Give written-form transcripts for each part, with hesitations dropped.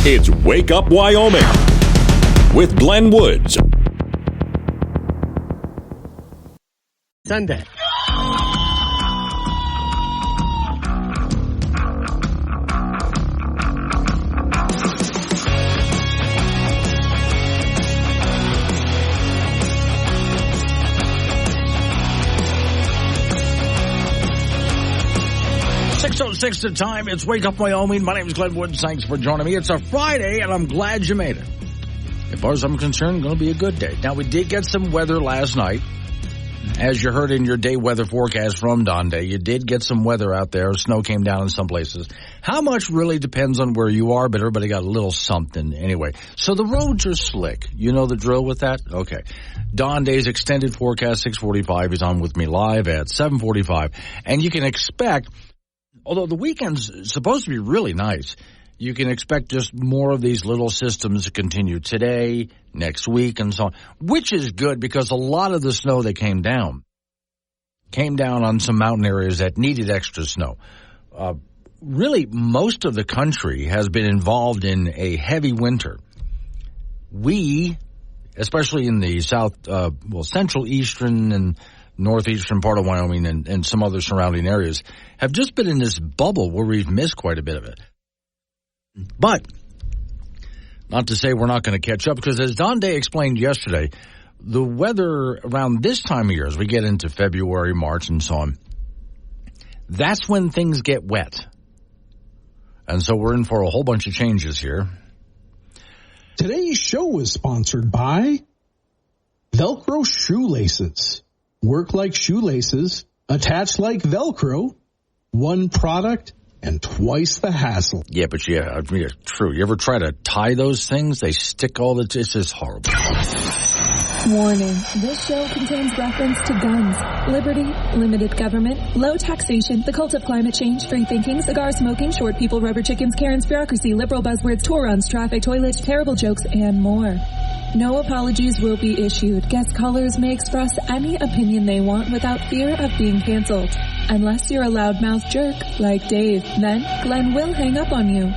It's Wake Up Wyoming with Glenn Woods. Sunday. Six the time. It's Wake Up Wyoming. My name is Glenn Woods. Thanks for joining me. It's a Friday, and I'm glad you made it. As far as I'm concerned, it's going to be a good day. Now, we did get some weather last night. As you heard in your day weather forecast from Don Day, you did get some weather out there. Snow came down in some places. How much really depends on where you are, but everybody got a little something anyway. So the roads are slick. You know the drill with that? Okay. Don Day's extended forecast, 6:45. He's on with me live at 7:45. And you can expect, although the weekend's supposed to be really nice, you can expect just more of these little systems to continue today, next week, and so on, which is good because a lot of the snow that came down on some mountain areas that needed extra snow. Really, most of the country has been involved in a heavy winter. We, especially in the central eastern and northeastern part of Wyoming and some other surrounding areas, have just been in this bubble where we've missed quite a bit of it. But not to say we're not going to catch up, because as Don Day explained yesterday, the weather around this time of year, as we get into February, March, and so on, that's when things get wet. And so we're in for a whole bunch of changes here. Today's show is sponsored by Velcro Shoelaces. Work like shoelaces, attach like Velcro, one product and twice the hassle. Yeah, but true. You ever try to tie those things? They stick all the time. It's just horrible. Warning. This show contains reference to guns, liberty, limited government, low taxation, the cult of climate change, free thinking, cigar smoking, short people, rubber chickens, Karen's bureaucracy, liberal buzzwords, tour runs, traffic, toilets, terrible jokes, and more. No apologies will be issued. Guest callers may express any opinion they want without fear of being canceled. Unless you're a loudmouth jerk like Dave, then Glenn will hang up on you.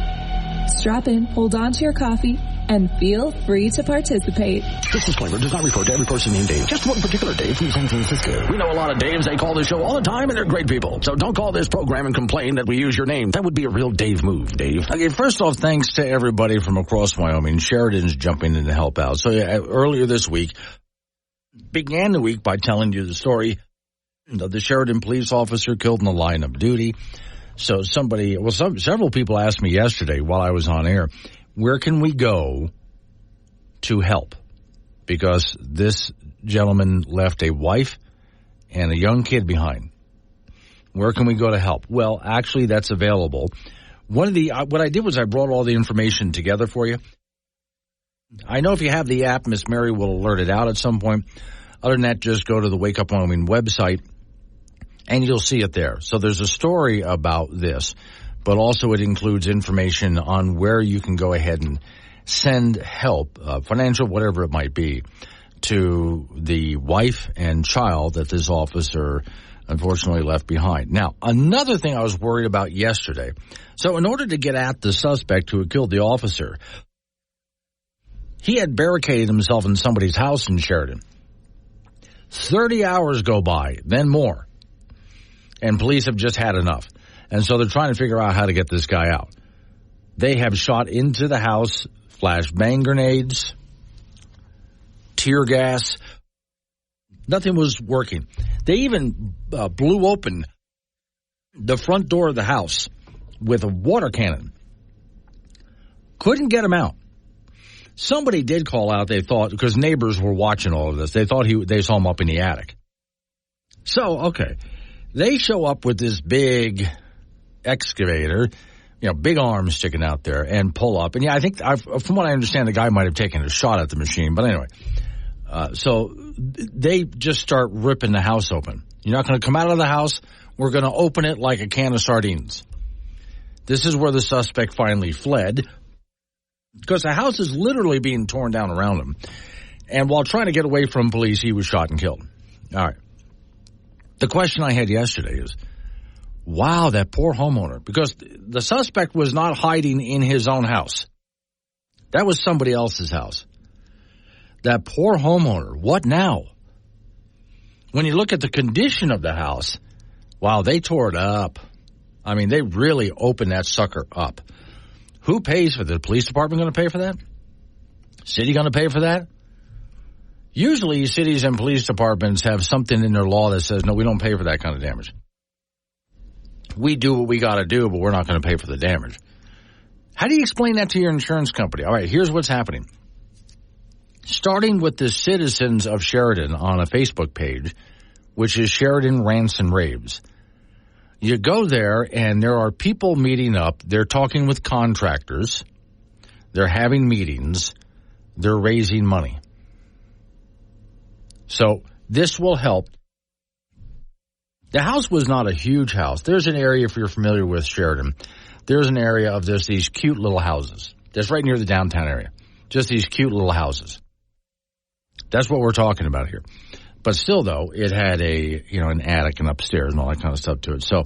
Strap in, hold on to your coffee, and feel free to participate. This disclaimer does not refer to every person named Dave, just one particular Dave from San Francisco. We know a lot of Daves. They call this show all the time, and they're great people. So don't call this program and complain that we use your name. That would be a real Dave move, Dave. Okay, first off, thanks to everybody from across Wyoming. Sheridan's jumping in to help out. So earlier this week, began the week by telling you the story of the Sheridan police officer killed in the line of duty. So several people asked me yesterday while I was on air, where can we go to help? Because this gentleman left a wife and a young kid behind. Where can we go to help? Well, actually, that's available. What I did was I brought all the information together for you. I know if you have the app, Miss Mary will alert it out at some point. Other than that, just go to the Wake Up Wyoming website, and you'll see it there. So there's a story about this, but also it includes information on where you can go ahead and send help, financial, whatever it might be, to the wife and child that this officer unfortunately left behind. Now, another thing I was worried about yesterday. So in order to get at the suspect who had killed the officer, he had barricaded himself in somebody's house in Sheridan. 30 hours go by, then more. And police have just had enough. And so they're trying to figure out how to get this guy out. They have shot into the house, flashbang grenades, tear gas. Nothing was working. They even blew open the front door of the house with a water cannon. Couldn't get him out. Somebody did call out, they thought, because neighbors were watching all of this. They thought they saw him up in the attic. So, okay. They show up with this big excavator, big arms sticking out there, and pull up. And, I think, from what I understand, the guy might have taken a shot at the machine. But anyway, so they just start ripping the house open. You're not going to come out of the house. We're going to open it like a can of sardines. This is where the suspect finally fled, because the house is literally being torn down around him. And while trying to get away from police, he was shot and killed. All right. The question I had yesterday is, wow, that poor homeowner, because the suspect was not hiding in his own house. That was somebody else's house. That poor homeowner, what now? When you look at the condition of the house, wow, they tore it up. I mean, they really opened that sucker up. Who pays for that? The police department going to pay for that? City going to pay for that? Usually cities and police departments have something in their law that says, no, we don't pay for that kind of damage. We do what we got to do, but we're not going to pay for the damage. How do you explain that to your insurance company? All right, here's what's happening. Starting with the citizens of Sheridan on a Facebook page, which is Sheridan Rants and Raves. You go there, and there are people meeting up. They're talking with contractors. They're having meetings. They're raising money. So this will help. The house was not a huge house. There's an area, if you're familiar with Sheridan, there's an area of just these cute little houses. That's right near the downtown area. Just these cute little houses. That's what we're talking about here. But still, though, it had an attic and upstairs and all that kind of stuff to it. So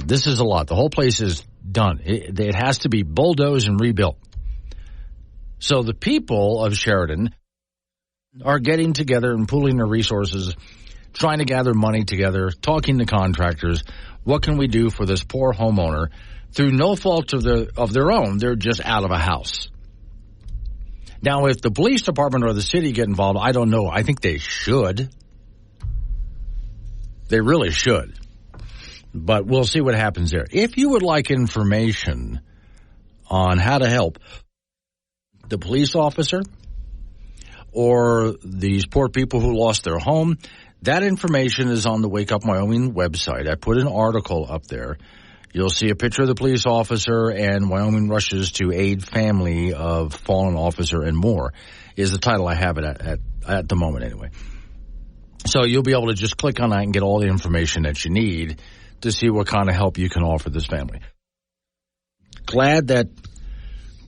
this is a lot. The whole place is done. It has to be bulldozed and rebuilt. So the people of Sheridan are getting together and pooling their resources, trying to gather money together, talking to contractors. What can we do for this poor homeowner? Through no fault of their own, they're just out of a house. Now, if the police department or the city get involved, I don't know. I think they should. They really should. But we'll see what happens there. If you would like information on how to help the police officer or these poor people who lost their home, that information is on the Wake Up Wyoming website. I put an article up there. You'll see a picture of the police officer and Wyoming rushes to aid family of fallen officer and more is the title I have it at the moment anyway. So you'll be able to just click on that and get all the information that you need to see what kind of help you can offer this family. Glad that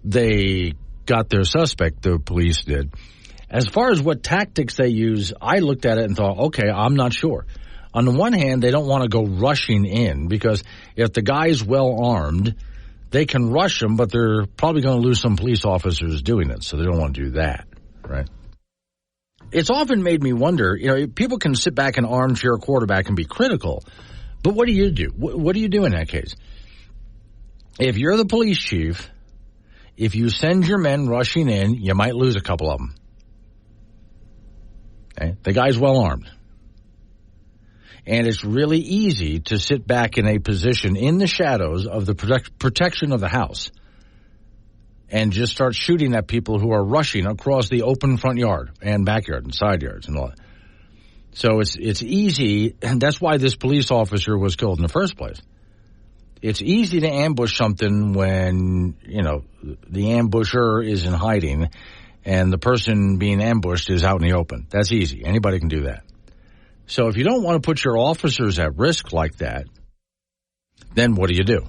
they got their suspect, the police did. As far as what tactics they use, I looked at it and thought, okay, I'm not sure. On the one hand, they don't want to go rushing in because if the guy's well-armed, they can rush him, but they're probably going to lose some police officers doing it, so they don't want to do that, right? It's often made me wonder, people can sit back and armchair quarterback and be critical, but what do you do? What do you do in that case? If you're the police chief, if you send your men rushing in, you might lose a couple of them. Okay? The guy's well-armed. And it's really easy to sit back in a position in the shadows of the protection of the house and just start shooting at people who are rushing across the open front yard and backyard and side yards and all that. So it's easy, and that's why this police officer was killed in the first place. It's easy to ambush something when, the ambusher is in hiding and the person being ambushed is out in the open. That's easy. Anybody can do that. So if you don't want to put your officers at risk like that, then what do you do?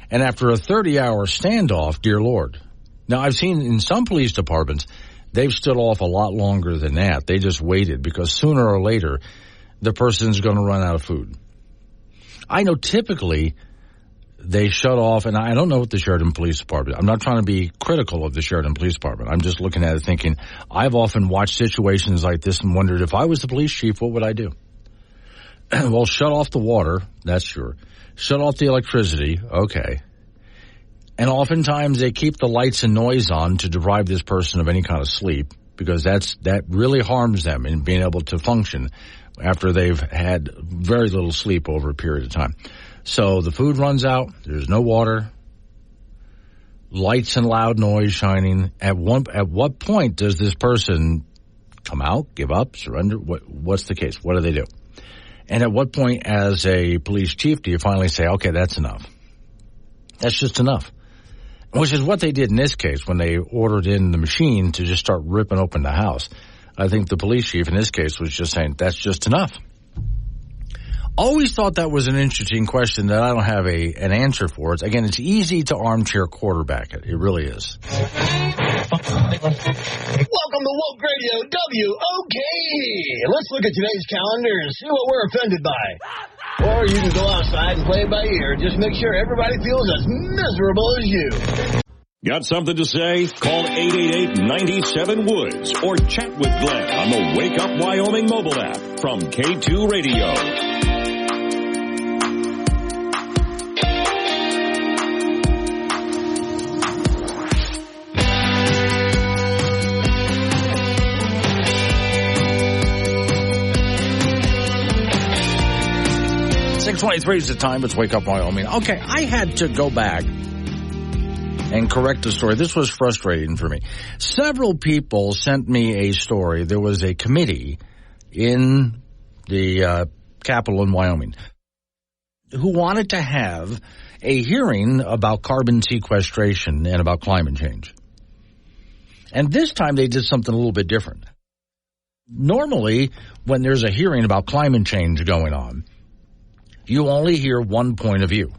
And after a 30-hour standoff, dear Lord. Now, I've seen in some police departments, they've stood off a lot longer than that. They just waited because sooner or later, the person's going to run out of food. I know typically they shut off, and I don't know what the Sheridan Police Department, I'm not trying to be critical of the Sheridan Police Department. I'm just looking at it thinking, I've often watched situations like this and wondered if I was the police chief, what would I do? Well, shut off the water, that's sure. Shut off the electricity, okay. And oftentimes they keep the lights and noise on to deprive this person of any kind of sleep because that really harms them in being able to function after they've had very little sleep over a period of time. So the food runs out, there's no water, lights and loud noise shining. At what point does this person come out, give up, surrender? What's the case? What do they do? And at what point as a police chief do you finally say, okay, that's enough? That's just enough. Which is what they did in this case when they ordered in the machine to just start ripping open the house. I think the police chief in this case was just saying, that's just enough. Always thought that was an interesting question that I don't have an answer for. It's easy to armchair quarterback it. It really is. Welcome to Woke Radio WOK. Let's look at today's calendar and see what we're offended by. Or you can go outside and play it by ear. Just make sure everybody feels as miserable as you. Got something to say? Call 888-97-WOODS or chat with Glenn on the Wake Up Wyoming mobile app from K2 Radio. .23 is the time. It's Wake Up Wyoming. Okay, I had to go back and correct the story. This was frustrating for me. Several people sent me a story. There was a committee in the capital in Wyoming who wanted to have a hearing about carbon sequestration and about climate change. And this time they did something a little bit different. Normally, when there's a hearing about climate change going on, you only hear one point of view.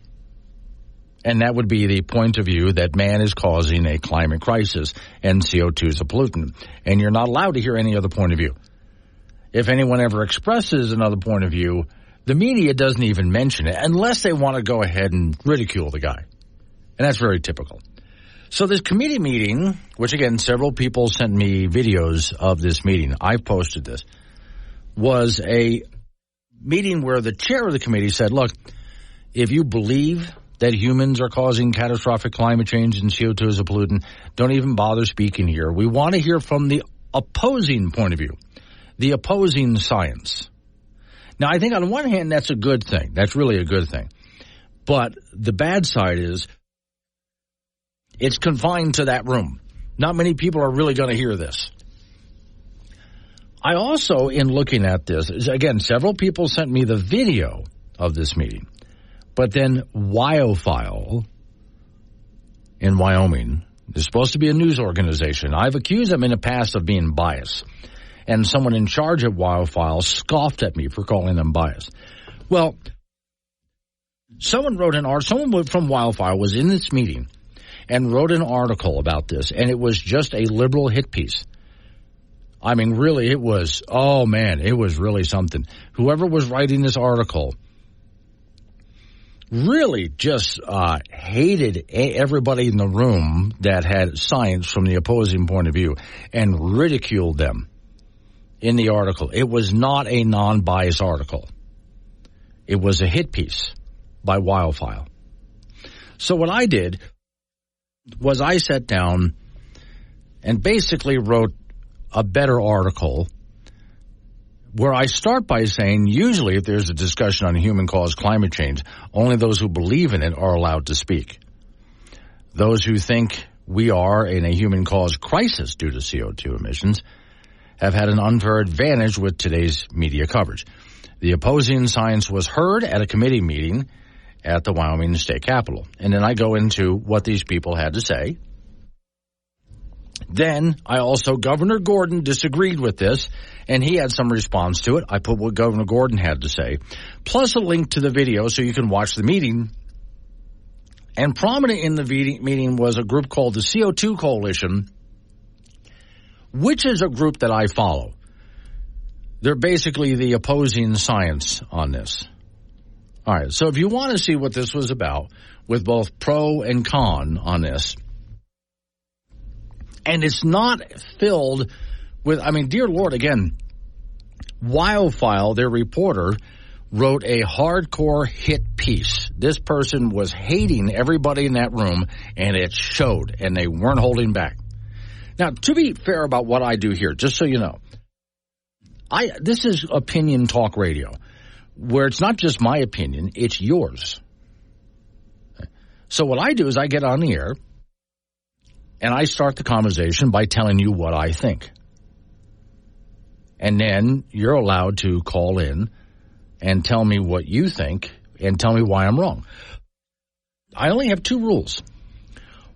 And that would be the point of view that man is causing a climate crisis and CO2 is a pollutant. And you're not allowed to hear any other point of view. If anyone ever expresses another point of view, the media doesn't even mention it unless they want to go ahead and ridicule the guy. And that's very typical. So this committee meeting, which again, several people sent me videos of this meeting. I've posted this, was a meeting where the chair of the committee said, look, if you believe that humans are causing catastrophic climate change and CO2 is a pollutant, don't even bother speaking here. We want to hear from the opposing point of view, the opposing science. Now, I think on one hand, that's a good thing. That's really a good thing. But the bad side is it's confined to that room. Not many people are really going to hear this. I also, in looking at this, again, several people sent me the video of this meeting. But then WyoFile in Wyoming is supposed to be a news organization. I've accused them in the past of being biased. And someone in charge of WyoFile scoffed at me for calling them biased. Well, someone from WyoFile was in this meeting and wrote an article about this, and it was just a liberal hit piece. I mean, really, it was really something. Whoever was writing this article really just hated everybody in the room that had science from the opposing point of view and ridiculed them in the article. It was not a non-biased article. It was a hit piece by WyoFile. So what I did was I sat down and basically wrote a better article where I start by saying usually if there's a discussion on human-caused climate change, only those who believe in it are allowed to speak. Those who think we are in a human-caused crisis due to CO2 emissions have had an unfair advantage with today's media coverage. The opposing science was heard at a committee meeting at the Wyoming State Capitol. And then I go into what these people had to say. Then Governor Gordon disagreed with this, and he had some response to it. I put what Governor Gordon had to say, plus a link to the video so you can watch the meeting. And prominent in the meeting was a group called the CO2 Coalition, which is a group that I follow. They're basically the opposing science on this. All right, so if you want to see what this was about, with both pro and con on this, and it's not filled with, dear Lord, again, WyoFile, their reporter, wrote a hardcore hit piece. This person was hating everybody in that room, and it showed, and they weren't holding back. Now, to be fair about what I do here, just so you know, this is opinion talk radio, where it's not just my opinion, it's yours. So what I do is I get on the air, and I start the conversation by telling you what I think. And then you're allowed to call in and tell me what you think and tell me why I'm wrong. I only have two rules.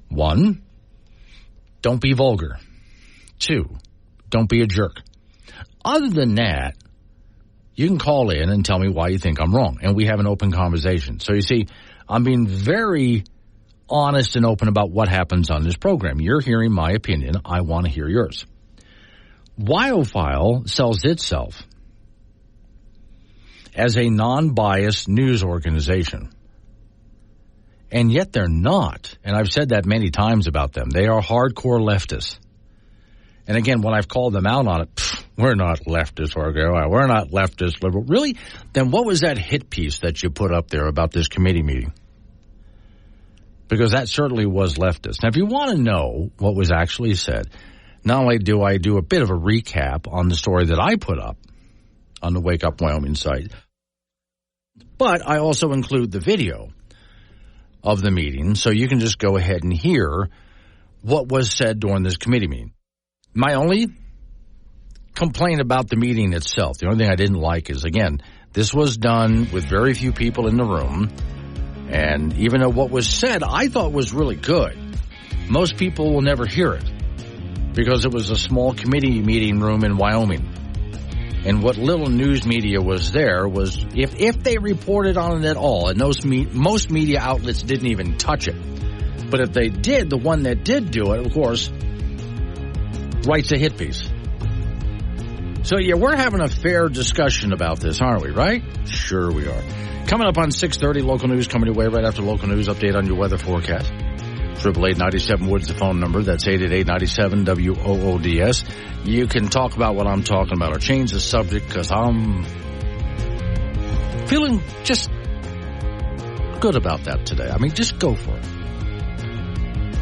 One, don't be vulgar. Two, don't be a jerk. Other than that, you can call in and tell me why you think I'm wrong, and we have an open conversation. So you see, I'm being very honest and open about what happens on this program. You're hearing my opinion. I want to hear yours. WyoFile sells itself as a non-biased news organization. And yet they're not. And I've said that many times about them. They are hardcore leftists. And again, when I've called them out on it, we're not leftist, we're not leftist liberal. Really? Then what was that hit piece that you put up there about this committee meeting? Because that certainly was leftist. Now, if you want to know what was actually said, not only do I do a bit of a recap on the story that I put up on the Wake Up Wyoming site, but I also include the video of the meeting, so you can just go ahead and hear what was said during this committee meeting. My only complaint about the meeting itself, the only thing I didn't like is, again, this was done with very few people in the room, and even though what was said I thought was really good, most people will never hear it because it was a small committee meeting room in Wyoming. And what little news media was there was, if they reported on it at all, and most media outlets didn't even touch it, but if they did, the one that did do it, of course, writes a hit piece. So, yeah, we're having a fair discussion about this, aren't we, right? Sure we are. Coming up on 6:30, local news coming your way right after local news update on your weather forecast. 888-97 Woods, the phone number. That's 888-97-WOODS. You can talk about what I'm talking about or change the subject because I'm feeling just good about that today. I mean, just go for it.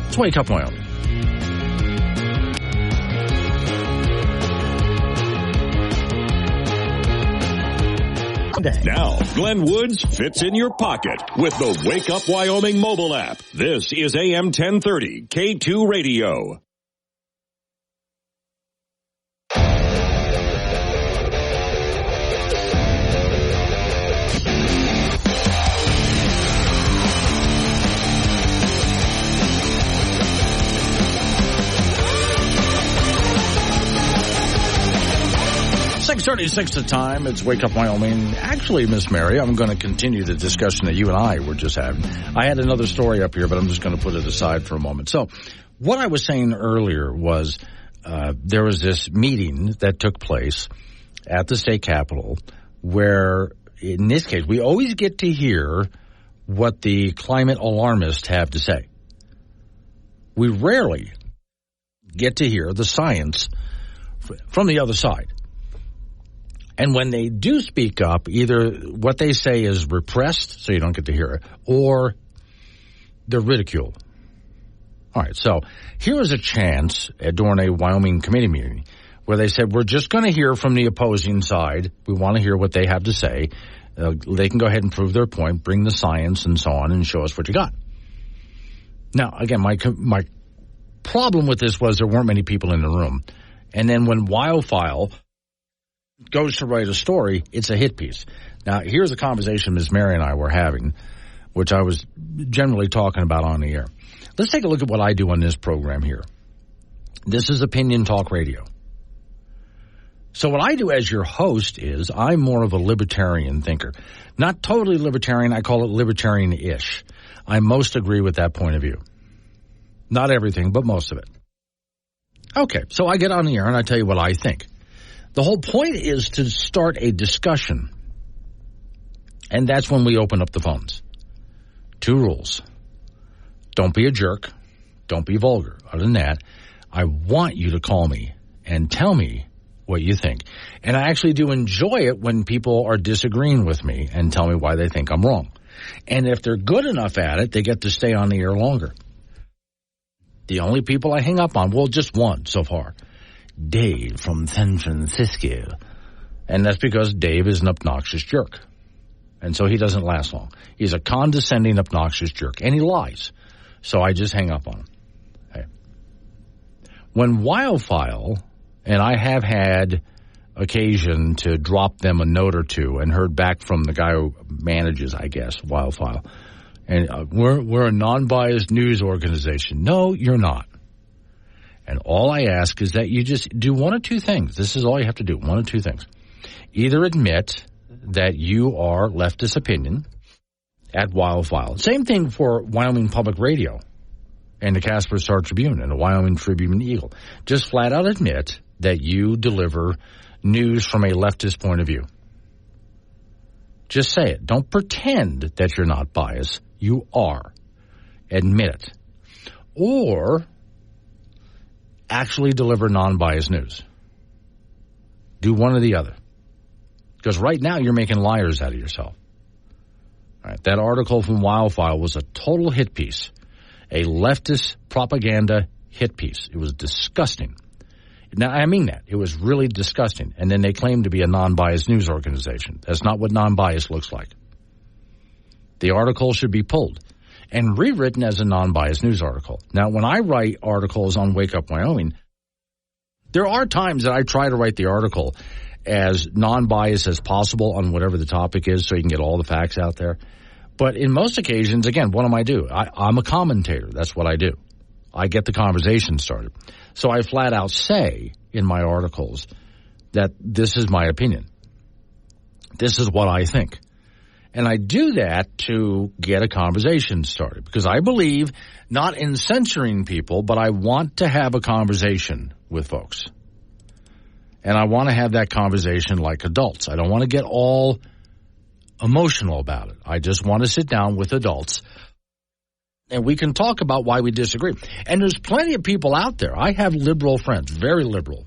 Let's Wake Up Wyoming. Now, Glenn Woods fits in your pocket with the Wake Up Wyoming mobile app. This is AM 1030 K2 Radio. .36 the time. It's Wake Up Wyoming. Actually, Miss Mary, I'm going to continue the discussion that you and I were just having. I had another story up here, but I'm just going to put it aside for a moment. So what I was saying earlier was there was this meeting that took place at the state capitol where, in this case, we always get to hear what the climate alarmists have to say. We rarely get to hear the science from the other side. And when they do speak up, either what they say is repressed, so you don't get to hear it, or they're ridiculed. All right, so here was a chance during a Wyoming committee meeting where they said, we're just going to hear from the opposing side. We want to hear what they have to say. They can go ahead and prove their point, bring the science and so on, and show us what you got. Now, again, my problem with this was there weren't many people in the room. And then when Wildfile goes to write a story, it's a hit piece. Now, here's a conversation Ms. Mary and I were having, which I was generally talking about on the air. Let's take a look at what I do on this program here. This is Opinion Talk Radio. So what I do as your host is I'm more of a libertarian thinker. Not totally libertarian, I call it libertarian-ish. I most agree with that point of view. Not everything, but most of it. Okay, so I get on the air and I tell you what I think. The whole point is to start a discussion, and that's when we open up the phones. 2 rules. Don't be a jerk. Don't be vulgar. Other than that, I want you to call me and tell me what you think. And I actually do enjoy it when people are disagreeing with me and tell me why they think I'm wrong. And if they're good enough at it, they get to stay on the air longer. The only people I hang up on, well, just one so far. Dave from San Francisco. And that's because Dave is an obnoxious jerk. And so he doesn't last long. He's a condescending, obnoxious jerk. And he lies. So I just hang up on him. Okay. When Wildfile, and I have had occasion to drop them a note or two and heard back from the guy who manages, I guess, Wildfile. And we're a non-biased news organization. No, you're not. And all I ask is that you just do one of 2 things. This is all you have to do, one of 2 things. Either admit that you are leftist opinion at Wildfile. Same thing for Wyoming Public Radio and the Casper Star Tribune and the Wyoming Tribune Eagle. Just flat out admit that you deliver news from a leftist point of view. Just say it. Don't pretend that you're not biased. You are. Admit it. Or actually deliver non-biased news. Do one or the other. Because right now you're making liars out of yourself. All right, that article from Wildfire was a total hit piece. A leftist propaganda hit piece. It was disgusting. Now, I mean that. It was really disgusting. And then they claimed to be a non-biased news organization. That's not what non-biased looks like. The article should be pulled and rewritten as a non-biased news article. Now, when I write articles on Wake Up Wyoming, there are times that I try to write the article as non-biased as possible on whatever the topic is so you can get all the facts out there. But in most occasions, again, what am I do? I'm a commentator. That's what I do. I get the conversation started. So I flat out say in my articles that this is my opinion. This is what I think. And I do that to get a conversation started because I believe not in censoring people, but I want to have a conversation with folks. And I want to have that conversation like adults. I don't want to get all emotional about it. I just want to sit down with adults and we can talk about why we disagree. And there's plenty of people out there. I have liberal friends, very liberal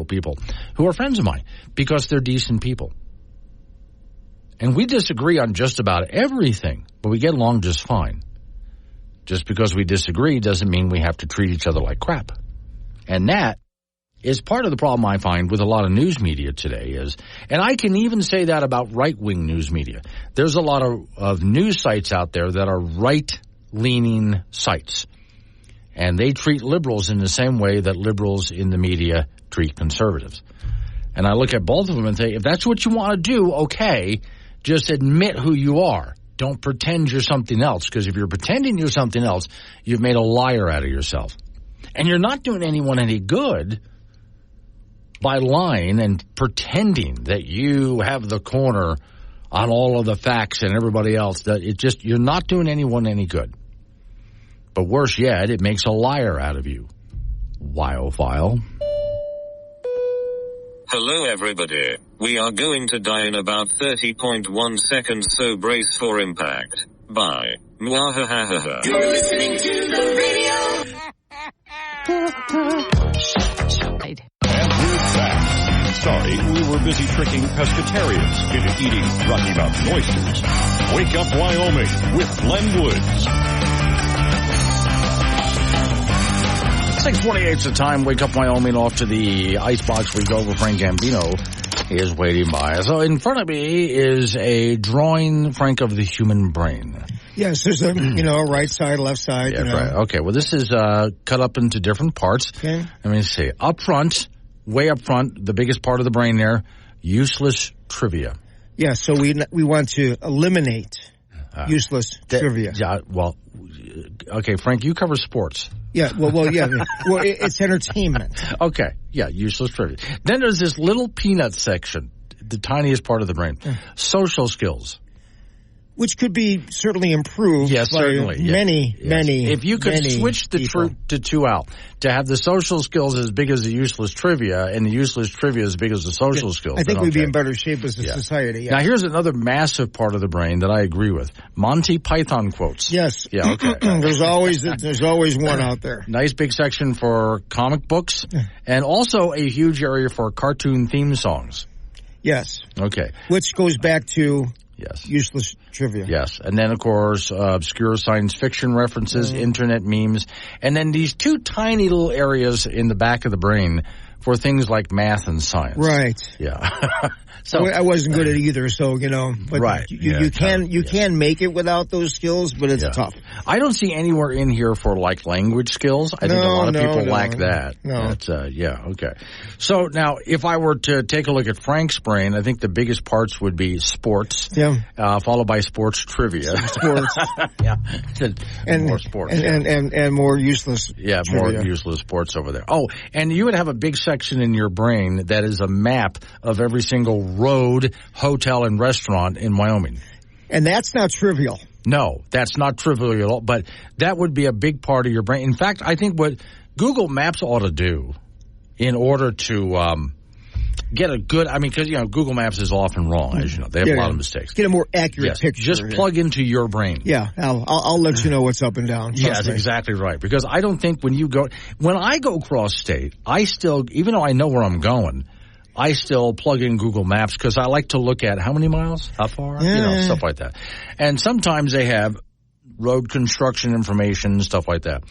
people who are friends of mine because they're decent people. And we disagree on just about everything, but we get along just fine. Just because we disagree doesn't mean we have to treat each other like crap. And that is part of the problem I find with a lot of news media today is, and I can even say that about right-wing news media. There's a lot of news sites out there that are right-leaning sites. And they treat liberals in the same way that liberals in the media treat conservatives. And I look at both of them and say, if that's what you want to do, okay, just admit who you are. Don't pretend you're something else, because if you're pretending you're something else, you've made a liar out of yourself. And you're not doing anyone any good by lying and pretending that you have the corner on all of the facts and everybody else. That you're not doing anyone any good. But worse yet, it makes a liar out of you. Wyophile. Hello everybody. We are going to die in about 30.1 seconds, so brace for impact. Bye. Mwahahaha. You're listening to the radio. And we're back. Sorry, we were busy tricking pescatarians into eating Rocky Mountain oysters. Wake Up Wyoming with Glenn Woods. 6:28 is the time. Wake Up Wyoming, off to the icebox we go, where Frank Gambino is waiting by. So in front of me is a drawing, Frank, of the human brain. Yes, there's a, a right side, left side. Yeah, right. Okay, well, this is cut up into different parts. Okay. Let me see. Up front, way up front, the biggest part of the brain there, useless trivia. Yeah, so we want to eliminate useless trivia. Yeah, well, okay, Frank, you cover sports. Yeah, yeah. Well, it's entertainment. Okay, yeah, useless trivia. Then there's this little peanut section, the tiniest part of the brain, social skills. Which could be certainly improved by many. If you could switch the two out, to have the social skills as big as the useless trivia and the useless trivia as big as the social skills. I think we'd be in better shape as a society. Yeah. Now, here's another massive part of the brain that I agree with. Monty Python quotes. Yes. Yeah, okay. There's always one out there. Nice big section for comic books and also a huge area for cartoon theme songs. Yes. Okay. Which goes back to Yes. useless trivia. Yes. And then, of course, obscure science fiction references, internet memes, and then these two tiny little areas in the back of the brain for things like math and science. Right. Yeah. So I wasn't good at either, so, but right. you can make it without those skills, but it's tough. I don't see anywhere in here for, language skills. I think a lot of people lack that. No. That's, okay. So, now, if I were to take a look at Frank's brain, I think the biggest parts would be sports, followed by sports trivia. Sports. Yeah. And more sports. And more useless trivia. More useless sports over there. Oh, and you would have a big section in your brain that is a map of every single road, hotel, and restaurant in Wyoming. And that's not trivial. No, that's not trivial at all, but that would be a big part of your brain. In fact, I think what Google Maps ought to do in order to get a good, because, Google Maps is often wrong, as you know. They have a lot of mistakes. Get a more accurate picture. Just plug into your brain. Yeah, I'll let you know what's up and down. Yes, exactly right. Because I don't think when I go cross-state, I still, even though I know where I'm going, I still plug in Google Maps because I like to look at how many miles, how far, stuff like that. And sometimes they have road construction information, stuff like that.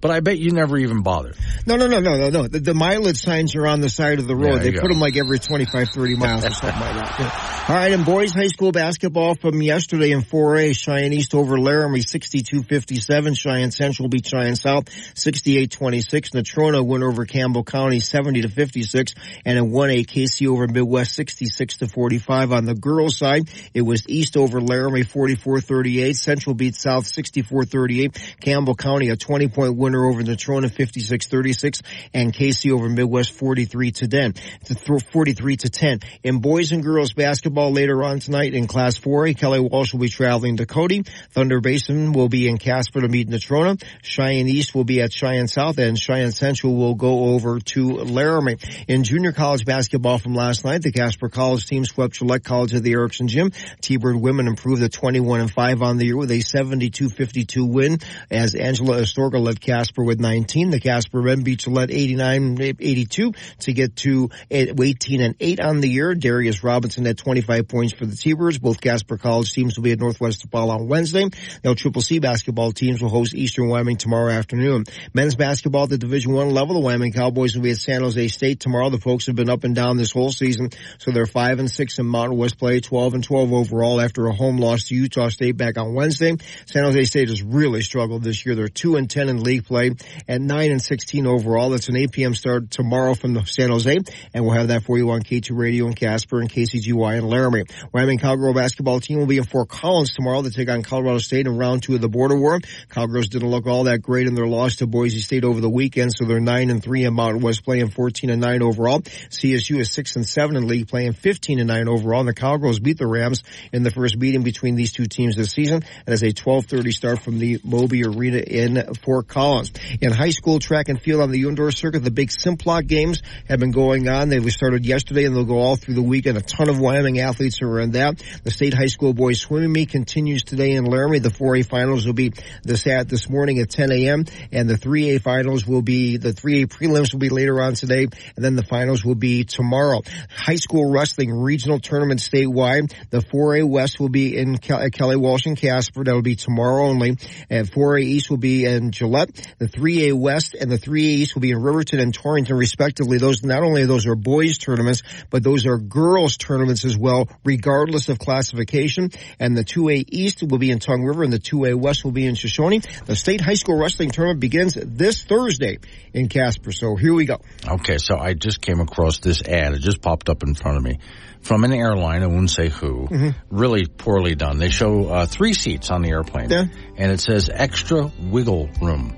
But I bet you never even bothered. No. The mileage signs are on the side of the road. They put them like every 25, 30 miles or something like that. Yeah. All right, and boys high school basketball from yesterday in 4A. Cheyenne East over Laramie, 62-57. Cheyenne Central beat Cheyenne South, 68-26. Natrona win over Campbell County, 70-56. And in 1A, KC over Midwest, 66-45. On the girls' side, it was East over Laramie, 44-38. Central beat South, 64-38. Campbell County, a 20-point win over Natrona, 56-36, and KC over Midwest, 43-10. In boys and girls basketball later on tonight in Class 4A, Kelly Walsh will be traveling to Cody. Thunder Basin will be in Casper to meet Natrona. Cheyenne East will be at Cheyenne South, and Cheyenne Central will go over to Laramie. In junior college basketball from last night, the Casper College team swept Gillette College at the Erickson Gym. T-Bird women improved to 21-5 on the year with a 72-52 win as Angela Astorga led Casper with 19. The Casper men beat Gillette 89-82 to get to 18-8 on the year. Darius Robinson had 25 points for the T-Birds. Both Casper College teams will be at Northwest DePaul on Wednesday. Now, Triple C basketball teams will host Eastern Wyoming tomorrow afternoon. Men's basketball at the Division I level, the Wyoming Cowboys will be at San Jose State tomorrow. The folks have been up and down this whole season, so they're 5-6 in Mountain West play, 12-12 overall after a home loss to Utah State back on Wednesday. San Jose State has really struggled this year. They're 2-10 in league play at 9-16 overall. That's an 8 p.m. start tomorrow from the San Jose, and we'll have that for you on K2 Radio in Casper and KCGY in Laramie. Wyoming Cowgirl basketball team will be in Fort Collins tomorrow to take on Colorado State in round 2 of the Border War. Cowgirls didn't look all that great in their loss to Boise State over the weekend, so they're 9-3 in Mountain West play and 14-9 overall. CSU is 6-7 in league play and 15-9 overall. And the Cowgirls beat the Rams in the first meeting between these two teams this season. That is a 12:30 start from the Moby Arena in Fort Collins. In high school track and field on the indoor circuit, the big Simplot games have been going on. They started yesterday and they'll go all through the weekend. A ton of Wyoming athletes are in that. The state high school boys swimming meet continues today in Laramie. The 4A finals will be this morning at 10 a.m. and the 3A finals will be, the 3A prelims will be later on today, and then the finals will be tomorrow. High school wrestling regional tournament statewide. The 4A West will be in Kelly Walsh and Casper. That will be tomorrow only. And 4A East will be in Gillette. The 3A West and the 3A East will be in Riverton and Torrington respectively. Those, not only those are boys tournaments, but those are girls tournaments as well, regardless of classification. And the 2A East will be in Tongue River and the 2A West will be in Shoshone. The state high school wrestling tournament begins this Thursday in Casper. So here we go. Okay, so I just came across this ad. It just popped up in front of me from an airline. I won't say who. Really poorly done. They show 3 seats on the airplane. Yeah. And it says extra wiggle room.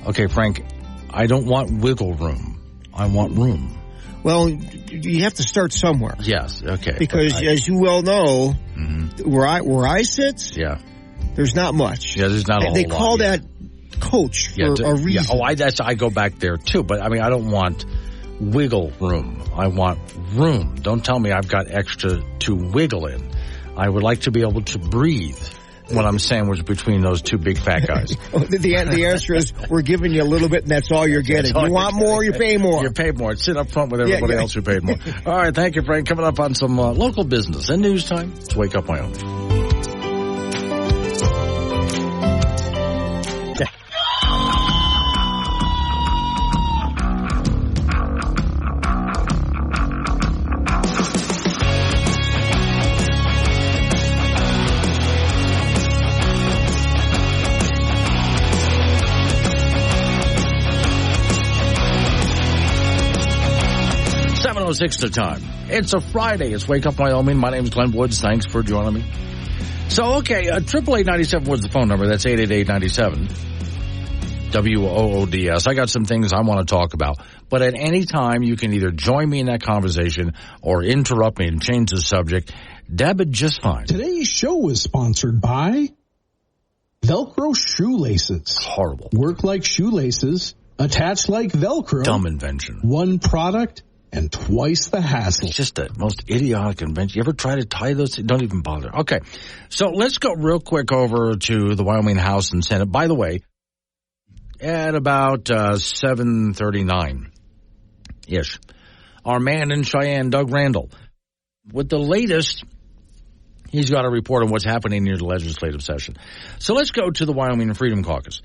Okay, Frank, I don't want wiggle room. I want room. Well, you have to start somewhere. Yes, okay. Because as you well know, where I sit, there's not much. Yeah, there's not a whole lot. They call that coach for a reason. Yeah. I go back there too, but I mean, I don't want wiggle room. I want room. Don't tell me I've got extra to wiggle in. I would like to be able to breathe when I'm sandwiched between those two big fat guys. The answer is we're giving you a little bit, and that's all you're getting. You want more, you pay more. You pay more. Sit up front with everybody else who paid more. All right, thank you, Frank. Coming up on some local business and news time. It's Wake Up Wyoming. 6 the time. It's a Friday. It's Wake Up Wyoming. My name is Glenn Woods. Thanks for joining me. So, okay, 888-97 was the phone number. That's 888-97. WOODS. I got some things I want to talk about. But at any time, you can either join me in that conversation or interrupt me and change the subject. Deb, just fine. Today's show is sponsored by Velcro shoelaces. Horrible. Work like shoelaces, attach like Velcro. Dumb invention. One product, and twice the hassle. It's just the most idiotic invention. You ever try to tie those? Don't even bother. Okay, so let's go real quick over to the Wyoming House and Senate. By the way, at about 7:39-ish, our man in Cheyenne, Doug Randall, with the latest, he's got a report on what's happening near the legislative session. So let's go to the Wyoming Freedom Caucus.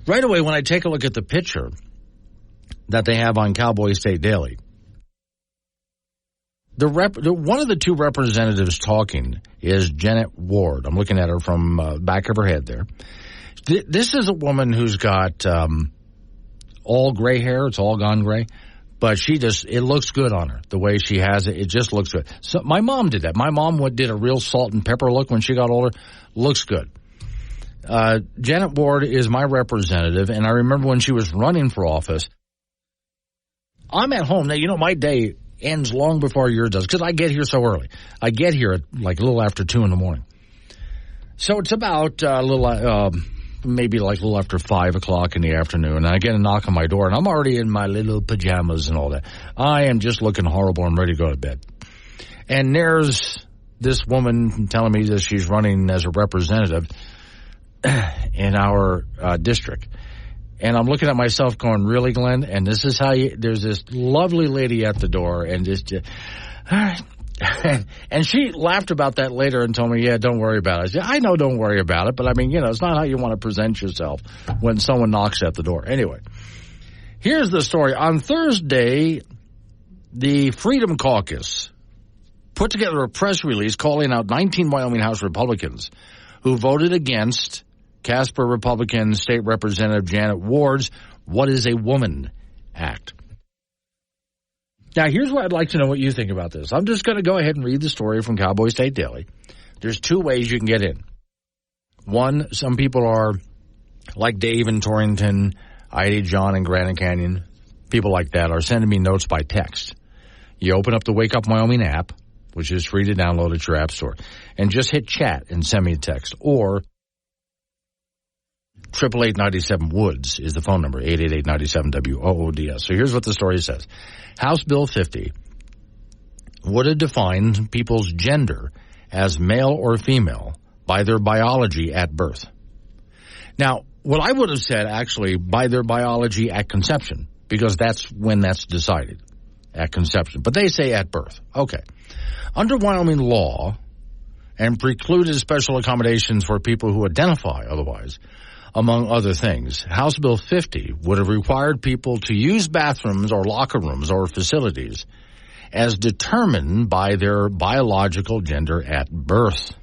Right away, when I take a look at the picture that they have on Cowboy State Daily, one of the two representatives talking is Janet Ward. I'm looking at her from back of her head there. This is a woman who's got all gray hair. It's all gone gray. But it looks good on her. The way she has it, it just looks good. So my mom did that. My mom did a real salt and pepper look when she got older. Looks good. Janet Ward is my representative, and I remember when she was running for office, I'm at home. Now, my day ends long before yours does because I get here so early. I get here at like a little after 2 in the morning. So it's about maybe like a little after 5 o'clock in the afternoon, and I get a knock on my door, and I'm already in my little pajamas and all that. I am just looking horrible. I'm ready to go to bed. And there's this woman telling me that she's running as a representative in our district. And I'm looking at myself going, really, Glenn? And this is how there's this lovely lady at the door, and just all right. And she laughed about that later and told me, yeah, don't worry about it. I said, I know, don't worry about it, but I mean, it's not how you want to present yourself when someone knocks at the door. Anyway, here's the story. On Thursday, the Freedom Caucus put together a press release calling out 19 Wyoming House Republicans who voted against Casper Republican State Representative Janet Ward's What is a Woman Act. Now, here's what I'd like to know what you think about this. I'm just going to go ahead and read the story from Cowboy State Daily. There's 2 ways you can get in. One, some people are like Dave in Torrington, Ida John in Granite Canyon, people like that are sending me notes by text. You open up the Wake Up Wyoming app, which is free to download at your app store, and just hit chat and send me a text. Or 888-97-WOODS is the phone number, 888-97-WOODS. So here's what the story says. House Bill 50 would have defined people's gender as male or female by their biology at birth. Now, what I would have said, actually, by their biology at conception, because that's when that's decided, at conception. But they say at birth. Okay. Under Wyoming law, and precluded special accommodations for people who identify otherwise, among other things, House Bill 50 would have required people to use bathrooms or locker rooms or facilities as determined by their biological gender at birth.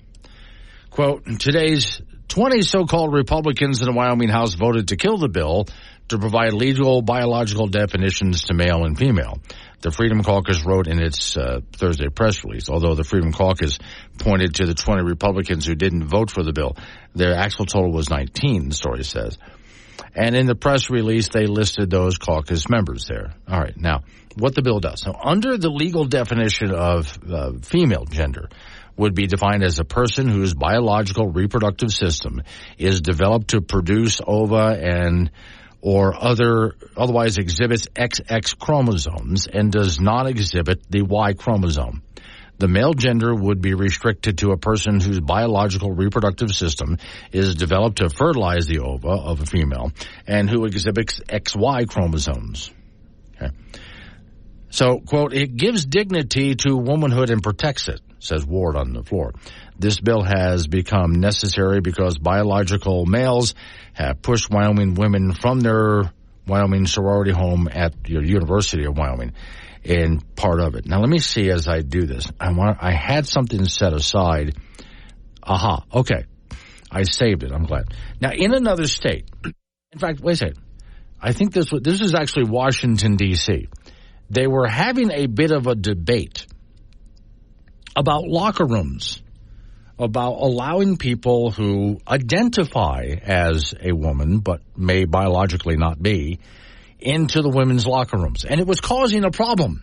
Quote, today's 20 so-called Republicans in the Wyoming House voted to kill the bill to provide legal biological definitions to male and female. The Freedom Caucus wrote in its Thursday press release, although the Freedom Caucus pointed to the 20 Republicans who didn't vote for the bill. Their actual total was 19, the story says. And in the press release, they listed those caucus members there. All right, now, what the bill does. So under the legal definition of female gender would be defined as a person whose biological reproductive system is developed to produce ova and or otherwise exhibits XX chromosomes and does not exhibit the Y chromosome. The male gender would be restricted to a person whose biological reproductive system is developed to fertilize the ova of a female and who exhibits XY chromosomes. Okay. So, quote, it gives dignity to womanhood and protects it, says Ward on the floor. This bill has become necessary because biological males have pushed Wyoming women from their Wyoming sorority home at the University of Wyoming in part of it. Now, let me see as I do this. I had something set aside. Aha, okay. I saved it. I'm glad. Now, in another state, in fact, wait a second. I think this is actually Washington, D.C. They were having a bit of a debate about locker rooms, about allowing people who identify as a woman but may biologically not be into the women's locker rooms. And it was causing a problem.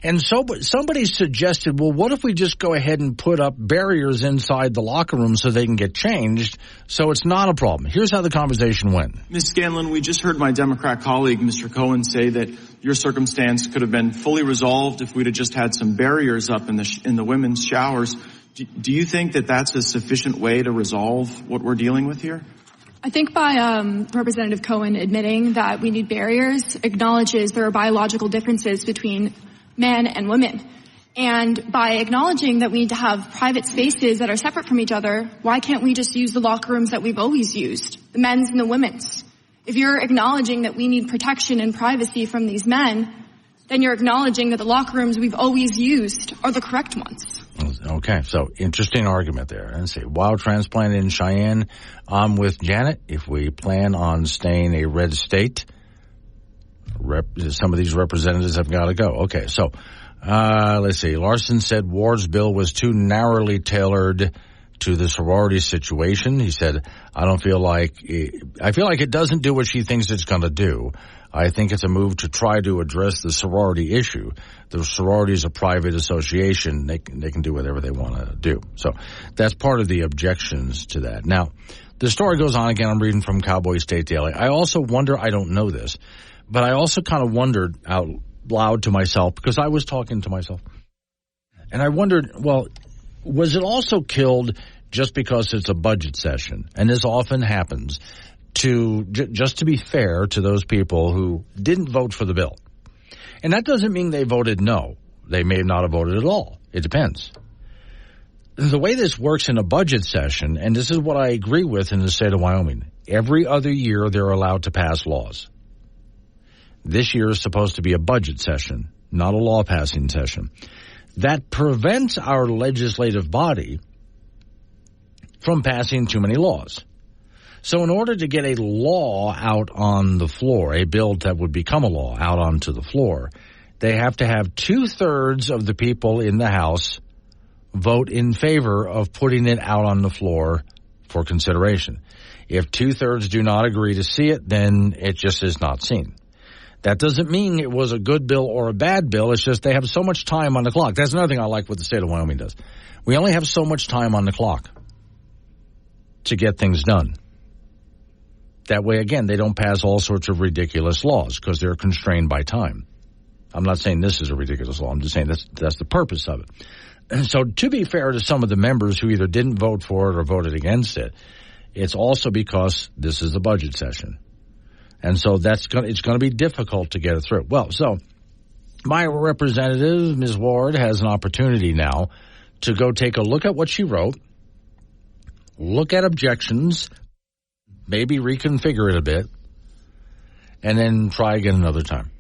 And so somebody suggested, well, what if we just go ahead and put up barriers inside the locker room so they can get changed so it's not a problem? Here's how the conversation went. Ms. Scanlon, we just heard my Democrat colleague, Mr. Cohen, say that your circumstance could have been fully resolved if we'd have just had some barriers up in the women's showers. Do you think that that's a sufficient way to resolve what we're dealing with here? I think by Representative Cohen admitting that we need barriers acknowledges there are biological differences between men and women. And by acknowledging that we need to have private spaces that are separate from each other, why can't we just use the locker rooms that we've always used, the men's and the women's? If you're acknowledging that we need protection and privacy from these men, then you're acknowledging that the locker rooms we've always used are the correct ones. Okay, so interesting argument there. Let's see. Wild transplant in Cheyenne. I'm with Janet. If we plan on staying a red state, some of these representatives have got to go. Okay, so let's see. Larson said Ward's bill was too narrowly tailored to the sorority situation. He said, I feel like it doesn't do what she thinks it's going to do. I think it's a move to try to address the sorority issue. The sorority is a private association. They can do whatever they want to do. So that's part of the objections to that. Now, the story goes on again. I'm reading from Cowboy State Daily. I also wonder, I don't know this, but I also kind of wondered out loud to myself, because I was talking to myself, and I wondered, well, was it also killed just because it's a budget session? And this often happens. Just to be fair to those people who didn't vote for the bill. And that doesn't mean they voted no. They may not have voted at all. It depends. The way this works in a budget session, and this is what I agree with in the state of Wyoming, every other year they're allowed to pass laws. This year is supposed to be a budget session, not a law-passing session. That prevents our legislative body from passing too many laws. So in order to get a law out on the floor, a bill that would become a law out onto the floor, they have to have 2/3 of the people in the House vote in favor of putting it out on the floor for consideration. If 2/3 do not agree to see it, then it just is not seen. That doesn't mean it was a good bill or a bad bill. It's just they have so much time on the clock. That's another thing I like what the state of Wyoming does. We only have so much time on the clock to get things done. That way, again, they don't pass all sorts of ridiculous laws because they're constrained by time. I'm not saying this is a ridiculous law. I'm just saying that's the purpose of it. And so to be fair to some of the members who either didn't vote for it or voted against it, it's also because this is a budget session. And so it's going to be difficult to get it through. Well, so my representative, Ms. Ward, has an opportunity now to go take a look at what she wrote, look at objections, maybe reconfigure it a bit, and then try again another time.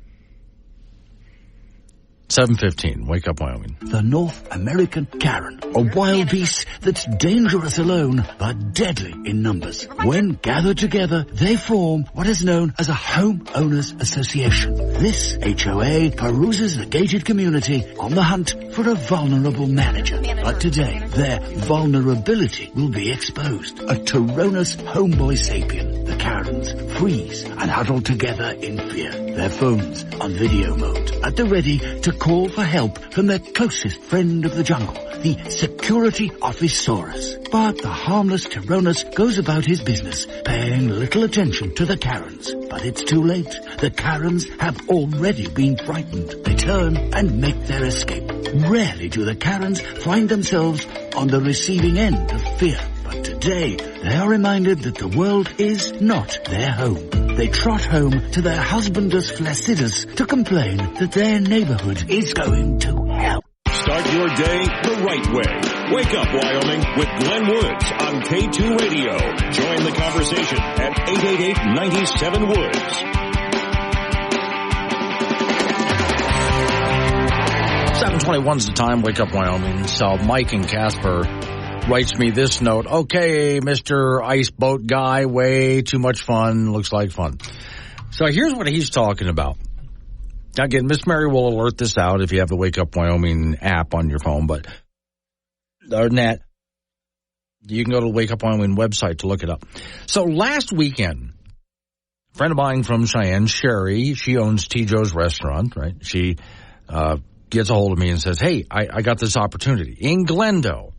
7:15, Wake Up Wyoming. The North American Karen, a wild beast that's dangerous alone but deadly in numbers. When gathered together, they form what is known as a homeowners association. This HOA peruses the gated community on the hunt for a vulnerable manager. But today, their vulnerability will be exposed. A Tyrannus homeboy sapien. The Karens freeze and huddle together in fear. Their phones on video mode, at the ready to call for help from their closest friend of the jungle, the security officesaurus. But the harmless Tyrannus goes about his business, paying little attention to the Karens. But it's too late. The Karens have already been frightened. They turn and make their escape. Rarely do the Karens find themselves on the receiving end of fear. But today, they are reminded that the world is not their home. They trot home to their husbandus flaccidus to complain that their neighborhood is going to hell. Start your day the right way. Wake Up Wyoming with Glenn Woods on K2 Radio. Join the conversation at 888-97-WOODS. 7:21 is the time. Wake Up Wyoming. So Mike in Casper writes me this note. Okay, Mr. Ice Boat Guy, way too much fun. Looks like fun. So here's what he's talking about. Again, Miss Mary will alert this out if you have the Wake Up Wyoming app on your phone, but other than that, you can go to the Wake Up Wyoming website to look it up. So last weekend, a friend of mine from Cheyenne, Sherry, she owns T. Joe's Restaurant, right? She gets a hold of me and says, hey, I got this opportunity. In Glendo,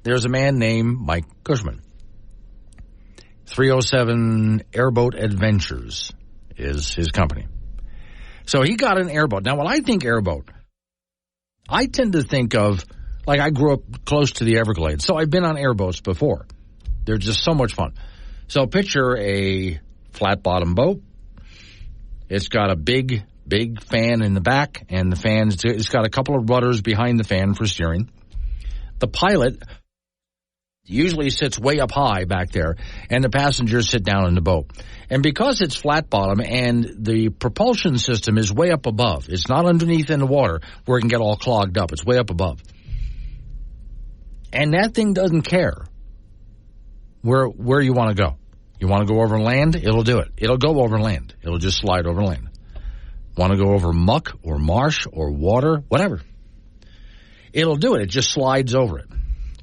there's a man named Mike Cushman. 307 Airboat Adventures is his company. So he got an airboat. Now, when I think airboat, I tend to think of, like, I grew up close to the Everglades, so I've been on airboats before. They're just so much fun. So picture a flat-bottom boat. It's got a big fan in the back, and the fan, it's got a couple of rudders behind the fan for steering. The pilot usually sits way up high back there, and the passengers sit down in the boat. And because it's flat bottom and the propulsion system is way up above, it's not underneath in the water where it can get all clogged up. It's way up above. And that thing doesn't care where you want to go. You want to go over land? It'll do it. It'll go over land. It'll just slide over land. Want to go over muck or marsh or water, whatever. It'll do it. It just slides over it.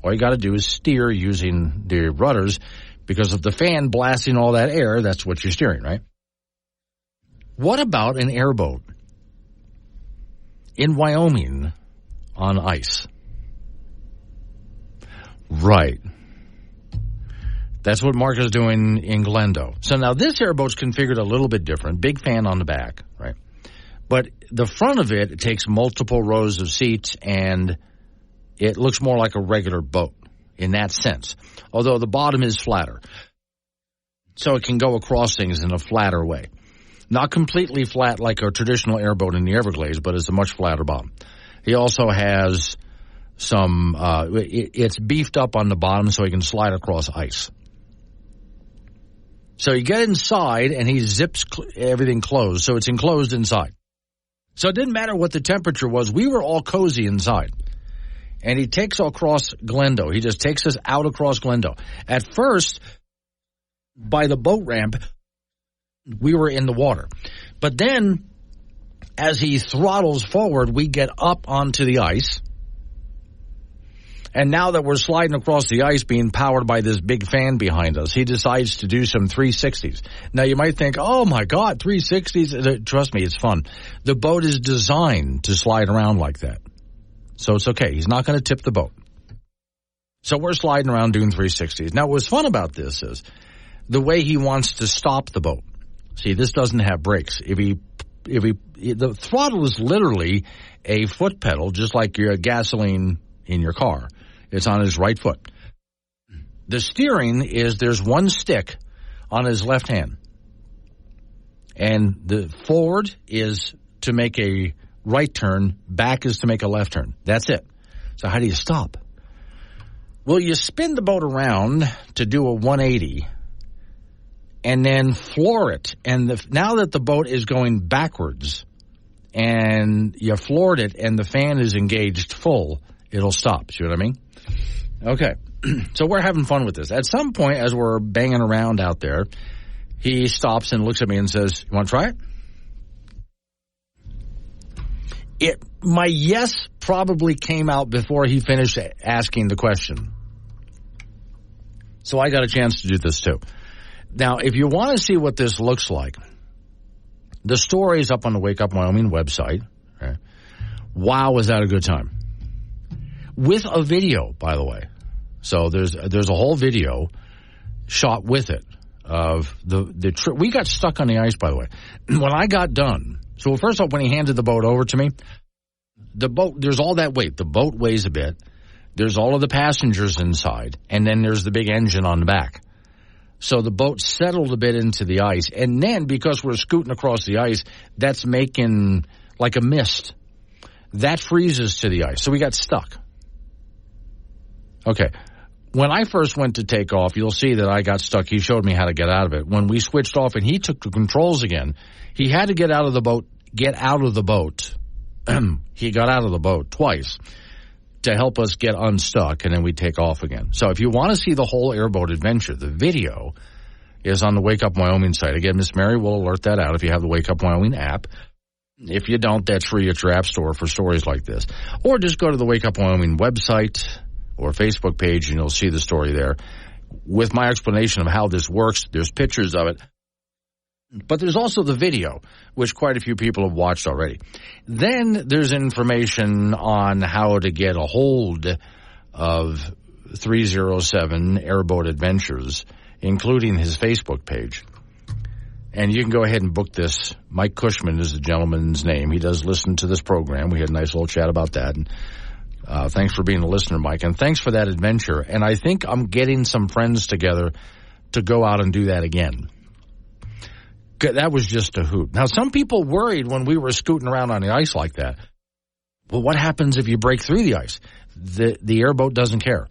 All you got to do is steer using the rudders, because of the fan blasting all that air, that's what you're steering, right? What about an airboat in Wyoming on ice? Right. That's what Mark is doing in Glendo. So now this airboat's configured a little bit different. Big fan on the back, right? But the front of it takes multiple rows of seats, and it looks more like a regular boat in that sense, although the bottom is flatter. So it can go across things in a flatter way. Not completely flat like a traditional airboat in the Everglades, but it's a much flatter bottom. He also has some, it's beefed up on the bottom so he can slide across ice. So you get inside, and he zips everything closed, so it's enclosed inside. So it didn't matter what the temperature was. We were all cozy inside. And he takes across Glendo. He just takes us out across Glendo. At first, by the boat ramp, we were in the water. But then, as he throttles forward, we get up onto the ice. And now that we're sliding across the ice being powered by this big fan behind us, he decides to do some 360s. Now, you might think, oh, my God, 360s. Trust me, it's fun. The boat is designed to slide around like that. So it's okay. He's not going to tip the boat. So we're sliding around doing 360s. Now, what's fun about this is the way he wants to stop the boat. See, this doesn't have brakes. The throttle is literally a foot pedal, just like your gasoline in your car. It's on his right foot. The steering is, there's one stick on his left hand. And the forward is to make a right turn, back is to make a left turn. That's it. So how do you stop? Well, you spin the boat around to do a 180 and then floor it. And now that the boat is going backwards and you floored it and the fan is engaged full, it'll stop. See what I mean? Okay. So we're having fun with this. At some point, as we're banging around out there, he stops and looks at me and says, you want to try it? My yes probably came out before he finished asking the question. So I got a chance to do this too. Now, if you want to see what this looks like, the story is up on the Wake Up Wyoming website. Okay. Wow, was that a good time. With a video, by the way. So there's a whole video shot with it of the trip. We got stuck on the ice, by the way. When I got done, so first off, when he handed the boat over to me, the boat, there's all that weight. The boat weighs a bit. There's all of the passengers inside, and then there's the big engine on the back. So the boat settled a bit into the ice, and then because we're scooting across the ice, that's making like a mist. That freezes to the ice, so we got stuck. Okay. When I first went to take off, you'll see that I got stuck. He showed me how to get out of it. When we switched off and he took the controls again, he had to get out of the boat. He got out of the boat twice to help us get unstuck, and then we take off again. So if you want to see the whole airboat adventure, the video is on the Wake Up Wyoming site. Again, Miss Mary will alert that out if you have the Wake Up Wyoming app. If you don't, that's free at your app store for stories like this. Or just go to the Wake Up Wyoming website or Facebook page, and you'll see the story there with my explanation of how this works. There's pictures of it. But there's also the video, which quite a few people have watched already. Then there's information on how to get a hold of 307 Airboat Adventures, including his Facebook page. And you can go ahead and book this. Mike Cushman is the gentleman's name. He does listen to this program. We had a nice little chat about that. And thanks for being a listener, Mike. And thanks for that adventure. And I think I'm getting some friends together to go out and do that again. That was just a hoot. Now, some people worried when we were scooting around on the ice like that. Well, what happens if you break through the ice? The airboat doesn't care.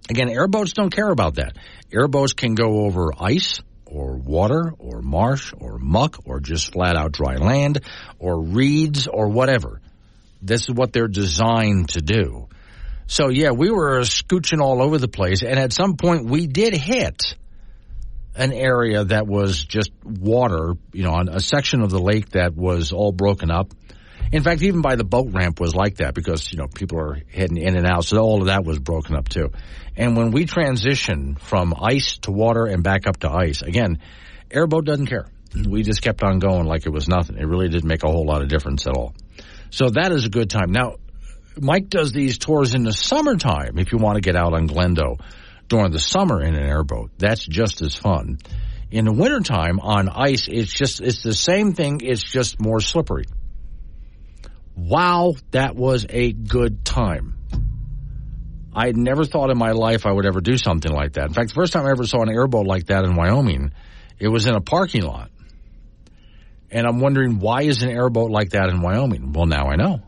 Again, airboats don't care about that. Airboats can go over ice or water or marsh or muck or just flat out dry land or reeds or whatever. This is what they're designed to do. So, yeah, we were scooching all over the place, and at some point we did hit an area that was just water, on a section of the lake that was all broken up. In fact, even by the boat ramp was like that because, people are heading in and out, so all of that was broken up too. And when we transitioned from ice to water and back up to ice, again, airboat doesn't care. We just kept on going like it was nothing. It really didn't make a whole lot of difference at all. So that is a good time. Now, Mike does these tours in the summertime if you want to get out on Glendo during the summer in an airboat. That's just as fun. In the wintertime on ice, it's the same thing. It's just more slippery. Wow, that was a good time. I had never thought in my life I would ever do something like that. In fact, the first time I ever saw an airboat like that in Wyoming, it was in a parking lot. And I'm wondering, why is an airboat like that in Wyoming? Well, now I know.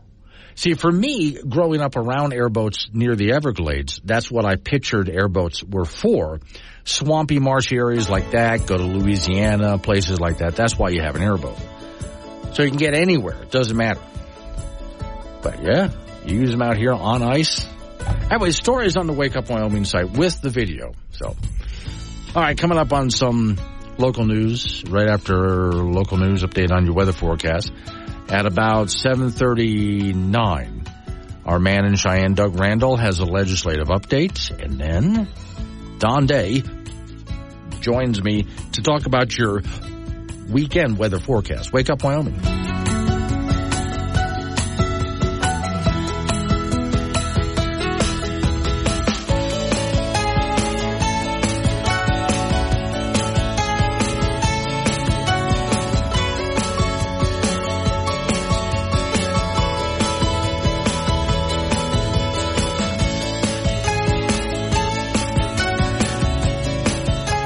See, for me, growing up around airboats near the Everglades, that's what I pictured airboats were for. Swampy, marshy areas like that, go to Louisiana, places like that. That's why you have an airboat. So you can get anywhere. It doesn't matter. But, yeah, you use them out here on ice. Anyway, stories on the Wake Up Wyoming site with the video. So, all right, coming up on some local news, right after local news update on your weather forecast. At about 7:39, our man in Cheyenne, Doug Randall, has a legislative update. And then Don Day joins me to talk about your weekend weather forecast. Wake Up Wyoming.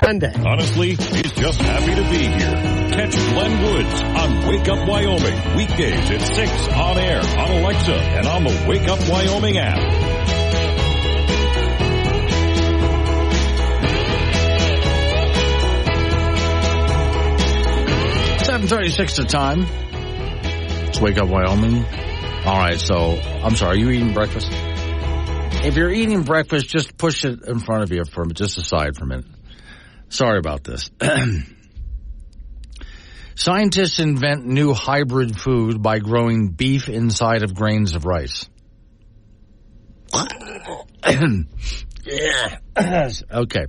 'Sunday. Honestly, he's just happy to be here. Catch Glenn Woods on Wake Up Wyoming, weekdays at 6 on air, on Alexa, and on the Wake Up Wyoming app. 7:36 the time. It's Wake Up Wyoming. All right, so, I'm sorry, are you eating breakfast? If you're eating breakfast, just push it in front of you for just aside for a minute. Sorry about this. Scientists invent new hybrid food by growing beef inside of grains of rice. Yeah. Okay.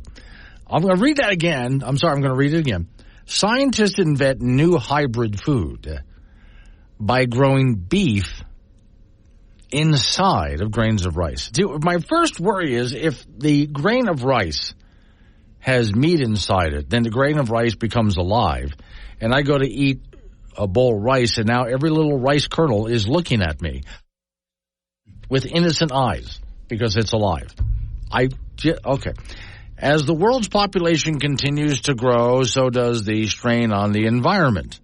I'm going to read that again. I'm sorry, I'm going to read it again. Scientists invent new hybrid food by growing beef inside of grains of rice. My first worry is if the grain of rice has meat inside it, then the grain of rice becomes alive, and I go to eat a bowl of rice, and now every little rice kernel is looking at me with innocent eyes because it's alive. Okay. As the world's population continues to grow, so does the strain on the environment.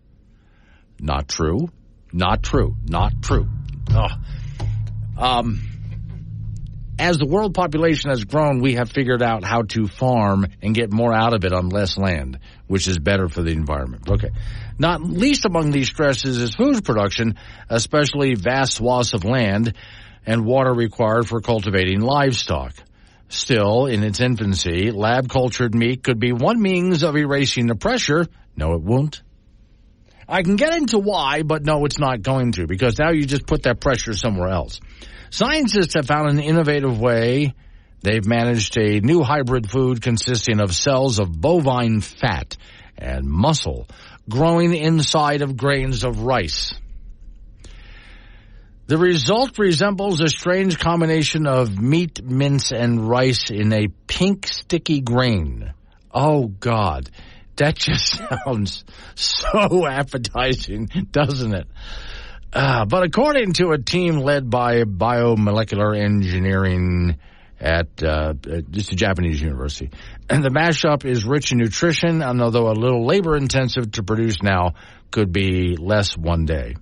Not true. Not true. Not true. As the world population has grown, we have figured out how to farm and get more out of it on less land, which is better for the environment. Okay. Not least among these stresses is food production, especially vast swaths of land and water required for cultivating livestock. Still, in its infancy, lab-cultured meat could be one means of erasing the pressure. No, it won't. I can get into why, but no, it's not going to, because now you just put that pressure somewhere else. Scientists have found an innovative way. They've managed a new hybrid food consisting of cells of bovine fat and muscle growing inside of grains of rice. The result resembles a strange combination of meat, mince, and rice in a pink, sticky grain. Oh, God. That just sounds so appetizing, doesn't it? But according to a team led by biomolecular engineering at it's a Japanese university, and the mashup is rich in nutrition, and although a little labor-intensive to produce now, could be less one day.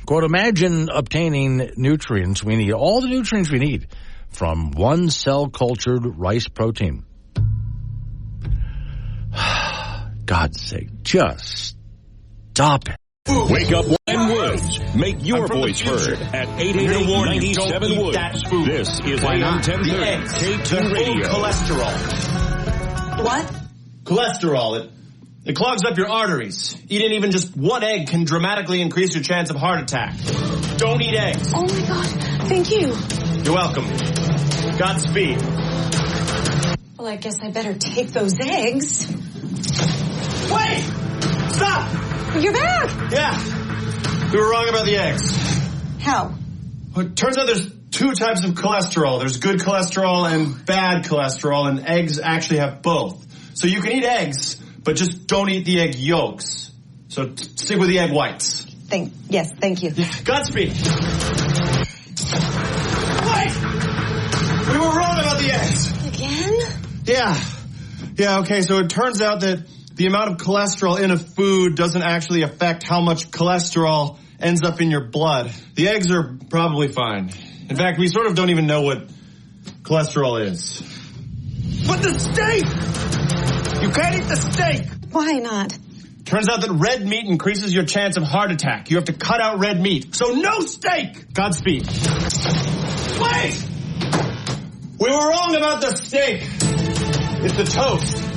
Quote, imagine obtaining nutrients we need, all the nutrients we need, from one cell-cultured rice protein. God's sake, just stop it. Wake up Len Woods. Make your voice heard at 888-97 Woods. This is AM 1030 K2 Radio. Cholesterol. What? Cholesterol. It clogs up your arteries. Eating even just one egg can dramatically increase your chance of heart attack. Don't eat eggs. Oh my God. Thank you. You're welcome. Godspeed. Well, I guess I better take those eggs. Wait! Stop! You're back! Yeah. We were wrong about the eggs. How? Well, it turns out there's two types of cholesterol. There's good cholesterol and bad cholesterol, and eggs actually have both. So you can eat eggs, but just don't eat the egg yolks. So stick with the egg whites. Yes, thank you. Yeah. Godspeed. Wait! We were wrong about the eggs. Again? Yeah, okay, so it turns out that the amount of cholesterol in a food doesn't actually affect how much cholesterol ends up in your blood. The eggs are probably fine. In fact, we sort of don't even know what cholesterol is. But the steak! You can't eat the steak! Why not? Turns out that red meat increases your chance of heart attack. You have to cut out red meat. So no steak! Godspeed. Wait! We were wrong about the steak. It's the toast.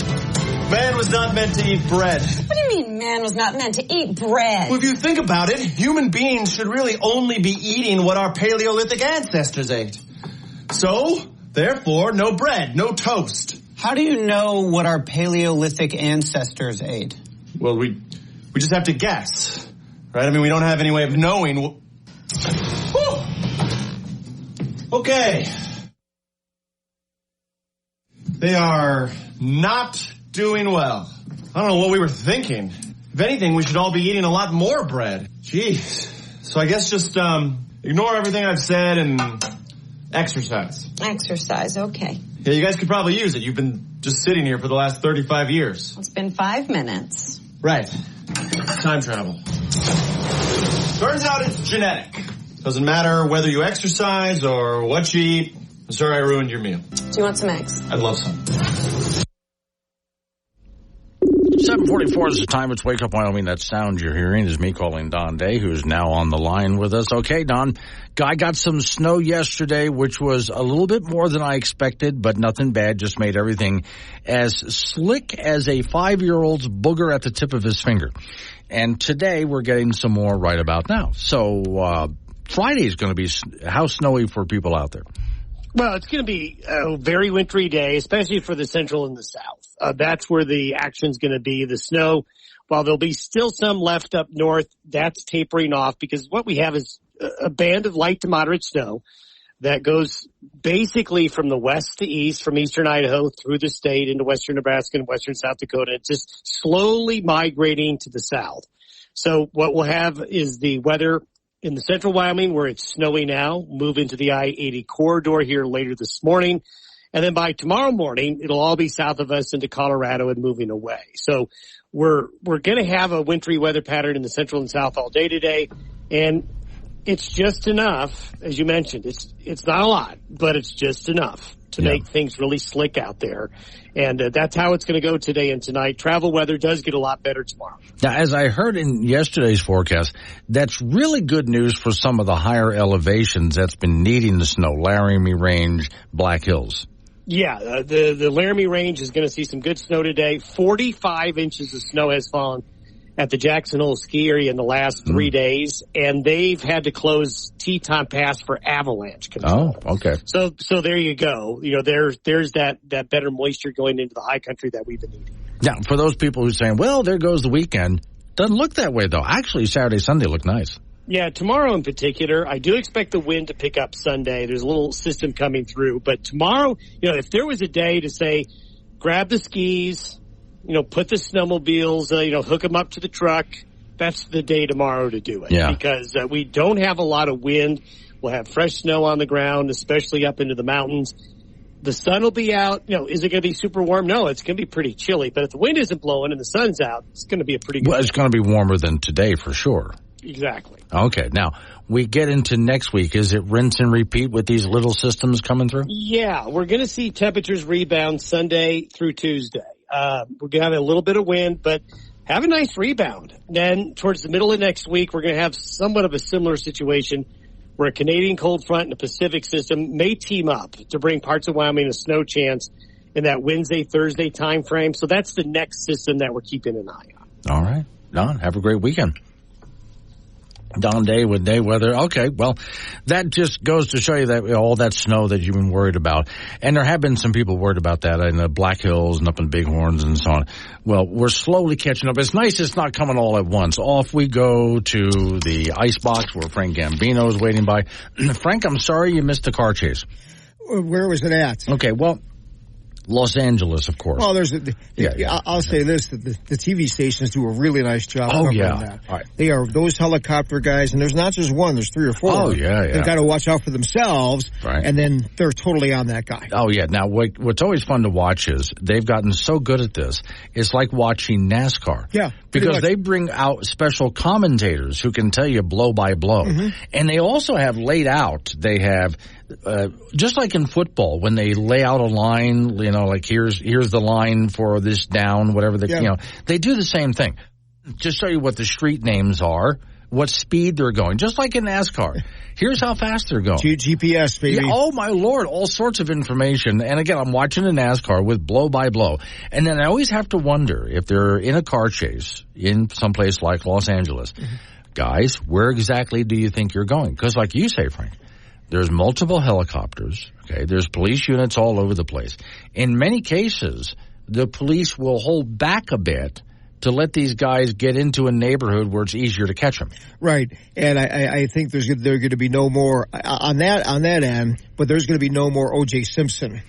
Man was not meant to eat bread. What do you mean man was not meant to eat bread? Well, if you think about it, human beings should really only be eating what our Paleolithic ancestors ate. So, therefore, no bread, no toast. How do you know what our Paleolithic ancestors ate? Well, we just have to guess, right? I mean, we don't have any way of knowing. Whew. Okay. They are not doing well. I don't know what we were thinking. If anything, we should all be eating a lot more bread. Jeez. So I guess just ignore everything I've said and exercise. Exercise, okay. Yeah, you guys could probably use it. You've been just sitting here for the last 35 years. It's been 5 minutes. Right. Time travel. Turns out it's genetic. Doesn't matter whether you exercise or what you eat. I'm sorry I ruined your meal. Do you want some eggs? I'd love some. 7:44 is the time. It's Wake Up Wyoming. That sound you're hearing is me calling Don Day, who's now on the line with us. Okay, Don, I got some snow yesterday, which was a little bit more than I expected, but nothing bad. Just made everything as slick as a 5-year-old's booger at the tip of his finger. And today we're getting some more right about now. So Friday is going to be how snowy for people out there? Well, it's going to be a very wintry day, especially for the central and the south. That's where the action's going to be. The snow, while there'll be still some left up north, that's tapering off because what we have is a band of light to moderate snow that goes basically from the west to east, from eastern Idaho through the state into western Nebraska and western South Dakota. It's just slowly migrating to the south. So what we'll have is the weather in the central Wyoming, where it's snowy now, move into the I-80 corridor here later this morning. And then by tomorrow morning, it'll all be south of us into Colorado and moving away. So we're going to have a wintry weather pattern in the central and south all day today. And it's just enough, as you mentioned. It's not a lot, but it's just enough to make things really slick out there. And that's how it's going to go today and tonight. Travel weather does get a lot better tomorrow. Now, as I heard in yesterday's forecast, that's really good news for some of the higher elevations that's been needing the snow, Laramie Range, Black Hills. Yeah, the Laramie Range is going to see some good snow today. 45 inches of snow has fallen at the Jackson Hole ski area in the last 3 days, and they've had to close Teton Pass for avalanche control. Oh, okay. So there you go. You know, there's that better moisture going into the high country that we've been needing. Now, for those people who are saying, well, there goes the weekend, doesn't look that way, though. Actually, Saturday, Sunday look nice. Yeah, tomorrow in particular, I do expect the wind to pick up Sunday. There's a little system coming through. But tomorrow, if there was a day to say, grab the skis, put the snowmobiles, hook them up to the truck, that's the day tomorrow to do it. Yeah. Because we don't have a lot of wind. We'll have fresh snow on the ground, especially up into the mountains. The sun will be out. Is it going to be super warm? No, it's going to be pretty chilly. But if the wind isn't blowing and the sun's out, it's going to be a pretty good Well, it's going to be warmer than today for sure. Exactly. Okay. Now, we get into next week. Is it rinse and repeat with these little systems coming through? Yeah, we're going to see temperatures rebound Sunday through Tuesday. We're going to have a little bit of wind, but have a nice rebound. Then towards the middle of next week, we're going to have somewhat of a similar situation where a Canadian cold front and a Pacific system may team up to bring parts of Wyoming a snow chance in that Wednesday, Thursday time frame. So that's the next system that we're keeping an eye on. All right. Don, have a great weekend. Don Day with day weather. Okay, well, that just goes to show you that all that snow that you've been worried about. And there have been some people worried about that in the Black Hills and up in Bighorns and so on. Well, we're slowly catching up. It's nice it's not coming all at once. Off we go to the ice box where Frank Gambino is waiting by. Frank, I'm sorry you missed the car chase. Where was it at? Okay, well, Los Angeles, of course. Well, I'll say this, the TV stations do a really nice job covering that. All right. They are those helicopter guys, and there's not just one, there's 3 or 4. Oh, yeah. They've got to watch out for themselves, right. And then they're totally on that guy. Oh, yeah. Now, what's always fun to watch is they've gotten so good at this, it's like watching NASCAR. Yeah. Because they bring out special commentators who can tell you blow by blow. Mm-hmm. And they also have laid out, they have, just like in football, when they lay out a line, like here's the line for this down, whatever they do the same thing. Just show you what the street names are, what speed they're going, just like in NASCAR. Here's how fast they're going. GPS, baby. Yeah, oh, my Lord, all sorts of information. And again, I'm watching a NASCAR with blow by blow. And then I always have to wonder if they're in a car chase in someplace like Los Angeles. Mm-hmm. Guys, where exactly do you think you're going? Because like you say, Frank, there's multiple helicopters. Okay, there's police units all over the place. In many cases, the police will hold back a bit to let these guys get into a neighborhood where it's easier to catch them. Right, and I think there are going to be no more on that end, but there's going to be no more O.J. Simpson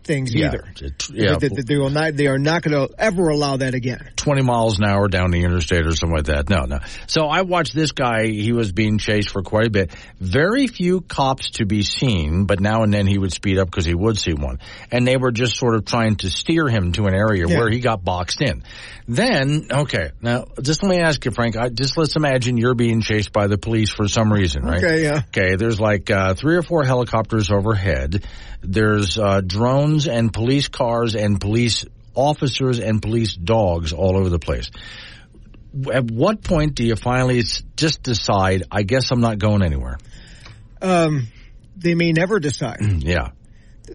things either. They are not going to ever allow that again. 20 miles an hour down the interstate or something like that. No. So I watched this guy. He was being chased for quite a bit. Very few cops to be seen, but now and then he would speed up because he would see one. And they were just sort of trying to steer him to an area where he got boxed in. Then, okay, now just let me ask you, Frank, let's imagine you're being chased by the police for some reason, right? Okay, yeah. Okay, there's like 3 or 4 helicopters overhead. There's drones and police cars and police officers and police dogs all over the place. At what point do you finally just decide, I guess I'm not going anywhere? They may never decide. Yeah.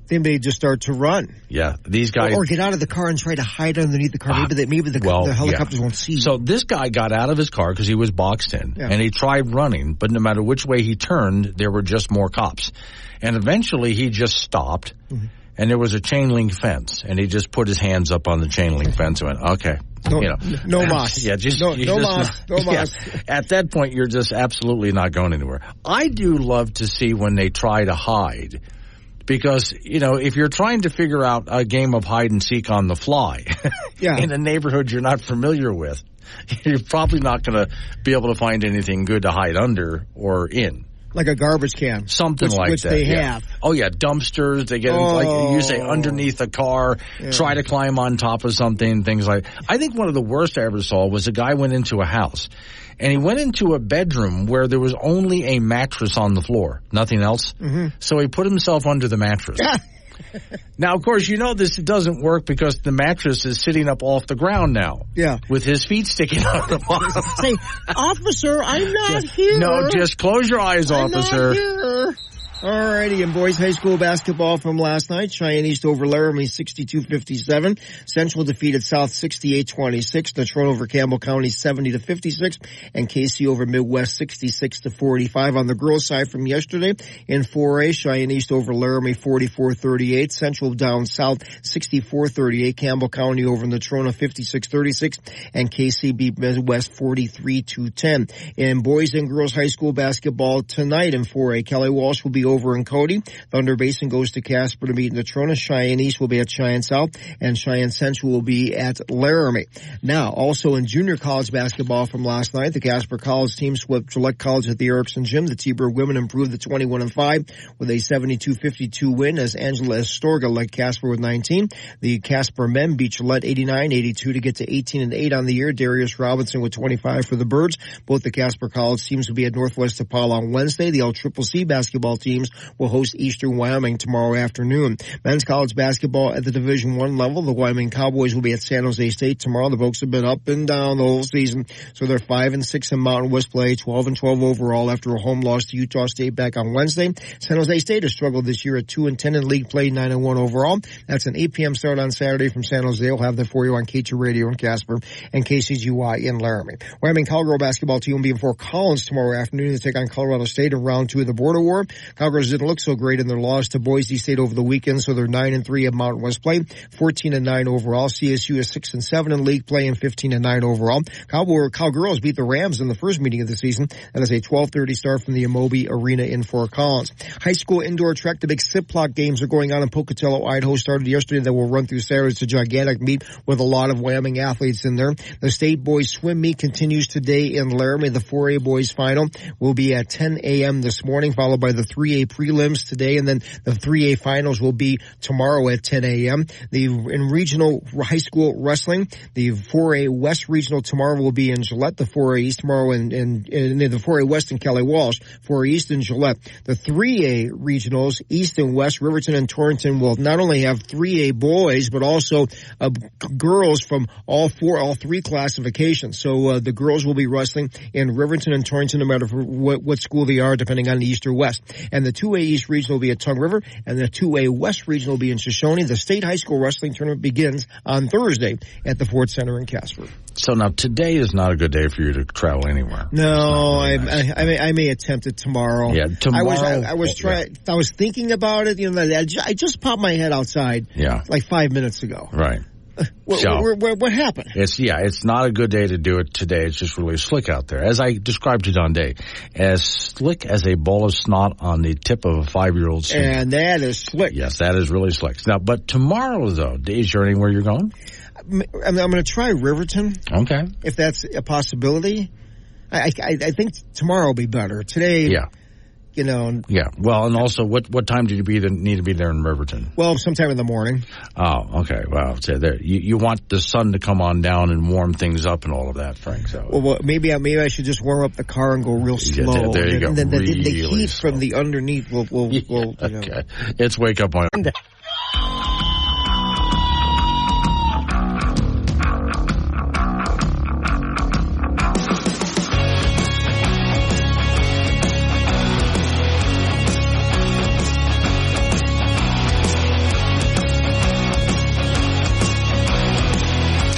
They may just start to run. Yeah, these guys... Or get out of the car and try to hide underneath the car. Maybe the helicopters won't see you. So this guy got out of his car because he was boxed in, and he tried running, but no matter which way he turned, there were just more cops. And eventually he just stopped, and there was a chain link fence, and he just put his hands up on the chain link fence and went, okay. No mas. Yeah, no mas. At that point, you're just absolutely not going anywhere. I do love to see when they try to hide. Because, if you're trying to figure out a game of hide and seek on the fly in a neighborhood you're not familiar with, you're probably not going to be able to find anything good to hide under or in. Like a garbage can. Something like which that. Which they have. Oh, yeah, dumpsters. They get, like you say, underneath a car, try to climb on top of something, things like that. I think one of the worst I ever saw was a guy went into a house. And he went into a bedroom where there was only a mattress on the floor, nothing else. Mm-hmm. So he put himself under the mattress. Now, of course, this doesn't work because the mattress is sitting up off the ground now. Yeah. With his feet sticking out of the bottom. Say, officer, I'm not here. No, just close your eyes, officer. I'm not here. Alrighty, in boys high school basketball from last night, Cheyenne East over Laramie 62-57. Central defeated South 68-26. Natrona over Campbell County 70-56. And KC over Midwest 66-45. On the girls' side from yesterday, in 4A, Cheyenne East over Laramie 44-38. Central down South 64-38. Campbell County over Natrona 56-36. And KC beat Midwest 43-10. In boys and girls high school basketball tonight in 4A, Kelly Walsh will be over in Cody. Thunder Basin goes to Casper to meet Natrona. Cheyenne East will be at Cheyenne South, and Cheyenne Central will be at Laramie. Now, also in junior college basketball from last night, the Casper College team swept Gillette College at the Erickson Gym. The T-Bird women improved to 21-5 with a 72-52 win as Angela Estorga led Casper with 19. The Casper men beat Gillette 89-82 to get to 18-8 on the year. Darius Robinson with 25 for the Birds. Both the Casper College teams will be at Northwest DePaul on Wednesday. The LCCC basketball teams will host Eastern Wyoming tomorrow afternoon. Men's college basketball at the Division I level. The Wyoming Cowboys will be at San Jose State tomorrow. The folks have been up and down the whole season, so they're 5-6 in Mountain West play, 12-12 overall after a home loss to Utah State back on Wednesday. San Jose State has struggled this year at 2-10 in league play, 9-1 overall. That's an 8 p.m. start on Saturday from San Jose. We'll have that for you on K2 Radio in Casper and KCGY in Laramie. Wyoming Cowgirl basketball team will be in Fort Collins tomorrow afternoon to take on Colorado State in round 2 of the Border War. Cowgirls didn't look so great in their loss to Boise State over the weekend, so they're 9-3 in Mountain West play, 14-9 overall. CSU is 6-7 in league play and 15-9 overall. Cowgirls beat the Rams in the first meeting of the season. That is a 12:30 start from the Amobi Arena in Fort Collins. High school indoor track, the big Ziploc games are going on in Pocatello, Idaho. Started yesterday. That will run through Saturday. It's a gigantic meet with a lot of Wyoming athletes in there. The state boys swim meet continues today in Laramie. The 4A boys final will be at 10 a.m. this morning, followed by the 3A prelims today, and then the 3A finals will be tomorrow at 10 a.m. In regional high school wrestling, the 4A West regional tomorrow will be in Gillette. The 4A East tomorrow in the 4A West in Kelly Walsh, 4A East in Gillette. The 3A regionals, East and West, Riverton and Torrington will not only have 3A boys, but also girls from all three classifications. So the girls will be wrestling in Riverton and Torrington, no matter what school they are, depending on the East or West. And the 2A East regional will be at Tongue River, and the 2A West regional will be in Shoshone. The state high school wrestling tournament begins on Thursday at the Ford Center in Casper. So now today is not a good day for you to travel anywhere. No, I may attempt it tomorrow. Yeah, tomorrow. I was thinking about it. You know, I just popped my head outside. Yeah. Like 5 minutes ago. Right. What happened? It's not a good day to do it today. It's just really slick out there. As I described to Don Day, as slick as a ball of snot on the tip of a 5-year-old swimmer. And that is slick. Yes, that is really slick. Now, but tomorrow, though, is there anywhere you're going? I'm going to try Riverton. Okay. If that's a possibility. I think tomorrow will be better. Today. Yeah. You know. Yeah. Well, and also, what time do you need to be there in Riverton? Well, sometime in the morning. Oh, okay. Well, so there, you want the sun to come on down and warm things up and all of that, Frank. So. Well, maybe I should just warm up the car and go real slow. Yeah, there you go. And then the really heat slow. from the underneath will okay. You know. It's Wake Up Wyoming.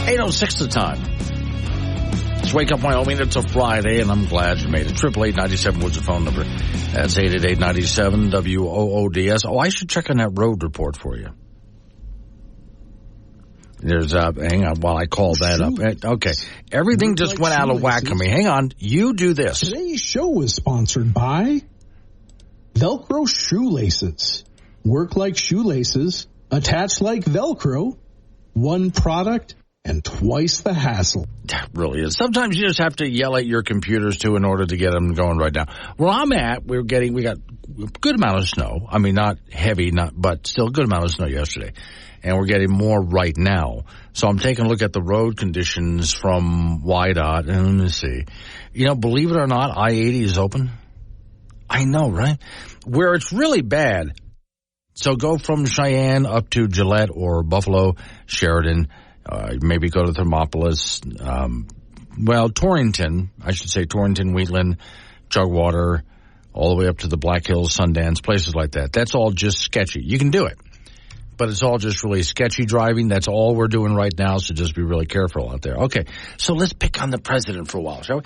8:06 the time. It's Wake Up Wyoming. It's a Friday, and I'm glad you made it. 888-97 was the phone number. That's 888-97 WOODS. Oh, I should check on that road report for you. There's hang on while I call that up. Okay. Everything just went out of whack on me. Hang on. You do this. Today's show is sponsored by Velcro shoelaces. Work like shoelaces, attach like Velcro, one product and twice the hassle. That really is. Sometimes you just have to yell at your computers too in order to get them going right now. Where I'm at, we got a good amount of snow. I mean, not heavy, but still a good amount of snow yesterday. And we're getting more right now. So I'm taking a look at the road conditions from YDOT, and let me see. You know, believe it or not, I-80 is open. I know, right? Where it's really bad. So go from Cheyenne up to Gillette or Buffalo, Sheridan, maybe go to Thermopolis, Torrington, Wheatland, Chugwater, all the way up to the Black Hills, Sundance, places like that. That's all just sketchy. You can do it, but it's all just really sketchy driving. That's all we're doing right now, so just be really careful out there. Okay, so let's pick on the president for a while, shall we?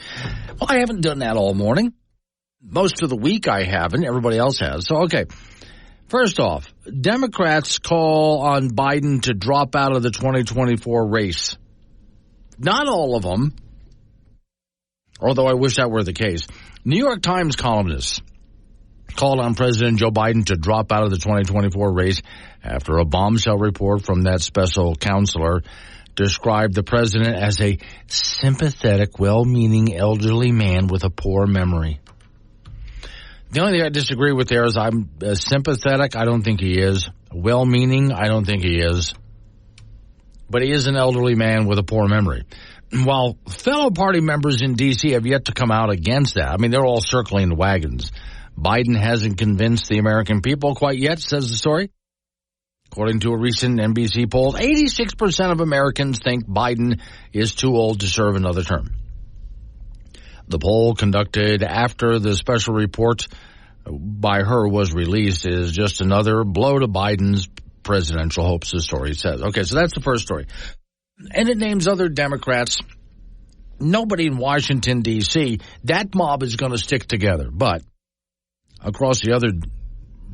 Well, I haven't done that all morning. Most of the week I haven't. Everybody else has. So, okay. First off, Democrats call on Biden to drop out of the 2024 race. Not all of them, although I wish that were the case. New York Times columnists called on President Joe Biden to drop out of the 2024 race after a bombshell report from that special counselor described the president as a sympathetic, well-meaning elderly man with a poor memory. The only thing I disagree with there is I'm sympathetic. I don't think he is. Well-meaning. I don't think he is. But he is an elderly man with a poor memory. While fellow party members in D.C. have yet to come out against that, I mean, they're all circling the wagons. Biden hasn't convinced the American people quite yet, says the story. According to a recent NBC poll, 86% of Americans think Biden is too old to serve another term. The poll conducted after the special report by her was released is just another blow to Biden's presidential hopes, the story says. Okay, so that's the first story. And it names other Democrats. Nobody in Washington, D.C., that mob is going to stick together. But across the other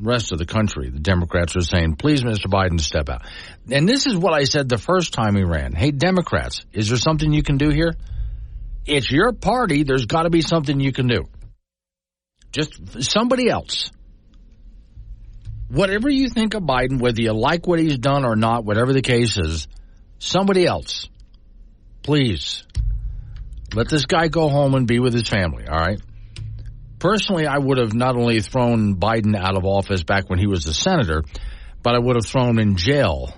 rest of the country, the Democrats are saying, please, Mr. Biden, step out. And this is what I said the first time he ran. Hey, Democrats, is there something you can do here? It's your party. There's got to be something you can do. Just somebody else. Whatever you think of Biden, whether you like what he's done or not, whatever the case is, somebody else. Please. Let this guy go home and be with his family, all right? Personally, I would have not only thrown Biden out of office back when he was a senator, but I would have thrown him in jail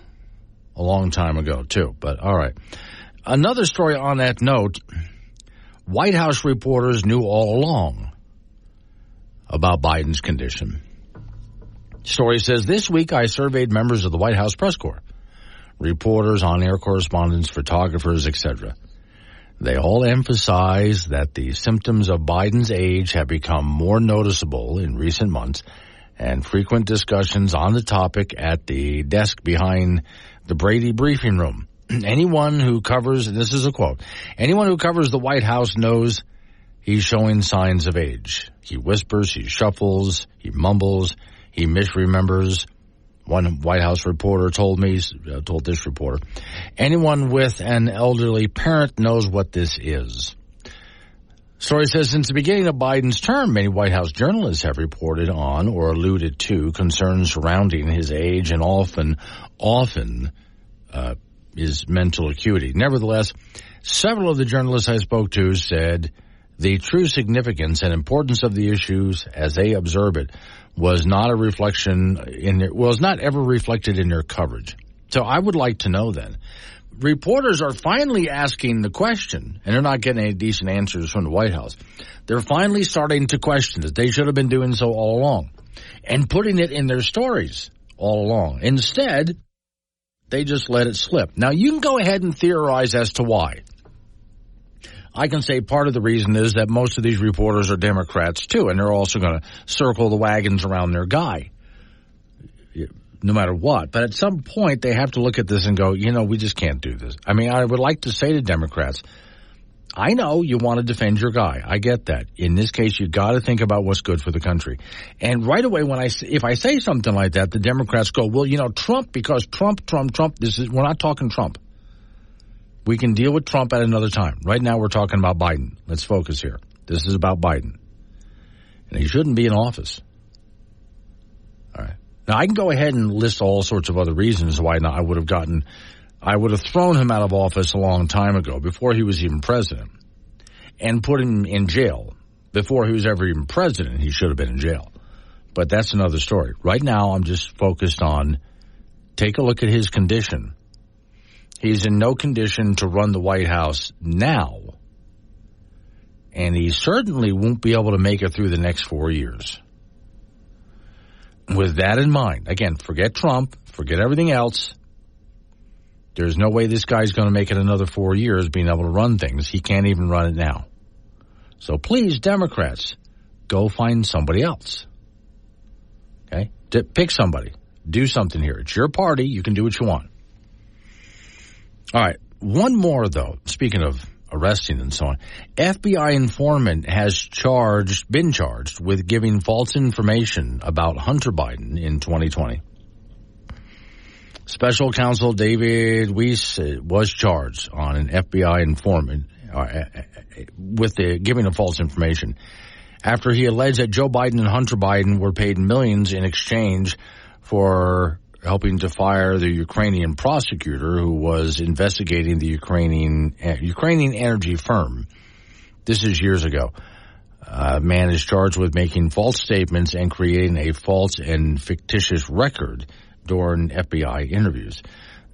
a long time ago, too. But, all right. Another story on that note, White House reporters knew all along about Biden's condition. Story says, this week I surveyed members of the White House press corps, reporters, on-air correspondents, photographers, etc. They all emphasize that the symptoms of Biden's age have become more noticeable in recent months, and frequent discussions on the topic at the desk behind the Brady briefing room. Anyone who covers, this is a quote, anyone who covers the White House knows he's showing signs of age. He whispers, he shuffles, he mumbles, he misremembers. One White House reporter told this reporter, anyone with an elderly parent knows what this is. Story says, since the beginning of Biden's term, many White House journalists have reported on or alluded to concerns surrounding his age and often his mental acuity. Nevertheless, several of the journalists I spoke to said the true significance and importance of the issues as they observe it was not ever reflected in their coverage. So I would like to know then. Reporters are finally asking the question, and they're not getting any decent answers from the White House. They're finally starting to question it. They should have been doing so all along and putting it in their stories all along. Instead, they just let it slip. Now, you can go ahead and theorize as to why. I can say part of the reason is that most of these reporters are Democrats, too, and they're also going to circle the wagons around their guy, no matter what. But at some point, they have to look at this and go, we just can't do this. I mean, I would like to say to Democrats, I know you want to defend your guy. I get that. In this case, you got to think about what's good for the country. And right away, if I say something like that, the Democrats go, well, Trump, because Trump, we're not talking Trump. We can deal with Trump at another time. Right now, we're talking about Biden. Let's focus here. This is about Biden. And he shouldn't be in office. All right. Now, I can go ahead and list all sorts of other reasons why not. I would have thrown him out of office a long time ago, before he was even president, and put him in jail. Before he was ever even president, he should have been in jail. But that's another story. Right now, I'm just focused on, take a look at his condition. He's in no condition to run the White House now, and he certainly won't be able to make it through the next 4 years. With that in mind, again, forget Trump, forget everything else. There's no way this guy's going to make it another 4 years being able to run things. He can't even run it now. So please, Democrats, go find somebody else. Okay? Pick somebody. Do something here. It's your party. You can do what you want. All right. One more, though. Speaking of arresting and so on. FBI informant has been charged with giving false information about Hunter Biden in 2020. Special counsel David Weiss was charged on an FBI informant with giving of false information after he alleged that Joe Biden and Hunter Biden were paid millions in exchange for helping to fire the Ukrainian prosecutor who was investigating the Ukrainian energy firm. This is years ago. A man is charged with making false statements and creating a false and fictitious record during FBI interviews.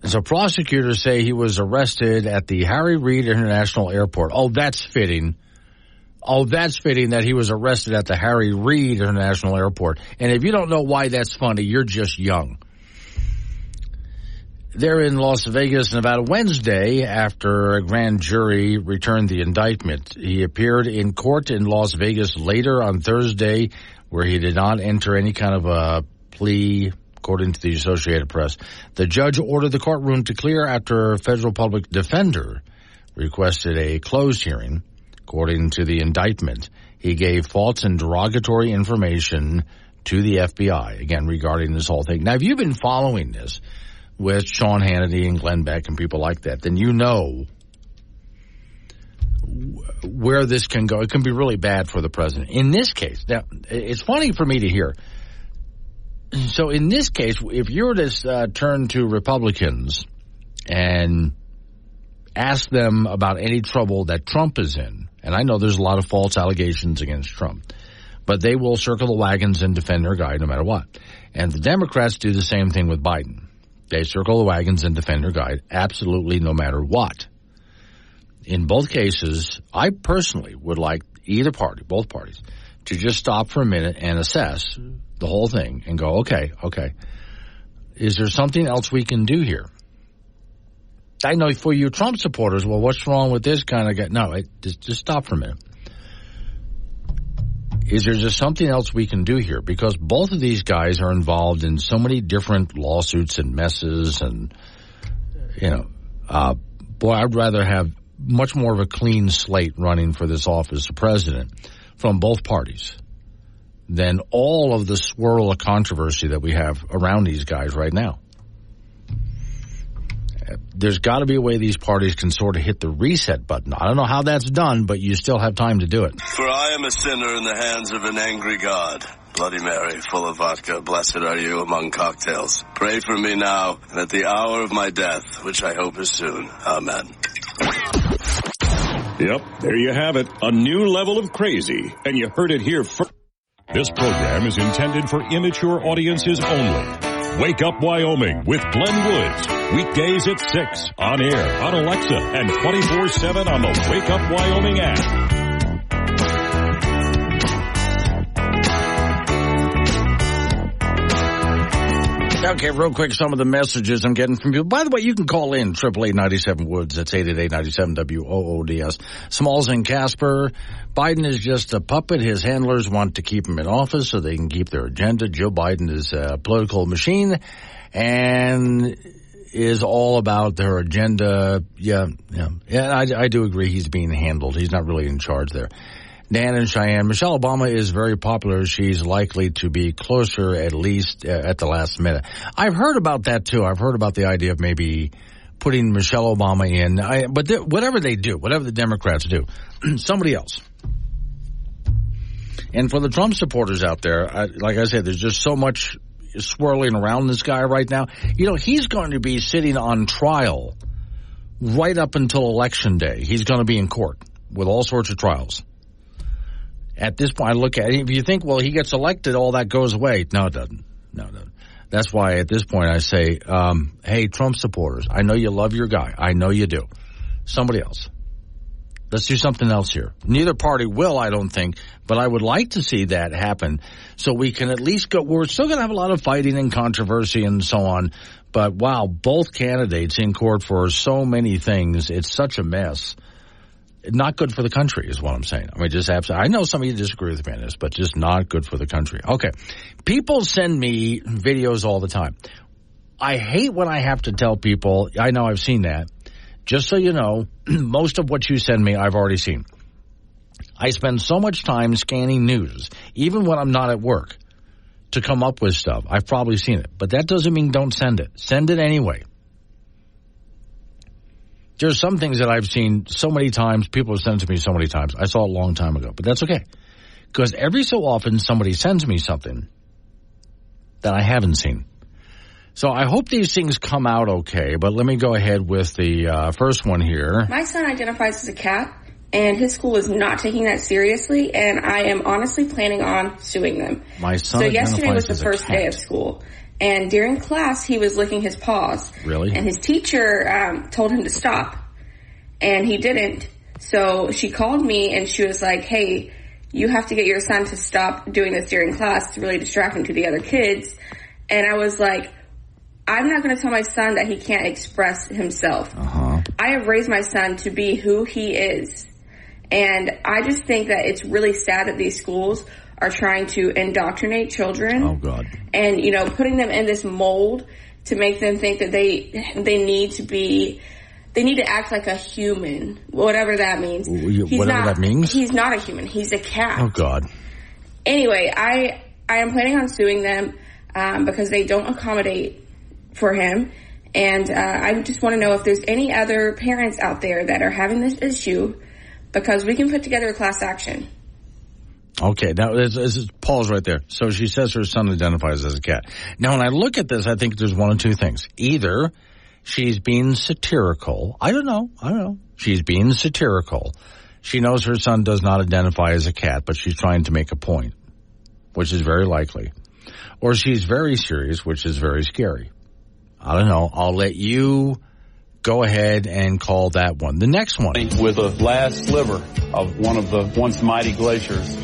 So prosecutors say he was arrested at the Harry Reid International Airport. Oh, that's fitting. That he was arrested at the Harry Reid International Airport. And if you don't know why that's funny, you're just young. They're in Las Vegas, Nevada, Wednesday after a grand jury returned the indictment. He appeared in court in Las Vegas later on Thursday, where he did not enter any kind of a plea, according to the Associated Press. The judge ordered the courtroom to clear after a federal public defender requested a closed hearing. According to the indictment, he gave false and derogatory information to the FBI, again, regarding this whole thing. Now, if you've been following this with Sean Hannity and Glenn Beck and people like that, then you know where this can go. It can be really bad for the president. In this case, now, it's funny for me to hear. So in this case, if you were to turn to Republicans and ask them about any trouble that Trump is in, and I know there's a lot of false allegations against Trump, but they will circle the wagons and defend their guy no matter what. And the Democrats do the same thing with Biden. They circle the wagons and defend their guy absolutely no matter what. In both cases, I personally would like either party, both parties, to just stop for a minute and assess the whole thing and go, okay, is there something else we can do here? I know for you Trump supporters, well, what's wrong with this kind of guy? No, just stop for a minute. Is there just something else we can do here? Because both of these guys are involved in so many different lawsuits and messes and, boy, I'd rather have much more of a clean slate running for this office of president from both parties than all of the swirl of controversy that we have around these guys right now. There's got to be a way these parties can sort of hit the reset button. I don't know how that's done, but you still have time to do it. For I am a sinner in the hands of an angry God. Bloody Mary, full of vodka, blessed are you among cocktails. Pray for me now and at the hour of my death, which I hope is soon. Amen. Yep, there you have it. A new level of crazy. And you heard it here first. This program is intended for immature audiences only. Wake Up Wyoming with Glenn Woods. Weekdays at 6 on air, on Alexa, and 24/7 on the Wake Up Wyoming app. Okay, real quick, some of the messages I'm getting from you. By the way, you can call in 888-97-WOODS. That's 888-97-WOODS. Smalls and Casper. Biden is just a puppet. His handlers want to keep him in office so they can keep their agenda. Joe Biden is a political machine and is all about their agenda. Yeah, I do agree he's being handled. He's not really in charge there. Dan and Cheyenne, Michelle Obama is very popular. She's likely to be closer, at least at the last minute. I've heard about that, too. I've heard about the idea of maybe putting Michelle Obama in. But whatever they do, whatever the Democrats do, somebody else. And for the Trump supporters out there, like I said, there's just so much swirling around this guy right now. He's going to be sitting on trial right up until Election Day. He's going to be in court with all sorts of trials. At this point, I look at it. If you think, well, he gets elected, all that goes away. No, it doesn't. No, it doesn't. That's why at this point I say, hey, Trump supporters, I know you love your guy. I know you do. Somebody else. Let's do something else here. Neither party will, I don't think, but I would like to see that happen so we can at least go. We're still going to have a lot of fighting and controversy and so on, but wow, both candidates in court for so many things. It's such a mess Not good for the country is what I'm saying. I mean, just absolutely. I know some of you disagree with me on this, but just not good for the country. Okay. People send me videos all the time. I hate when I have to tell people, I know I've seen that. Just so you know, most of what you send me, I've already seen. I spend so much time scanning news, even when I'm not at work, to come up with stuff. I've probably seen it. But that doesn't mean don't send it. Send it anyway. There's some things that I've seen so many times, people have sent it to me so many times. I saw it a long time ago, but that's okay. Because every so often somebody sends me something that I haven't seen. So I hope these things come out okay, but let me go ahead with the first one here. My son identifies as a cat, and his school is not taking that seriously, and I am honestly planning on suing them. My son So yesterday was the identifies as a first day cat. of school. And during class, he was licking his paws. Really? And his teacher told him to stop. And he didn't. So she called me and she was like, hey, you have to get your son to stop doing this during class. It's really distracting to the other kids. And I was like, I'm not going to tell my son that he can't express himself. I have raised my son to be who he is. And I just think that it's really sad that these schools are trying to indoctrinate children. Oh, God. And, you know, putting them in this mold to make them think that they need to act like a human, whatever that means. That means? He's not a human. He's a cat. Oh, God. Anyway, I am planning on suing them because they don't accommodate for him. And I just want to know if there's any other parents out there that are having this issue, because we can put together a class action. Okay, now pause right there. So she says her son identifies as a cat. Now, when I look at this, I think there's one of two things. Either she's being satirical. I don't know. She's being satirical. She knows her son does not identify as a cat, but she's trying to make a point, which is very likely. Or she's very serious, which is very scary. I don't know. I'll let you go ahead and call that one. The next one. With the last sliver of one of the once mighty glaciers,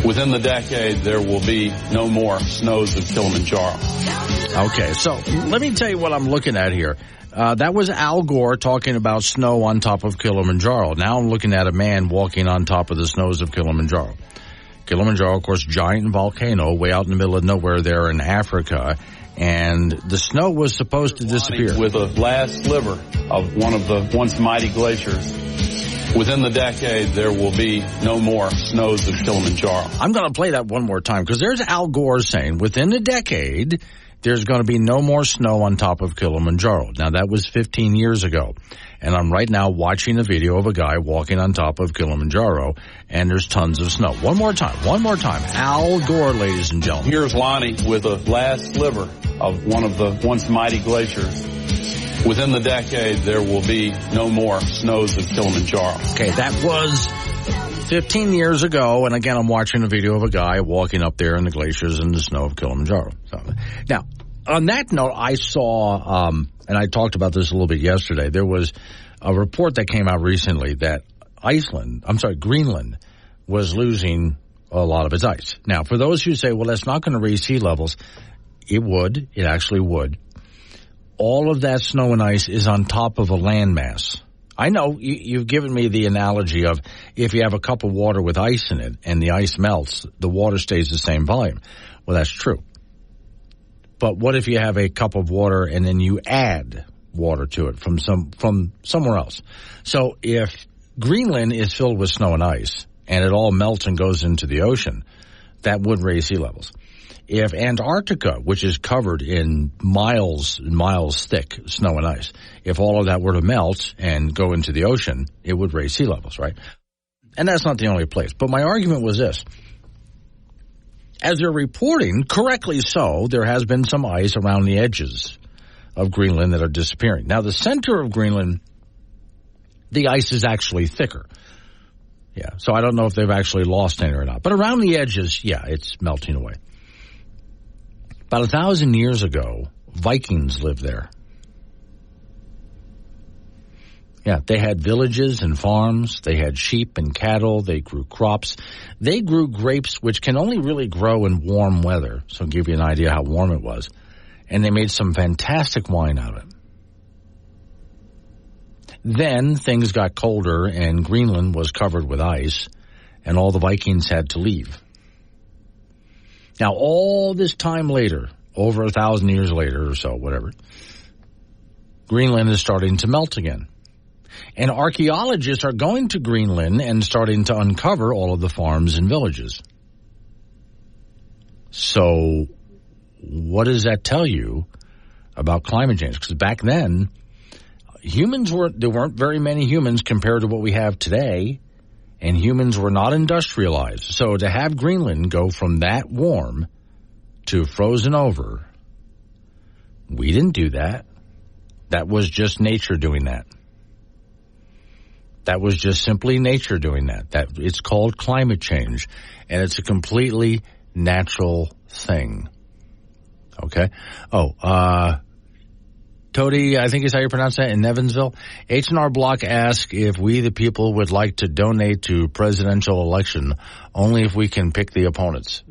within the decade, there will be no more snows of Kilimanjaro. Okay, so let me tell you what I'm looking at here. That was Al Gore talking about snow on top of Kilimanjaro. Now I'm looking at a man walking on top of the snows of Kilimanjaro. Kilimanjaro, of course, giant volcano way out in the middle of nowhere there in Africa. And the snow was supposed to disappear. With the last sliver of one of the once mighty glaciers, within the decade, there will be no more snows of Kilimanjaro. I'm going to play that one more time because there's Al Gore saying within the decade, there's going to be no more snow on top of Kilimanjaro. Now, that was 15 years ago. And I'm right now watching a video of a guy walking on top of Kilimanjaro, and there's tons of snow. One more time. Al Gore, ladies and gentlemen. Here's Lonnie with the last sliver of one of the once mighty glaciers. Within the decade, there will be no more snows of Kilimanjaro. Okay, that was 15 years ago, and again, I'm watching a video of a guy walking up there in the glaciers and the snow of Kilimanjaro. So, now, on that note, I saw, and I talked about this a little bit yesterday, there was a report that came out recently that Greenland was losing a lot of its ice. Now, for those who say, well, that's not going to raise sea levels, it actually would. All of that snow and ice is on top of a landmass. I know you've given me the analogy of if you have a cup of water with ice in it and the ice melts, the water stays the same volume. Well, that's true. But what if you have a cup of water and then you add water to it from somewhere else? So if Greenland is filled with snow and ice and it all melts and goes into the ocean, that would raise sea levels. If Antarctica, which is covered in miles and miles thick snow and ice, if all of that were to melt and go into the ocean, it would raise sea levels, right? And that's not the only place. But my argument was this. As they're reporting, correctly so, there has been some ice around the edges of Greenland that are disappearing. Now, the center of Greenland, the ice is actually thicker. Yeah, so I don't know if they've actually lost any or not. But around the edges, yeah, it's melting away. About 1,000 years ago, Vikings lived there. Yeah, they had villages and farms. They had sheep and cattle. They grew crops. They grew grapes, which can only really grow in warm weather. So I'll give you an idea how warm it was. And they made some fantastic wine out of it. Then things got colder and Greenland was covered with ice and all the Vikings had to leave. Now, all this time later, over 1,000 years later or so, whatever, Greenland is starting to melt again. And archaeologists are going to Greenland and starting to uncover all of the farms and villages. So what does that tell you about climate change? Because back then, there weren't very many humans compared to what we have today, and humans were not industrialized. So to have Greenland go from that warm to frozen over, we didn't do that. That was just nature doing that. That was just simply nature doing that. It's called climate change, and it's a completely natural thing. Okay? Tody, I think is how you pronounce that, in Evansville. H&R Block asks if we, the people, would like to donate to presidential election, only if we can pick the opponents.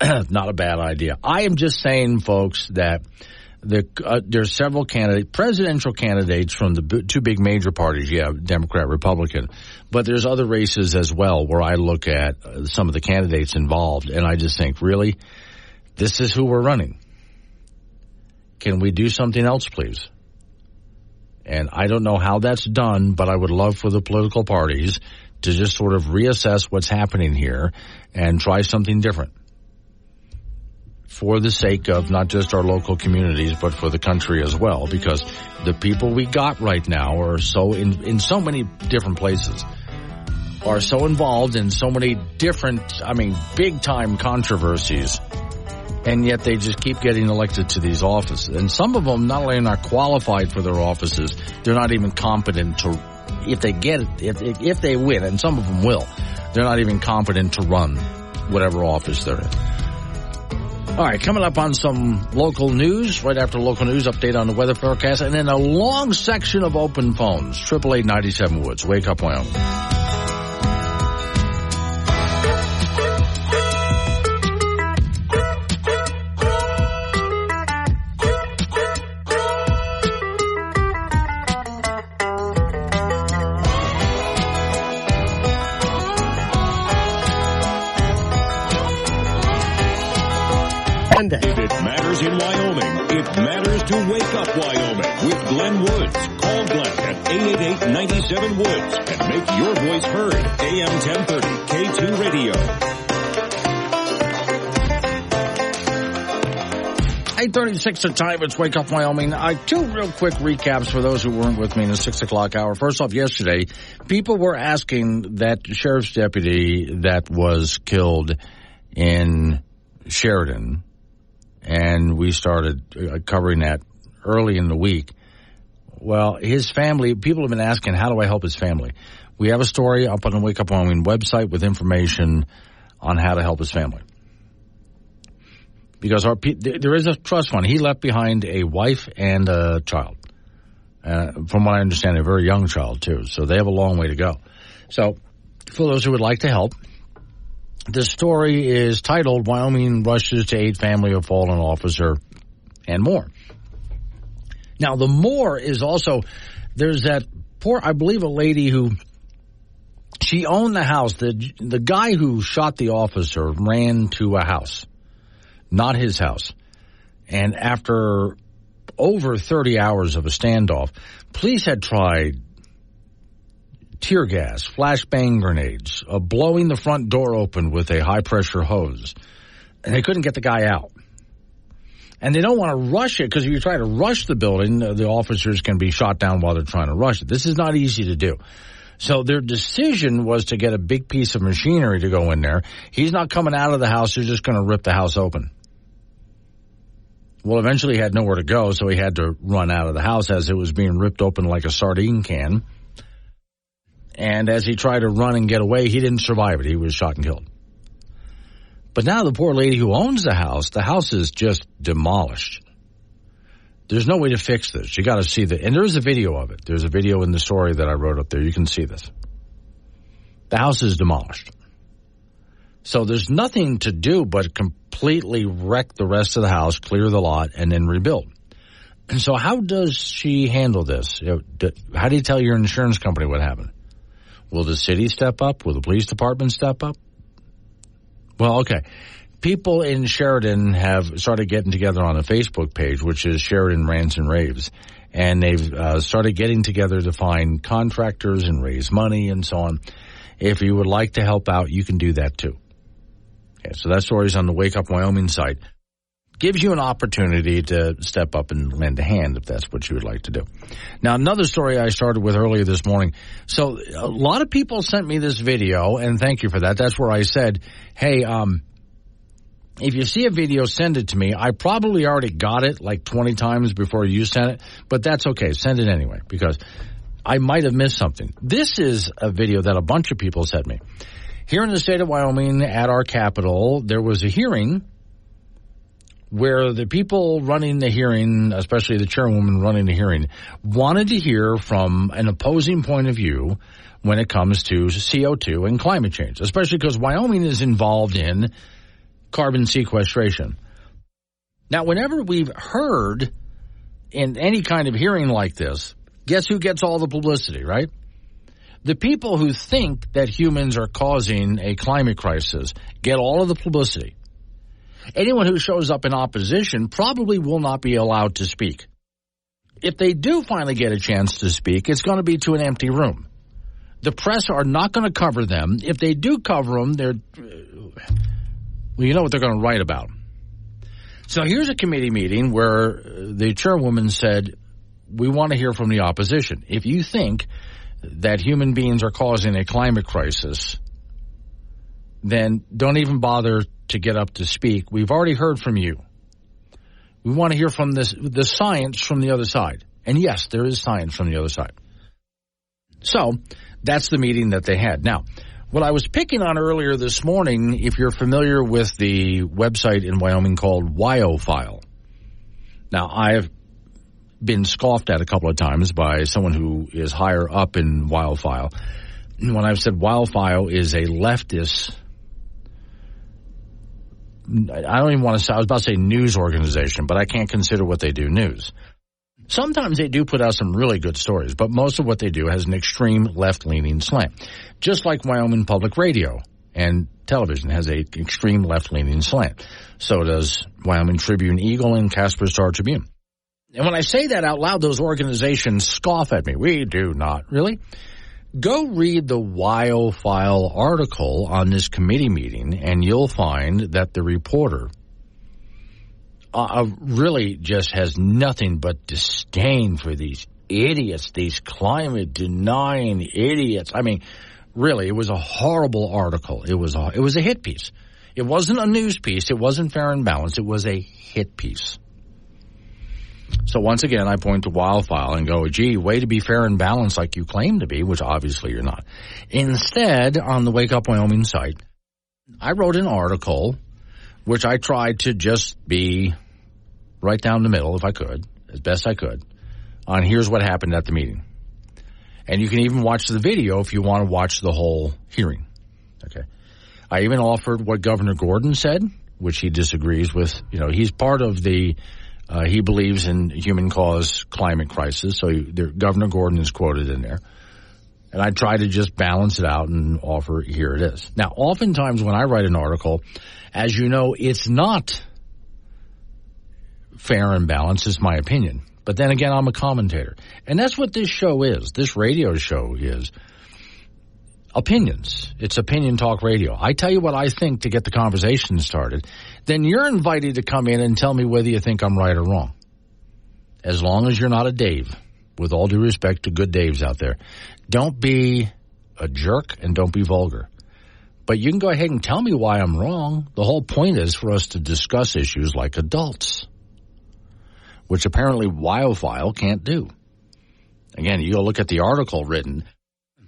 Not a bad idea. I am just saying, folks, that there's several presidential candidates from the two big major parties. Yeah, Democrat, Republican. But there's other races as well where I look at some of the candidates involved, and I just think, really, this is who we're running. Can we do something else, please? And I don't know how that's done, but I would love for the political parties to just sort of reassess what's happening here and try something different for the sake of not just our local communities, but for the country as well, because the people we got right now are so in so many different places, are so involved in so many different, big-time controversies, and yet they just keep getting elected to these offices. And some of them not only are not qualified for their offices, they're not even competent to, if they win, and some of them will, they're not even competent to run whatever office they're in. All right, coming up on some local news, right after local news, update on the weather forecast, and then a long section of open phones. 888-97 Woods. Wake up, Wyoming. If it matters in Wyoming, it matters to Wake Up Wyoming with Glenn Woods. Call Glenn at 888-97-WOODS and make your voice heard. AM 1030, K2 Radio. 8:36 the time. It's Wake Up Wyoming. Two real quick recaps for those who weren't with me in the 6 o'clock hour. First off, yesterday, people were asking that sheriff's deputy that was killed in Sheridan, and we started covering that early in the week. Well, his family, people have been asking, how do I help his family? We have a story up on the Wake Up Wyoming website with information on how to help his family. Because there is a trust fund. He left behind a wife and a child. From what I understand, a very young child, too. So they have a long way to go. So for those who would like to help, the story is titled, Wyoming Rushes to Aid Family of Fallen Officer, and more. Now, the more is also, there's that poor, I believe, a lady who, she owned the house. The guy who shot the officer ran to a house, not his house. And after over 30 hours of a standoff, police had tried tear gas, flashbang grenades, blowing the front door open with a high-pressure hose. And they couldn't get the guy out. And they don't want to rush it, because if you try to rush the building, the officers can be shot down while they're trying to rush it. This is not easy to do. So their decision was to get a big piece of machinery to go in there. He's not coming out of the house. They're just going to rip the house open. Well, eventually he had nowhere to go, so he had to run out of the house as it was being ripped open like a sardine can. And as he tried to run and get away, he didn't survive it. He was shot and killed. But now the poor lady who owns the house is just demolished. There's no way to fix this. You got to see and there's a video of it. There's a video in the story that I wrote up there. You can see this. The house is demolished. So there's nothing to do but completely wreck the rest of the house, clear the lot, and then rebuild. And so how does she handle this? How do you tell your insurance company what happened? Will the city step up? Will the police department step up? Well, okay. People in Sheridan have started getting together on a Facebook page, which is Sheridan Rants and Raves. And they've started getting together to find contractors and raise money and so on. If you would like to help out, you can do that too. Okay, so that story's on the Wake Up Wyoming site. Gives you an opportunity to step up and lend a hand if that's what you would like to do. Now, another story I started with earlier this morning. So a lot of people sent me this video, and thank you for that. That's where I said, hey, if you see a video, send it to me. I probably already got it like 20 times before you sent it, but that's okay. Send it anyway because I might have missed something. This is a video that a bunch of people sent me. Here in the state of Wyoming at our Capitol, there was a hearing where the people running the hearing, especially the chairwoman running the hearing, wanted to hear from an opposing point of view when it comes to CO2 and climate change, especially because Wyoming is involved in carbon sequestration. Now, whenever we've heard in any kind of hearing like this, guess who gets all the publicity, right? The people who think that humans are causing a climate crisis get all of the publicity. Anyone who shows up in opposition probably will not be allowed to speak. If they do finally get a chance to speak, it's going to be to an empty room. The press are not going to cover them. If they do cover them, well, you know what they're going to write about. So here's a committee meeting where the chairwoman said, we want to hear from the opposition. If you think that human beings are causing a climate crisis, then don't even bother to get up to speak. We've already heard from you. We want to hear from the science from the other side. And yes, there is science from the other side. So that's the meeting that they had. Now, what I was picking on earlier this morning, if you're familiar with the website in Wyoming called WyoFile. Now, I've been scoffed at a couple of times by someone who is higher up in WyoFile. When I've said WyoFile is a leftist, I don't even want to say, I was about to say news organization, but I can't consider what they do news. Sometimes they do put out some really good stories, but most of what they do has an extreme left-leaning slant. Just like Wyoming Public Radio and Television has an extreme left-leaning slant. So does Wyoming Tribune Eagle and Casper Star Tribune. And when I say that out loud, those organizations scoff at me. We do not. Really? Go read the WyoFile article on this committee meeting, and you'll find that the reporter really just has nothing but disdain for these idiots, these climate-denying idiots. I mean, really, it was a horrible article. It was a hit piece. It wasn't a news piece. It wasn't fair and balanced. It was a hit piece. So once again, I point to WyoFile and go, gee, way to be fair and balanced like you claim to be, which obviously you're not. Instead, on the Wake Up Wyoming site, I wrote an article which I tried to just be right down the middle, if I could, as best I could, on here's what happened at the meeting. And you can even watch the video if you want to watch the whole hearing. Okay. I even offered what Governor Gordon said, which he disagrees with. You know, he's part of the he believes in human-caused climate crisis, so Governor Gordon is quoted in there. And I try to just balance it out and offer, here it is. Now, oftentimes when I write an article, as you know, it's not fair and balanced, it's my opinion. But then again, I'm a commentator. And that's what this show is. This radio show is opinions. It's opinion talk radio. I tell you what I think to get the conversation started. Then you're invited to come in and tell me whether you think I'm right or wrong. As long as you're not a Dave. With all due respect to good Daves out there. Don't be a jerk and don't be vulgar. But you can go ahead and tell me why I'm wrong. The whole point is for us to discuss issues like adults, which apparently WyoFile can't do. Again, you go look at the article written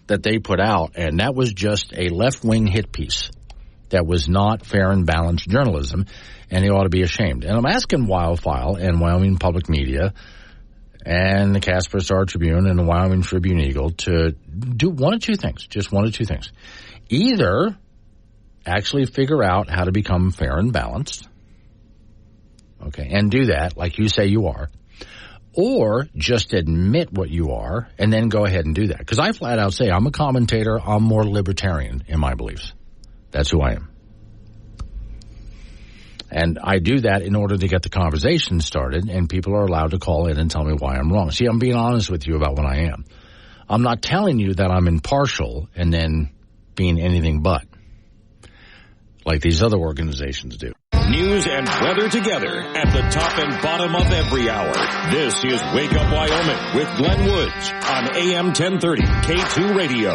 that they put out, and that was just a left-wing hit piece. That was not fair and balanced journalism, and they ought to be ashamed. And I'm asking WyoFile and Wyoming Public Media and the Casper Star Tribune and the Wyoming Tribune Eagle to do one of two things, just one of two things. Either actually figure out how to become fair and balanced, okay, and do that like you say you are, or just admit what you are and then go ahead and do that. Because I flat out say I'm a commentator. I'm more libertarian in my beliefs. That's who I am. And I do that in order to get the conversation started, and people are allowed to call in and tell me why I'm wrong. See, I'm being honest with you about what I am. I'm not telling you that I'm impartial and then being anything but, like these other organizations do. News and weather together at the top and bottom of every hour. This is Wake Up Wyoming with Glenn Woods on AM 1030 K2 Radio.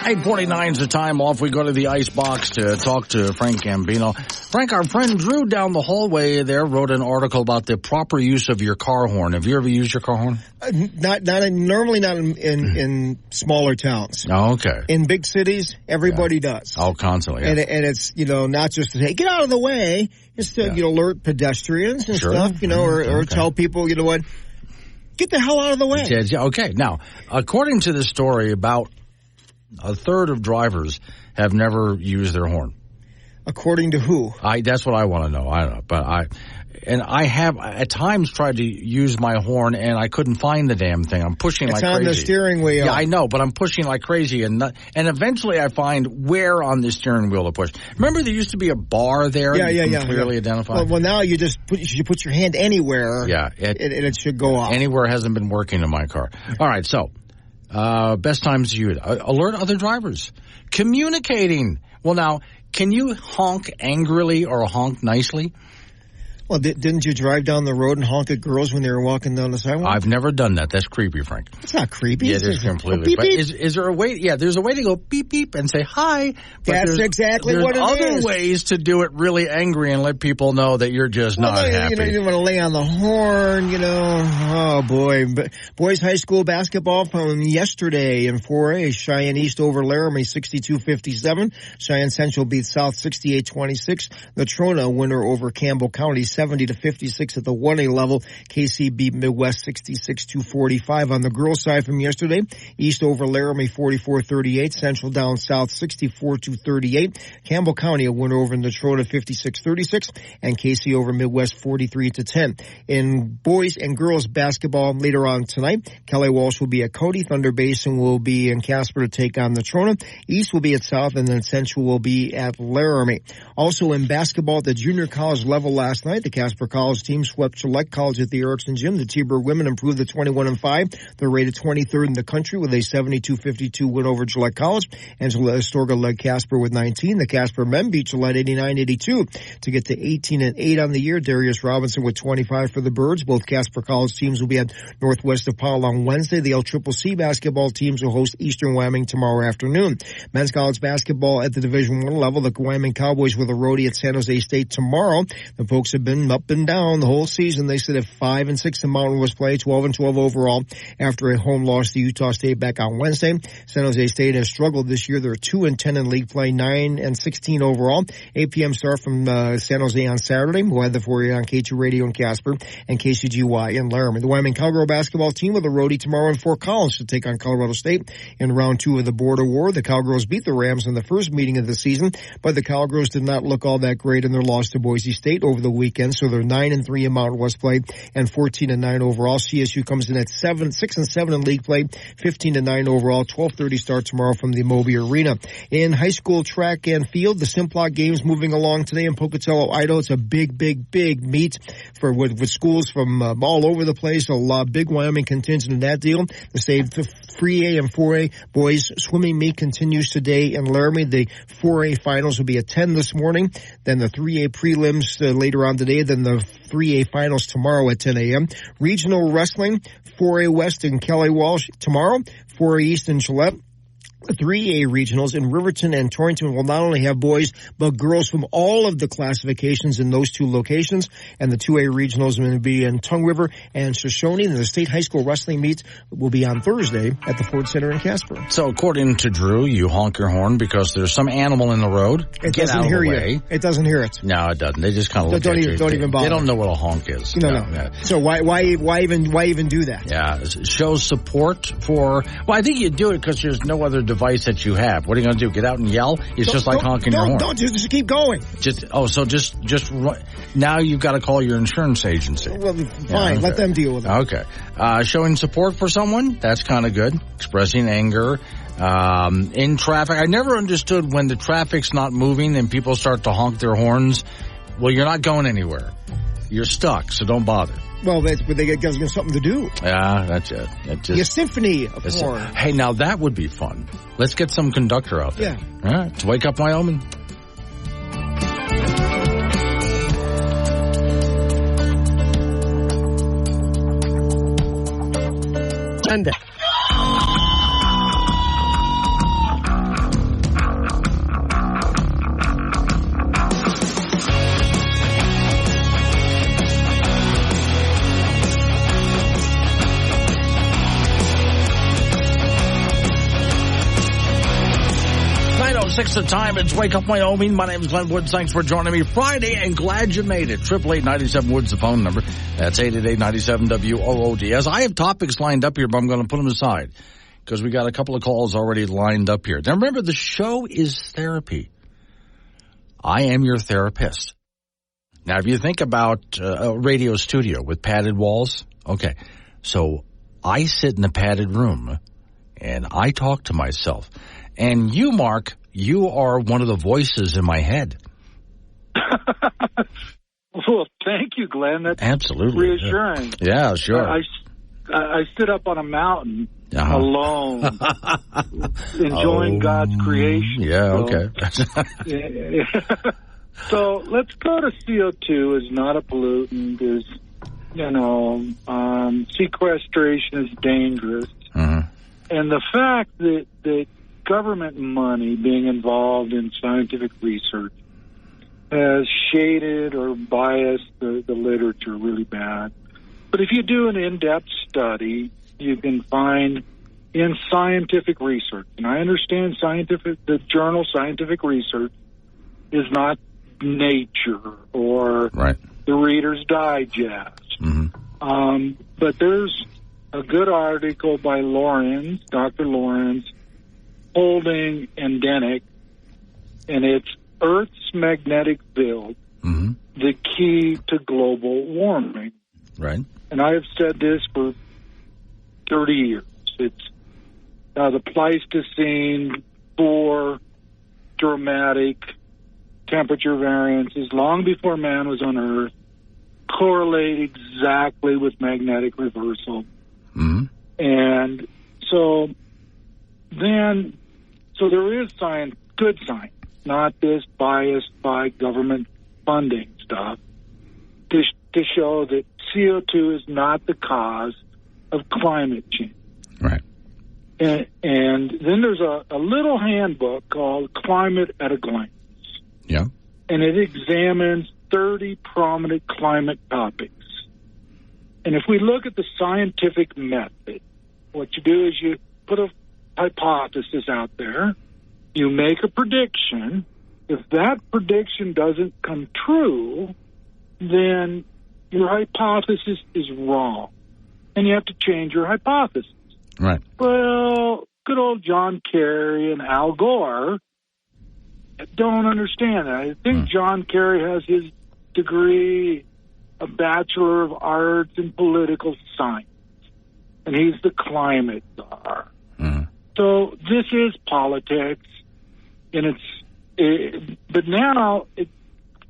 8:49 is the time. Off we go to the ice box to talk to Frank Gambino. Frank, our friend Drew down the hallway there wrote an article about the proper use of your car horn. Have you ever used your car horn? Normally not in smaller towns. Oh, okay. In big cities, everybody does. Oh, constantly. Yeah. And it's, not just to say, get out of the way. It's to, alert pedestrians and stuff, or tell people, you know what, get the hell out of the way. Okay. Now, according to the story, about a third of drivers have never used their horn. According to who? That's what I want to know. I don't know, but I have at times tried to use my horn and I couldn't find the damn thing. I'm pushing like crazy. It's on the steering wheel. Yeah, I know, but I'm pushing like crazy, and eventually I find where on the steering wheel to push. Remember, there used to be a bar there. You can clearly identify. Well, now you just put your hand anywhere. Yeah, and it should go off. Anywhere hasn't been working in my car. All right, so. Best times to use. Alert other drivers. Communicating. Well, now, can you honk angrily or honk nicely? Well, didn't you drive down the road and honk at girls when they were walking down the sidewalk? I've never done that. That's creepy, Frank. It's not creepy. Yeah, it is completely. But is there a way? Yeah, there's a way to go beep beep and say hi. That's exactly what it is. There's other ways to do it really angry and let people know that you're just not happy. You want to lay on the horn, Oh, boy. Boys high school basketball from yesterday in 4A. Cheyenne East over Laramie 62-57. Cheyenne Central beat South 68-26. Natrona winner over Campbell County 70-56 at the 1A level. KC beat Midwest 66-45. On the girls' side from yesterday, East over Laramie 44-38. Central down South 64-38. Campbell County a winner over Natrona 56-36. And KC over Midwest 43-10. In boys and girls basketball later on tonight, Kelly Walsh will be at Cody. Thunder Basin will be in Casper to take on Natrona. East will be at South, and then Central will be at Laramie. Also in basketball at the junior college level last night, the Casper College team swept Select College at the Erickson Gym. The T-Bird women improved to 21-5. They're rated 23rd in the country with a 72-52 win over Gillette College. Angela Astorga led Casper with 19. The Casper men beat Gillette 89-82 to get to 18-8 on the year. Darius Robinson with 25 for the Birds. Both Casper College teams will be at Northwest of Powell on Wednesday. The LCCC basketball teams will host Eastern Wyoming tomorrow afternoon. Men's college basketball at the Division I level. The Wyoming Cowboys with a roadie at San Jose State tomorrow. The folks have been up and down the whole season. They sit at 5-6 in Mountain West play, 12-12 overall after a home loss to Utah State back on Wednesday. San Jose State has struggled this year. They're 2-10 in league play, 9-16 overall. 8 p.m. start from San Jose on Saturday. We'll have the for you on K2 Radio in Casper and KCGY in Laramie. The Wyoming Cowgirl basketball team with a roadie tomorrow in Fort Collins to take on Colorado State in round 2 of the Border War. The Cowgirls beat the Rams in the first meeting of the season, but the Cowgirls did not look all that great in their loss to Boise State over the weekend, so they're 9-3 in Mountain West play and 14-9 overall. CSU comes in at 6-7 in league play, 15-9 overall. 12:30 start tomorrow from the Moby Arena. In high school track and field, the Simplot Games moving along today in Pocatello, Idaho. It's a big meet with schools from all over the place. A big Wyoming contingent in that deal. The same 3A and 4A boys swimming meet continues today in Laramie. The 4A finals will be at 10 this morning. Then the 3A prelims later on today. Then the 3A finals tomorrow at 10 a.m. Regional wrestling, 4A West and Kelly Walsh tomorrow. 4A East and Gillette. 3A regionals in Riverton and Torrington will not only have boys, but girls from all of the classifications in those two locations. And the 2A regionals will be in Tongue River and Shoshone. And the state high school wrestling meets will be on Thursday at the Ford Center in Casper. So according to Drew, you honk your horn because there's some animal in the road. It doesn't hear you. It doesn't hear it. No, it doesn't. They just kind of look at you. Don't even bother. They don't know what a honk is. No. So why even do that? Yeah. Shows support for, well, I think you do it because there's no other device that you have. What are you going to do? Get out and yell? It's just like honking your horn. Don't just keep going. Just run. Now you've got to call your insurance agency. Well, fine. Let them deal with it. Okay. Showing support for someone, that's kind of good. Expressing anger. In traffic, I never understood when the traffic's not moving and people start to honk their horns. Well, you're not going anywhere. You're stuck, so don't bother. Well, that's but they gives them something to do. Yeah, that's it. A symphony of horns. Hey, now that would be fun. Let's get some conductor out there. Yeah. All right, to Wake Up Wyoming. Sunday. Six the time. It's Wake Up Wyoming. My name is Glenn Woods. Thanks for joining me Friday, and glad you made it. 888-97-WOODS, the phone number. That's 888-97-WOODS. I have topics lined up here, but I'm going to put them aside because we got a couple of calls already lined up here. Now, remember, the show is therapy. I am your therapist. Now, if you think about a radio studio with padded walls, okay, so I sit in a padded room, and I talk to myself. And you, Mark, you are one of the voices in my head. Well, thank you, Glenn. That's absolutely reassuring. Yeah, sure. I stood up on a mountain alone, enjoying God's creation. Yeah, okay. So let's go to CO2 is not a pollutant. Is sequestration is dangerous, and the fact that government money being involved in scientific research has shaded or biased the literature really bad. But if you do an in-depth study, you can find in scientific research, and I understand the journal Scientific Research is not Nature or the Reader's Digest. But there's a good article by Dr. Lawrence, holding endemic, and it's Earth's magnetic field, the key to global warming. Right. And I have said this for 30 years. It's the Pleistocene, 4 dramatic temperature variances long before man was on Earth correlate exactly with magnetic reversal. And so there is science, good science, not this biased by government funding stuff, to show that CO2 is not the cause of climate change. Right. And then there's a little handbook called Climate at a Glance. Yeah. And it examines 30 prominent climate topics. And if we look at the scientific method, what you do is you put a hypothesis out there, you make a prediction. If that prediction doesn't come true, then your hypothesis is wrong, and you have to change your hypothesis. Right. Well, good old John Kerry and Al Gore don't understand that. I think John Kerry has his degree, a Bachelor of Arts in Political Science, and he's the climate czar. So this is politics, and but now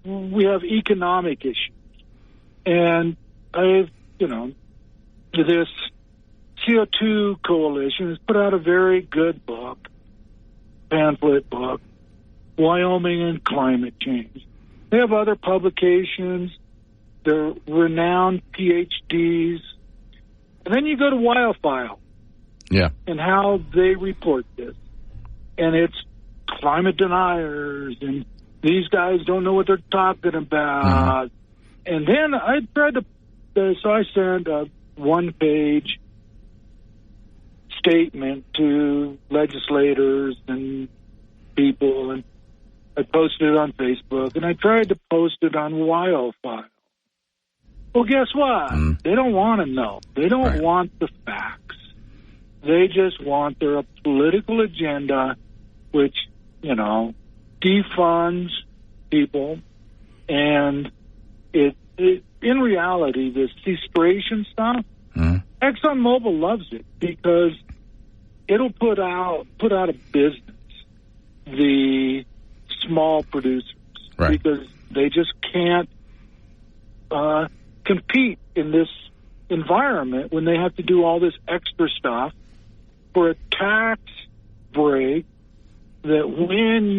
we have economic issues. And this CO2 Coalition has put out a very good pamphlet book, Wyoming and Climate Change. They have other publications. They're renowned PhDs. And then you go to Wildfile. Yeah. And how they report this. And it's climate deniers, and these guys don't know what they're talking about. And then I tried so I sent a one-page statement to legislators and people, and I posted it on Facebook, and I tried to post it on Wildfile. Well, guess what? They don't want to know. They don't want the facts. They just want their political agenda, which, defunds people. And it in reality, this sequestration stuff, ExxonMobil loves it because it'll put out of business the small producers, because they just can't compete in this environment when they have to do all this extra stuff for a tax break that when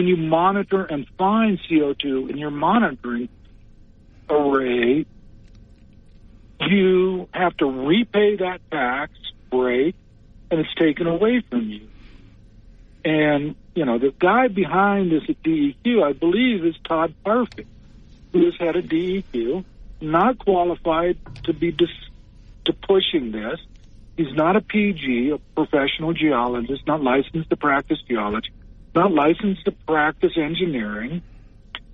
you monitor and find CO2 in your monitoring array, you have to repay that tax break, and it's taken away from you. And, the guy behind this at DEQ, I believe, is Todd Parfit, who is head of DEQ, not qualified to be to pushing this. He's not a PG, a professional geologist, not licensed to practice geology, not licensed to practice engineering.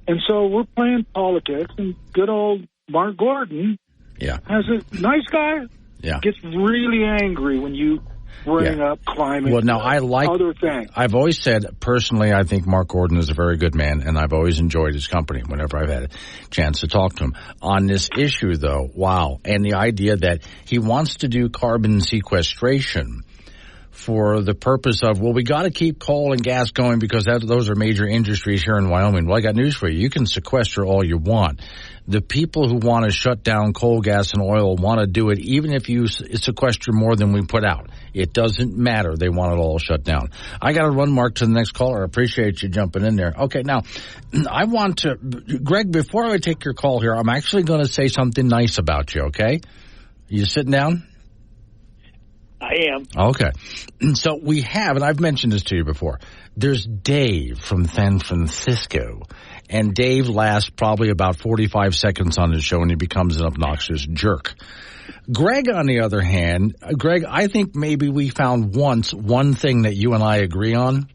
And so we're playing politics, and good old Mark Gordon has a nice guy, gets really angry when you bring up climate, other things. I've always said, personally, I think Mark Gordon is a very good man, and I've always enjoyed his company whenever I've had a chance to talk to him. On this issue, though, and the idea that he wants to do carbon sequestration for the purpose of, we got to keep coal and gas going because those are major industries here in Wyoming. Well, I got news for you. You can sequester all you want. The people who want to shut down coal, gas, and oil want to do it even if you sequester more than we put out. It doesn't matter. They want it all shut down. I got to run, Mark, to the next caller. I appreciate you jumping in there. Okay, now, I want to, Greg, before I take your call here, I'm actually going to say something nice about you, okay? You sitting down? I am. Okay. So we have, and I've mentioned this to you before, there's Dave from San Francisco. And Dave lasts probably about 45 seconds on his show, and he becomes an obnoxious jerk. Greg, on the other hand, Greg, I think maybe we found one thing that you and I agree on.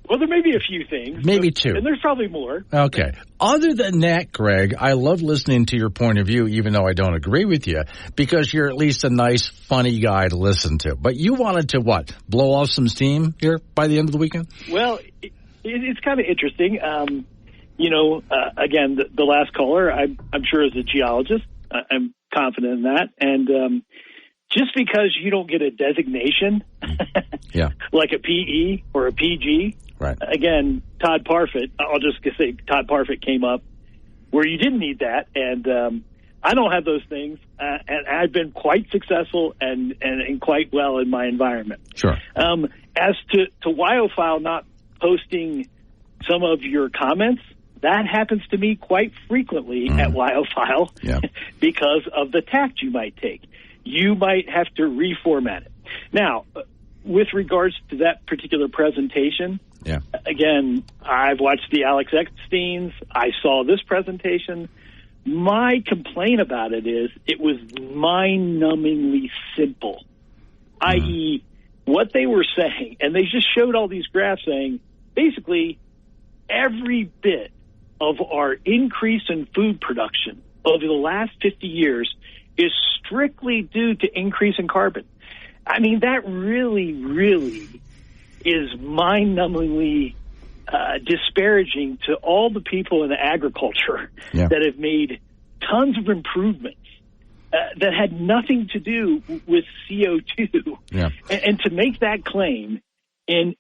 Well, there may be a few things. Maybe two. And there's probably more. Okay. Other than that, Greg, I love listening to your point of view, even though I don't agree with you, because you're at least a nice, funny guy to listen to. But you wanted to, blow off some steam here by the end of the weekend? Well, it's kind of interesting. Again, the last caller, I'm sure is a geologist. I'm confident in that. And just because you don't get a designation, like a PE or a PG, right? Again, Todd Parfit, I'll just say Todd Parfit came up where you didn't need that. And I don't have those things. And I've been quite successful and quite well in my environment. Sure. As to Wyophile not posting some of your comments, that happens to me quite frequently at Wyophile because of the tact you might take. You might have to reformat it. Now, with regards to that particular presentation, again, I've watched the Alex Ecksteins. I saw this presentation. My complaint about it is it was mind-numbingly simple, i.e., what they were saying, and they just showed all these graphs saying, basically, every bit of our increase in food production over the last 50 years is strictly due to increase in carbon. I mean, that really, really is mind-numbingly disparaging to all the people in agriculture that have made tons of improvements that had nothing to do with CO2. And to make that claim, and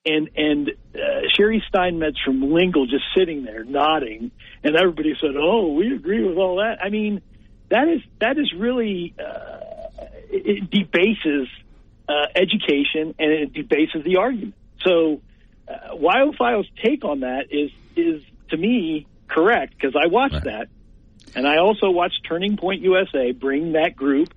Sherry Steinmetz from Lingle just sitting there nodding, and everybody said, "Oh, we agree with all that." I mean, that is really it debases education, and it debases the argument. So, Wyophile's take on that is to me correct, because I watched that, and I also watched Turning Point USA bring that group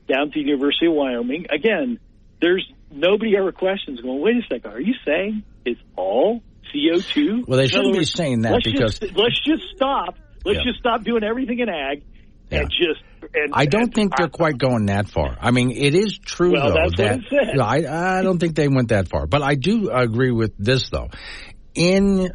down to the University of Wyoming. Again, there's nobody ever questions going, wait a second, are you saying it's all CO2? Well, they shouldn't be saying that because... Let's just stop. Let's just stop doing everything in ag and just... I don't think they're quite going that far. I mean, it is true, though, that's that... what it said. I don't think they went that far. But I do agree with this, though. in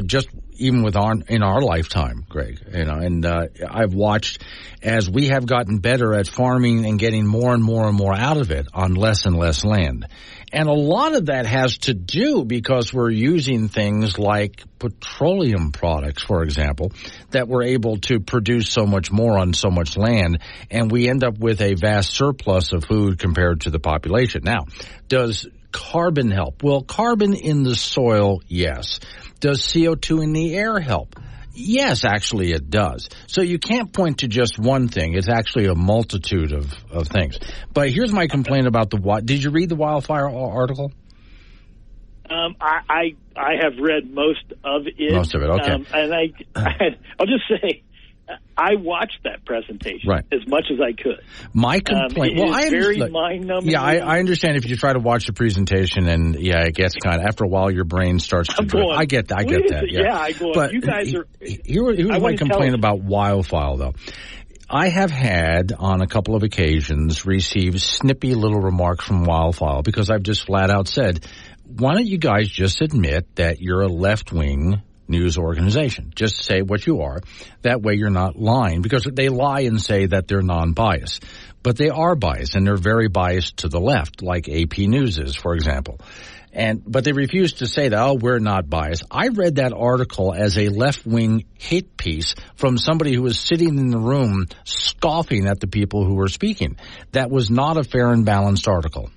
just even in our lifetime, Greg, and I've watched as we have gotten better at farming and getting more and more and more out of it on less and less land. And a lot of that has to do because we're using things like petroleum products, for example, that we're able to produce so much more on so much land, and we end up with a vast surplus of food compared to the population. Now, does carbon help? Well, carbon in the soil, yes. Does CO2 in the air help? Yes, actually it does. So you can't point to just one thing. It's actually a multitude of things. But here's my complaint about did you read the wildfire article? I have read most of it. Most of it, okay. And I'll just say, I watched that presentation as much as I could. My complaint, it's very mind-numbing. Yeah, I understand if you try to watch the presentation and it gets kind of, after a while your brain starts to drift. I get that. I go, but you guys are. Here's my complaint about wildfire, though. I have had, on a couple of occasions, received snippy little remarks from wildfire because I've just flat out said, why don't you guys just admit that you're a left-wing news organization? Just say what you are. That way you're not lying, because they lie and say that they're non-biased. But they are biased, and they're very biased to the left, like AP News is, for example. But they refuse to say that, we're not biased. I read that article as a left-wing hate piece from somebody who was sitting in the room scoffing at the people who were speaking. That was not a fair and balanced article.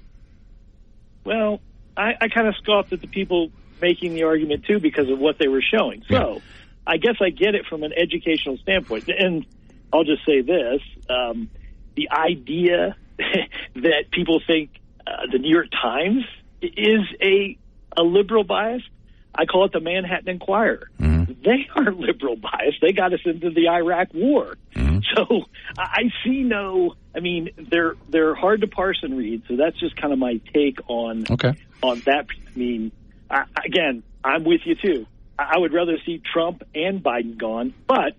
Well, I kind of scoffed at the people making the argument, too, because of what they were showing. So I guess I get it from an educational standpoint. And I'll just say this. The idea that people think the New York Times is a liberal bias, I call it the Manhattan Enquirer. Mm-hmm. They are liberal bias. They got us into the Iraq War. Mm-hmm. So I see they're hard to parse and read. So that's just kind of my take on that. I mean, again, I'm with you, too. I would rather see Trump and Biden gone. But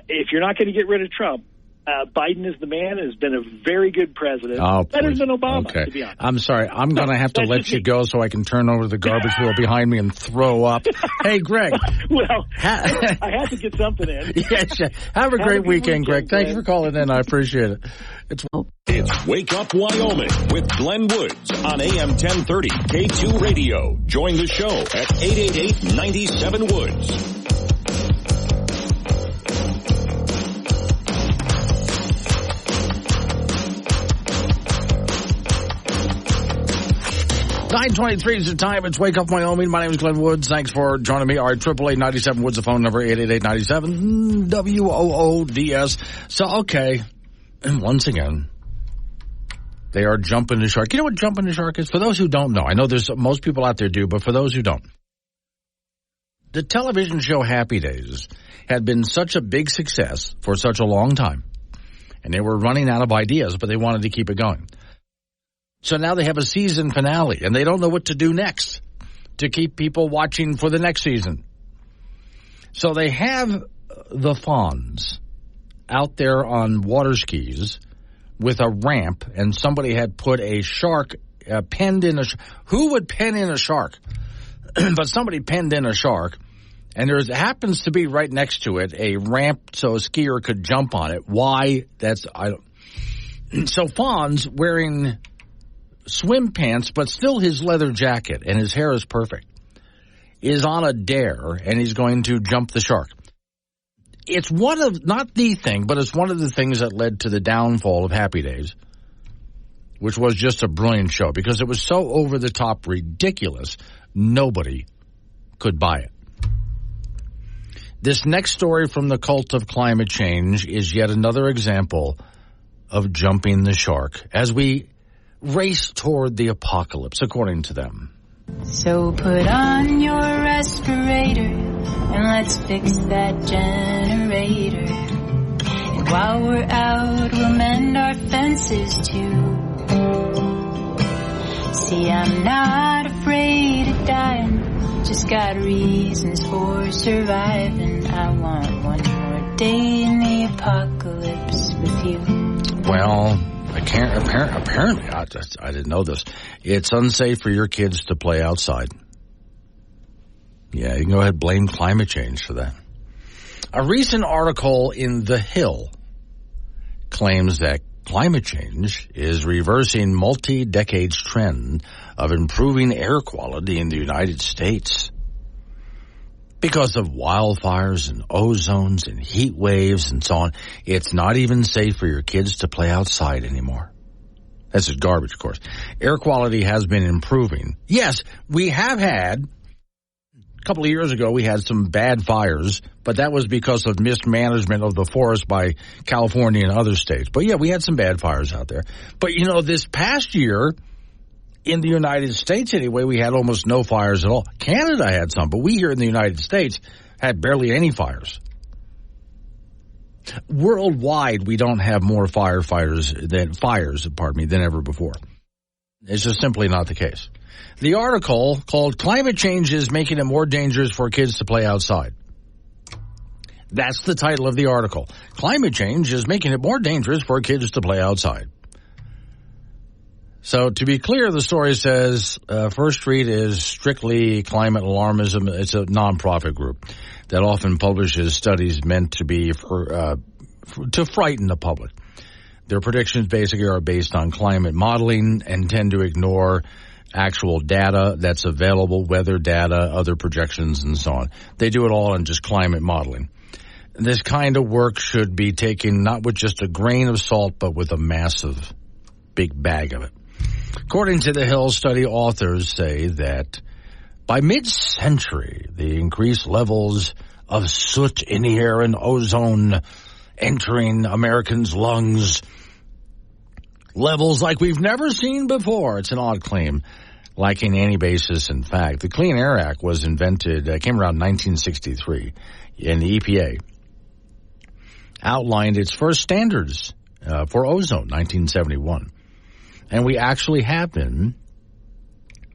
if you're not going to get rid of Trump, Biden is the man, has been a very good president. Better than Obama, to be honest. I'm sorry. I'm going to have to let you go so I can turn over the garbage wheel behind me and throw up. Hey, Greg. Well, I have to get something in. Yes, have a great weekend, Greg. Thank you for calling in. I appreciate it. It's Wake Up Wyoming with Glenn Woods on AM 1030 K2 Radio. Join the show at 888-97-WOODS. $9:23 is the time. It's Wake Up Wyoming. My name is Glenn Woods. Thanks for joining me. All right, 888-97-WOODS, the phone number, 888-97-WOODS. So, okay. And once again, they are jumping the shark. You know what jumping the shark is? For those who don't know, I know there's most people out there do, but for those who don't, the television show Happy Days had been such a big success for such a long time, and they were running out of ideas, but they wanted to keep it going. So now they have a season finale, and they don't know what to do next to keep people watching for the next season. So they have the Fonz out there on water skis with a ramp, and somebody had put a shark penned in who would pen in a shark? But somebody penned in a shark, and there happens to be right next to it a ramp so a skier could jump on it. Why? So Fonz wearing swim pants, but still his leather jacket, and his hair is perfect, is on a dare, and he's going to jump the shark. It's one of, not the thing, but it's one of the things that led to the downfall of Happy Days, which was just a brilliant show, because it was so over-the-top ridiculous, nobody could buy it. This next story from the cult of climate change is yet another example of jumping the shark as we race toward the apocalypse, according to them. So put on your respirator and let's fix that generator. And while we're out, we'll mend our fences too. See, I'm not afraid of dying, just got reasons for surviving. I want one more day in the apocalypse with you. Well, apparently, I didn't know this. It's unsafe for your kids to play outside. Yeah, you can go ahead and blame climate change for that. A recent article in The Hill claims that climate change is reversing multi-decades trend of improving air quality in the United States. Because of wildfires and ozones and heat waves and so on, it's not even safe for your kids to play outside anymore. This is garbage, of course. Air quality has been improving. Yes, we have had, a couple of years ago, we had some bad fires, but that was because of mismanagement of the forest by California and other states. But yeah, we had some bad fires out there. But you know, this past year, in the United States anyway, we had almost no fires at all. Canada had some, but we here in the United States had barely any fires. Worldwide, we don't have more fires than ever before. It's just simply not the case. The article called "Climate Change is Making It More Dangerous for Kids to Play Outside." That's the title of the article. Climate change is making it more dangerous for kids to play outside. So to be clear, the story says First Street is strictly climate alarmism. It's a nonprofit group that often publishes studies meant to be to frighten the public. Their predictions basically are based on climate modeling and tend to ignore actual data that's available, weather data, other projections, and so on. They do it all in just climate modeling. This kind of work should be taken not with just a grain of salt, but with a massive big bag of it. According to the Hill study, authors say that by mid-century, the increased levels of soot in the air and ozone entering Americans' lungs, levels like we've never seen before. It's an odd claim, lacking any basis in fact. The Clean Air Act was invented, came around 1963, and the EPA outlined its first standards for ozone, 1971. And we actually have been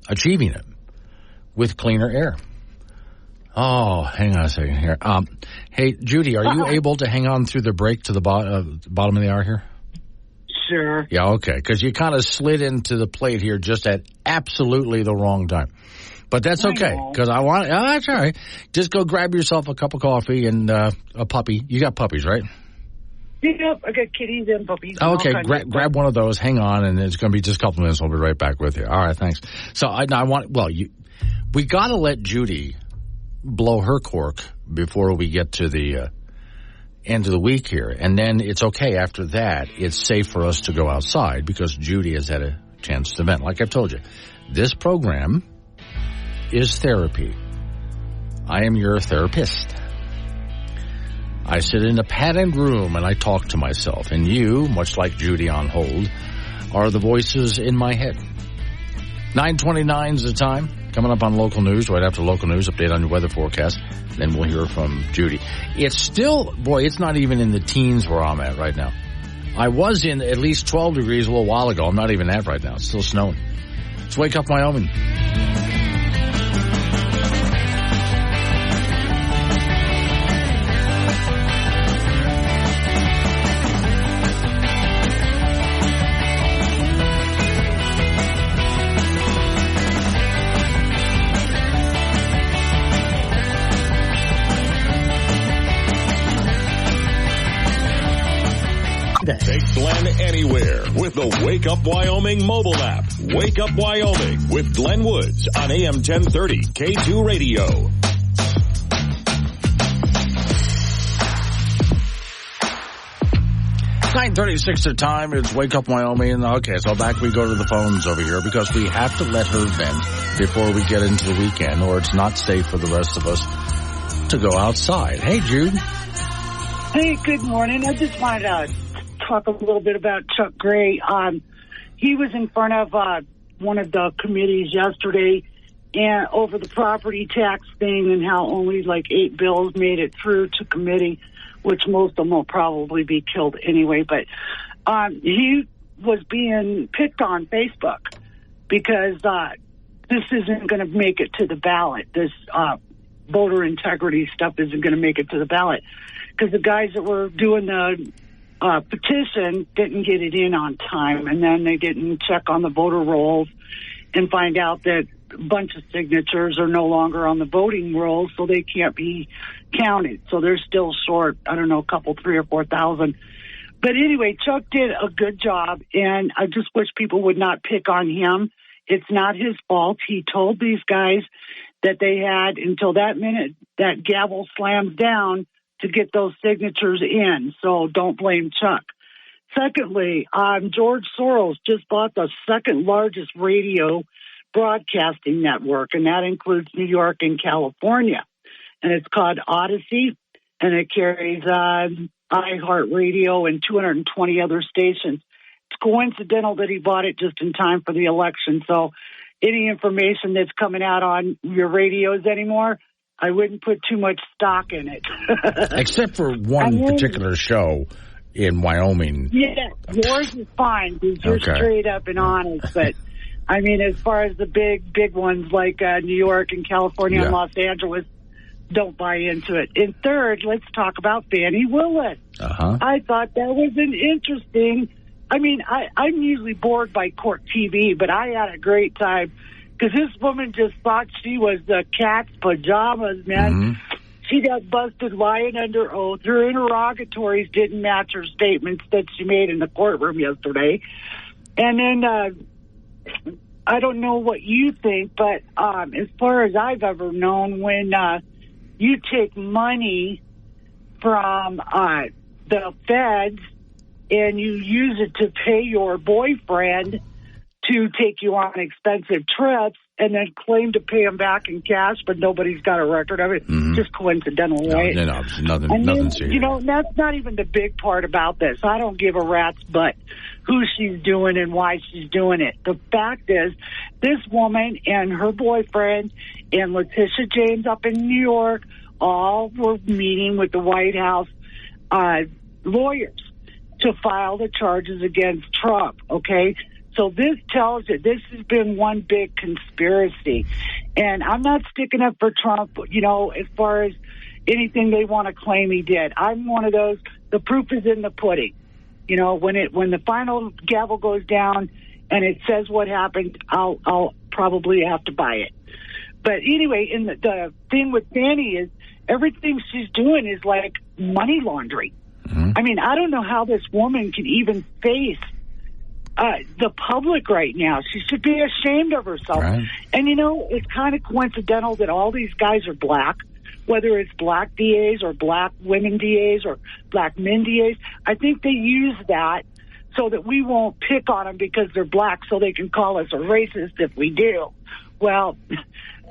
achieving it with cleaner air. Oh, hang on a second here. Hey, Judy, are you able to hang on through the break to the bottom of the hour here? Sure. Yeah, okay, because you kind of slid into the plate here just at absolutely the wrong time. But that's okay, because that's all right. Just go grab yourself a cup of coffee and a puppy. You got puppies, right? Yep, I got kitties and puppies. Okay, grab one of those. Hang on, and it's going to be just a couple minutes. We'll be right back with you. All right, thanks. So we got to let Judy blow her cork before we get to the end of the week here, and then it's okay after that. It's safe for us to go outside because Judy has had a chance to vent. Like I've told you, this program is therapy. I am your therapist. I sit in a padded room and I talk to myself. And you, much like Judy on hold, are the voices in my head. 9:29 is the time. Coming up on local news, right after local news, update on your weather forecast. Then we'll hear from Judy. It's still, it's not even in the teens where I'm at right now. I was in at least 12 degrees a little while ago. I'm not even at right now. It's still snowing. It's Wake Up Wyoming. today. Take Glenn anywhere with the Wake Up Wyoming mobile app. Wake Up Wyoming with Glenn Woods on AM 1030 K2 Radio. It's 9:36 the time. It's Wake Up Wyoming. Okay, so back we go to the phones over here because we have to let her vent before we get into the weekend, or it's not safe for the rest of us to go outside. Hey, Jude. Hey, good morning. I just wanted to talk a little bit about Chuck Gray. He was in front of one of the committees yesterday and over the property tax thing and how only like 8 bills made it through to committee, which most of them will probably be killed anyway. But he was being picked on Facebook because this isn't going to make it to the ballot. This voter integrity stuff isn't going to make it to the ballot because the guys that were doing the petition didn't get it in on time, and then they didn't check on the voter rolls and find out that bunch of signatures are no longer on the voting rolls, so they can't be counted. So they're still short, I don't know, 3,000 or 4,000. But anyway, Chuck did a good job, and I just wish people would not pick on him. It's not his fault. He told these guys that they had until that minute that gavel slams down to get those signatures in. So don't blame Chuck. Secondly, George Soros just bought the second largest radio broadcasting network, and that includes New York and California. And it's called Odyssey, and it carries iHeartRadio and 220 other stations. It's coincidental that he bought it just in time for the election. So any information that's coming out on your radios anymore, I wouldn't put too much stock in it. Except for one particular show in Wyoming. Yeah, yours is fine because you're straight up and honest. But, I mean, as far as the big ones like New York and California and Los Angeles, don't buy into it. And third, let's talk about Fannie Willis. I thought that was an interesting... I mean, I'm usually bored by court TV, but I had a great time because this woman just thought she was the cat's pajamas, man. Mm-hmm. She got busted lying under oath. Her interrogatories didn't match her statements that she made in the courtroom yesterday. And then I don't know what you think, but as far as I've ever known, when you take money from the feds and you use it to pay your boyfriend to take you on expensive trips and then claim to pay him back in cash, but nobody's got a record of it. Mm-hmm. Just coincidental, right? No, nothing serious. You know, that's not even the big part about this. I don't give a rat's butt who she's doing and why she's doing it. The fact is, this woman and her boyfriend and Letitia James up in New York all were meeting with the White House lawyers to file the charges against Trump, okay? So this tells you this has been one big conspiracy. And I'm not sticking up for Trump, you know, as far as anything they want to claim he did. I'm one of those, the proof is in the pudding. You know, when the final gavel goes down and it says what happened, I'll probably have to buy it. But anyway, and the thing with Fannie is everything she's doing is like money laundering. Mm-hmm. I mean, I don't know how this woman can even face the public right now. She should be ashamed of herself. Right. And, you know, it's kind of coincidental that all these guys are black, whether it's black DAs or black women DAs or black men DAs. I think they use that so that we won't pick on them because they're black so they can call us a racist if we do. Well,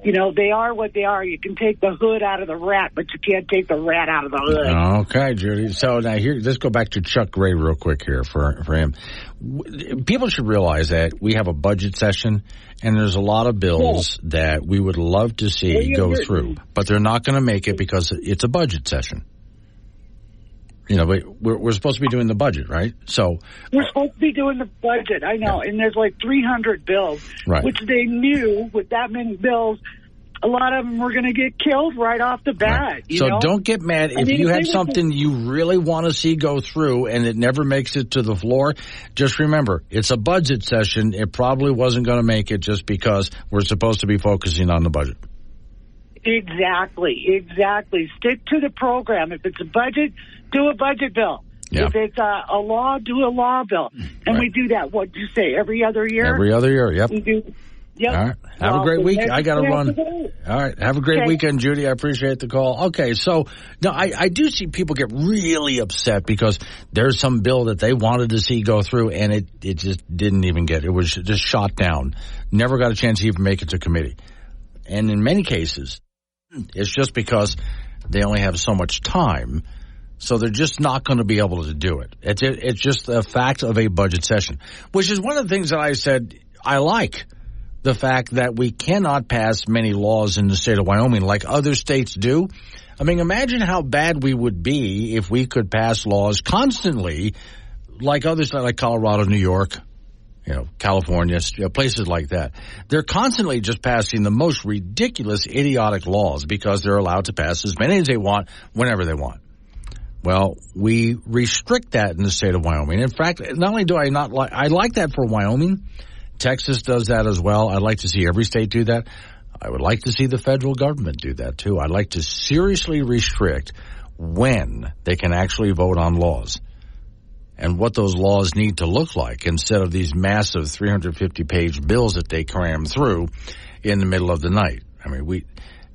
you know, they are what they are. You can take the hood out of the rat, but you can't take the rat out of the hood. Okay, Judy. So now here, let's go back to Chuck Gray real quick here for him. People should realize that we have a budget session, and there's a lot of bills that we would love to see go through, but they're not going to make it because it's a budget session. You know, we're supposed to be doing the budget, right? So we're supposed to be doing the budget. I know, and there's like 300 bills, which they knew with that many bills, a lot of them were going to get killed right off the bat. Right. You know? Don't get mad if you have something you really want to see go through and it never makes it to the floor. Just remember, it's a budget session. It probably wasn't going to make it just because we're supposed to be focusing on the budget. Exactly. Stick to the program. If it's a budget, do a budget bill. Yeah. If it's a law, do a law bill. And we do that, what do you say, every other year? Every other year, yep. We do. Yep. All right. Have a great week. I got to run. All right. Have a great weekend, Judy. I appreciate the call. Okay. So, now I do see people get really upset because there's some bill that they wanted to see go through and it just didn't even get it. It was just shot down. Never got a chance to even make it to committee. And in many cases, it's just because they only have so much time, so they're just not going to be able to do it. It's just a fact of a budget session, which is one of the things that I said I like, the fact that we cannot pass many laws in the state of Wyoming like other states do. I mean, imagine how bad we would be if we could pass laws constantly like other states, like Colorado, New York, you know, California, places like that. They're constantly just passing the most ridiculous, idiotic laws because they're allowed to pass as many as they want, whenever they want. Well, we restrict that in the state of Wyoming. In fact, not only do I not like, I like that for Wyoming Texas does that as well. I'd like to see every state do that. I would like to see the federal government do that, too. I'd like to seriously restrict when they can actually vote on laws and what those laws need to look like instead of these massive 350-page bills that they cram through in the middle of the night. I mean,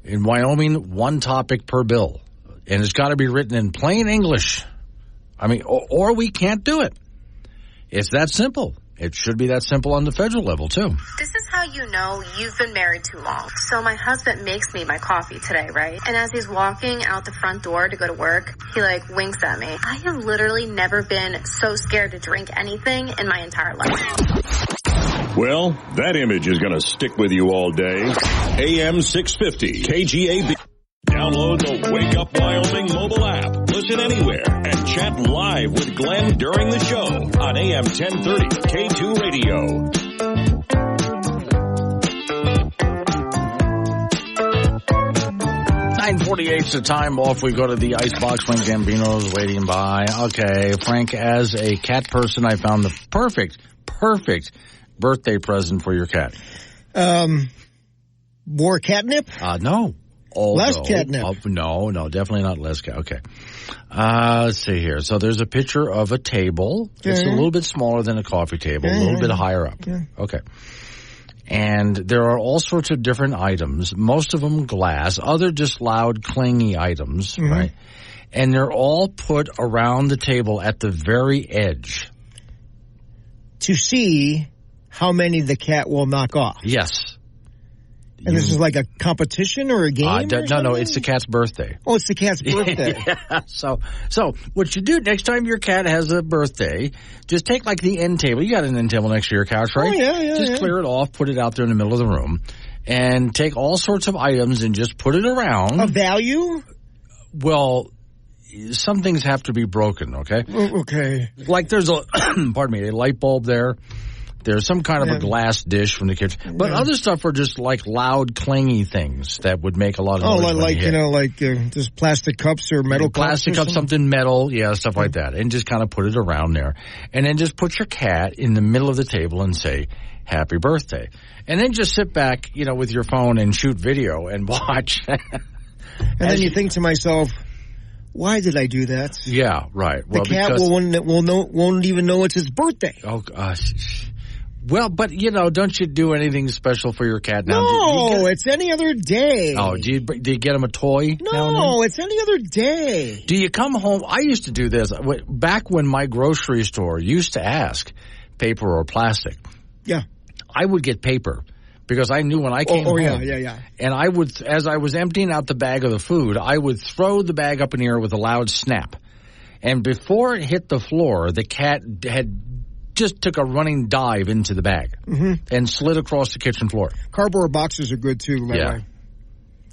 in Wyoming, one topic per bill, and it's got to be written in plain English. I mean, or we can't do it. It's that simple. It should be that simple on the federal level, too. This is how you know you've been married too long. So my husband makes me my coffee today, right? And as he's walking out the front door to go to work, he winks at me. I have literally never been so scared to drink anything in my entire life. Well, that image is going to stick with you all day. AM 650, KGAB. Download the Wake Up Wyoming mobile app. Listen anywhere and chat live with Glenn during the show on AM 1030 K2 Radio. $9:48's the time. Off we go to the icebox when Gambino's waiting by. Okay, Frank, as a cat person, I found the perfect birthday present for your cat. More catnip? No. Less catnip? No, definitely not less catnip. Okay. Let's see here. So there's a picture of a table. It's a little bit smaller than a coffee table, a little bit higher up. Yeah. Okay. And there are all sorts of different items, most of them glass, other just loud, clingy items, right? And they're all put around the table at the very edge. To see how many the cat will knock off. Yes. And this is like a competition or a game? No, it's the cat's birthday. Oh, it's the cat's birthday. Yeah. So what you do next time your cat has a birthday, just take the end table. You got an end table next to your couch, right? Oh, yeah. Just clear it off, put it out there in the middle of the room, and take all sorts of items and just put it around. Of value? Well, some things have to be broken, okay? Okay. There's a light bulb there. There's some kind of a glass dish from the kitchen. But other stuff are just loud, clingy things that would make a lot of noise. Just plastic cups or metal cups. Plastic cups, something metal, stuff like that. And just kind of put it around there. And then just put your cat in the middle of the table and say, happy birthday. And then just sit back, with your phone and shoot video and watch. And then you think to myself, why did I do that? Yeah, right. The cat won't even know it's his birthday. Oh, gosh. Well, but, don't you do anything special for your cat now? No, it's any other day. Oh, do you get him a toy? No, it's any other day. Do you come home? I used to do this. Back when my grocery store used to ask paper or plastic. Yeah. I would get paper because I knew when I came home. Yeah. And I would, as I was emptying out the bag of the food, I would throw the bag up in the air with a loud snap. And before it hit the floor, the cat had just took a running dive into the bag and slid across the kitchen floor. Cardboard boxes are good, too, by the way.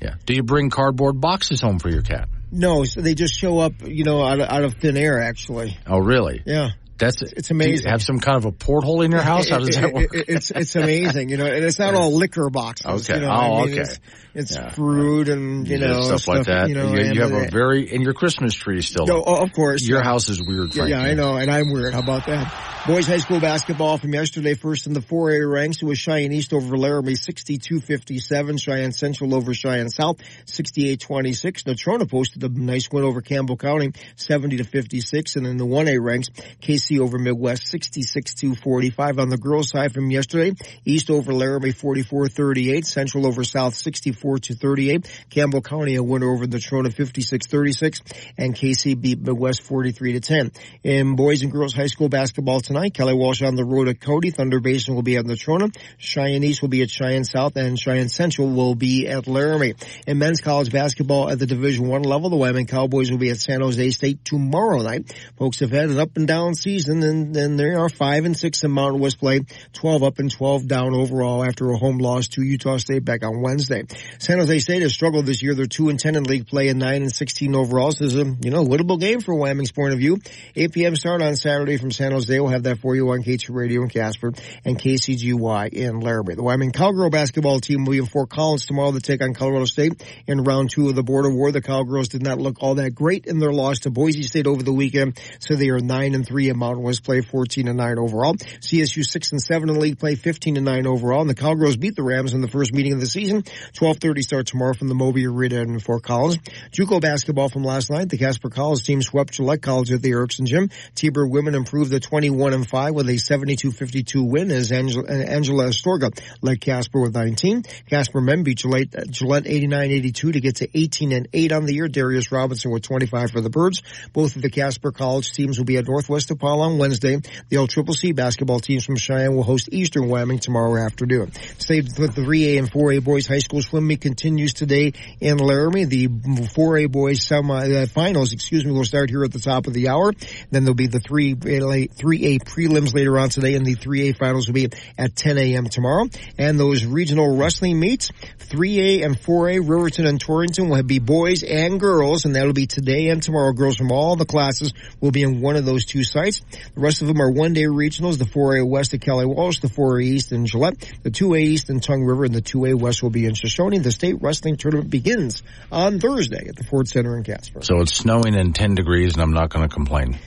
Yeah. Do you bring cardboard boxes home for your cat? No, so they just show up, out of thin air, actually. Oh, really? Yeah. It's amazing. Do you have some kind of a porthole in your house? How does that work? It's amazing, and it's not all liquor boxes. Okay. Okay. It's fruit and stuff like that. You have a and your Christmas tree still. No, of course. Your house is weird, Frank. Yeah, I know, and I'm weird. How about that? Boys high school basketball from yesterday, first in the 4A ranks. It was Cheyenne East over Laramie, 62-57. Cheyenne Central over Cheyenne South, 68-26. Natrona posted a nice win over Campbell County, 70-56. And in the 1A ranks, KC over Midwest, 66-45. On the girls' side from yesterday, East over Laramie, 44-38. Central over South, 64-38. Campbell County a winner over Natrona, 56-36. And KC beat Midwest, 43-10. In boys and girls high school basketball tonight, Kelly Walsh on the road at Cody. Thunder Basin will be at Natrona. Cheyenne East will be at Cheyenne South, and Cheyenne Central will be at Laramie. In men's college basketball at the Division I level, the Wyoming Cowboys will be at San Jose State tomorrow night. Folks have had an up and down season, and they are 5-6 in Mountain West play, 12 up and 12 down overall after a home loss to Utah State back on Wednesday. San Jose State has struggled this year. They're 2-10 in league play and 9-16 overall. So this is a winnable game for Wyoming's point of view. 8 p.m. start on Saturday from San Jose. We'll have that for you on K2 Radio in Casper and KCGY in Laramie. The Wyoming Cowgirl basketball team will be in Fort Collins tomorrow to take on Colorado State in round 2 of the Border War. The Cowgirls did not look all that great in their loss to Boise State over the weekend, so they are 9-3 in Mountain West play 14-9 overall. CSU 6-7 in the league play 15-9 overall. And the Cowgirls beat the Rams in the first meeting of the season. 12:30 start tomorrow from the Moby Arena in Fort Collins. JUCO basketball from last night. The Casper College team swept Gillette College at the Erickson Gym. T-Bird women improved to 21-5 with a 72-52 win as Angela Astorga led Casper with 19. Casper men beat Gillette 89-82 to get to 18-8 on the year. Darius Robinson with 25 for the Birds. Both of the Casper College teams will be at Northwest DePaul on Wednesday. The LCCC basketball teams from Cheyenne will host Eastern Wyoming tomorrow afternoon. Stay with the 3A and 4A boys high school swim meet continues today in Laramie. The 4A boys finals, will start here at the top of the hour. Then there'll be the 3A prelims later on today, and the 3A finals will be at 10 a.m. tomorrow. And those regional wrestling meets, 3A and 4A, Riverton and Torrington will be boys and girls, and that'll be today and tomorrow. Girls from all the classes will be in one of those two sites. The rest of them are one-day regionals, the 4A West at Kelly Walsh, the 4A East in Gillette, the 2A East in Tongue River, and the 2A West will be in Shoshone. The state wrestling tournament begins on Thursday at the Ford Center in Casper. So it's snowing and 10 degrees, and I'm not going to complain.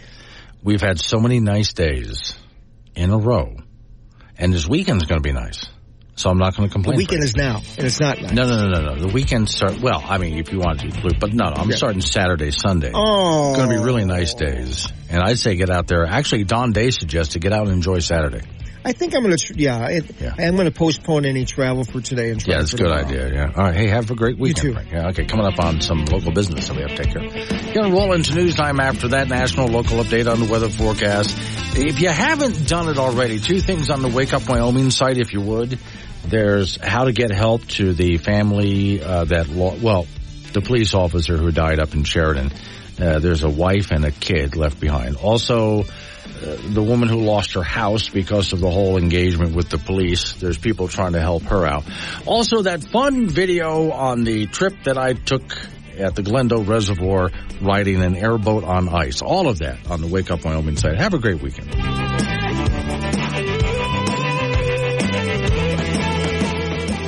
We've had so many nice days in a row, and this weekend's going to be nice. So I'm not going to complain. The weekend is now, and it's not nice. No. The weekend starts, well, I mean, if you want to include, but no, I'm starting Saturday, Sunday. Oh. It's going to be really nice days. And I'd say get out there. Actually, Don Day suggested get out and enjoy Saturday. I think I'm going to, I'm going to postpone any travel for today and travel. Yeah, that's a good idea, yeah. All right, hey, have a great weekend. You too. Frank. Yeah, okay, coming up on some local business that we have to take care of. Going to roll into news time after that, national local update on the weather forecast. If you haven't done it already, 2 things on the Wake Up Wyoming site, if you would. There's how to get help to the family the police officer who died up in Sheridan. There's a wife and a kid left behind. Also, the woman who lost her house because of the whole engagement with the police. There's people trying to help her out. Also, that fun video on the trip that I took at the Glendale Reservoir riding an airboat on ice. All of that on the Wake Up Wyoming site. Have a great weekend.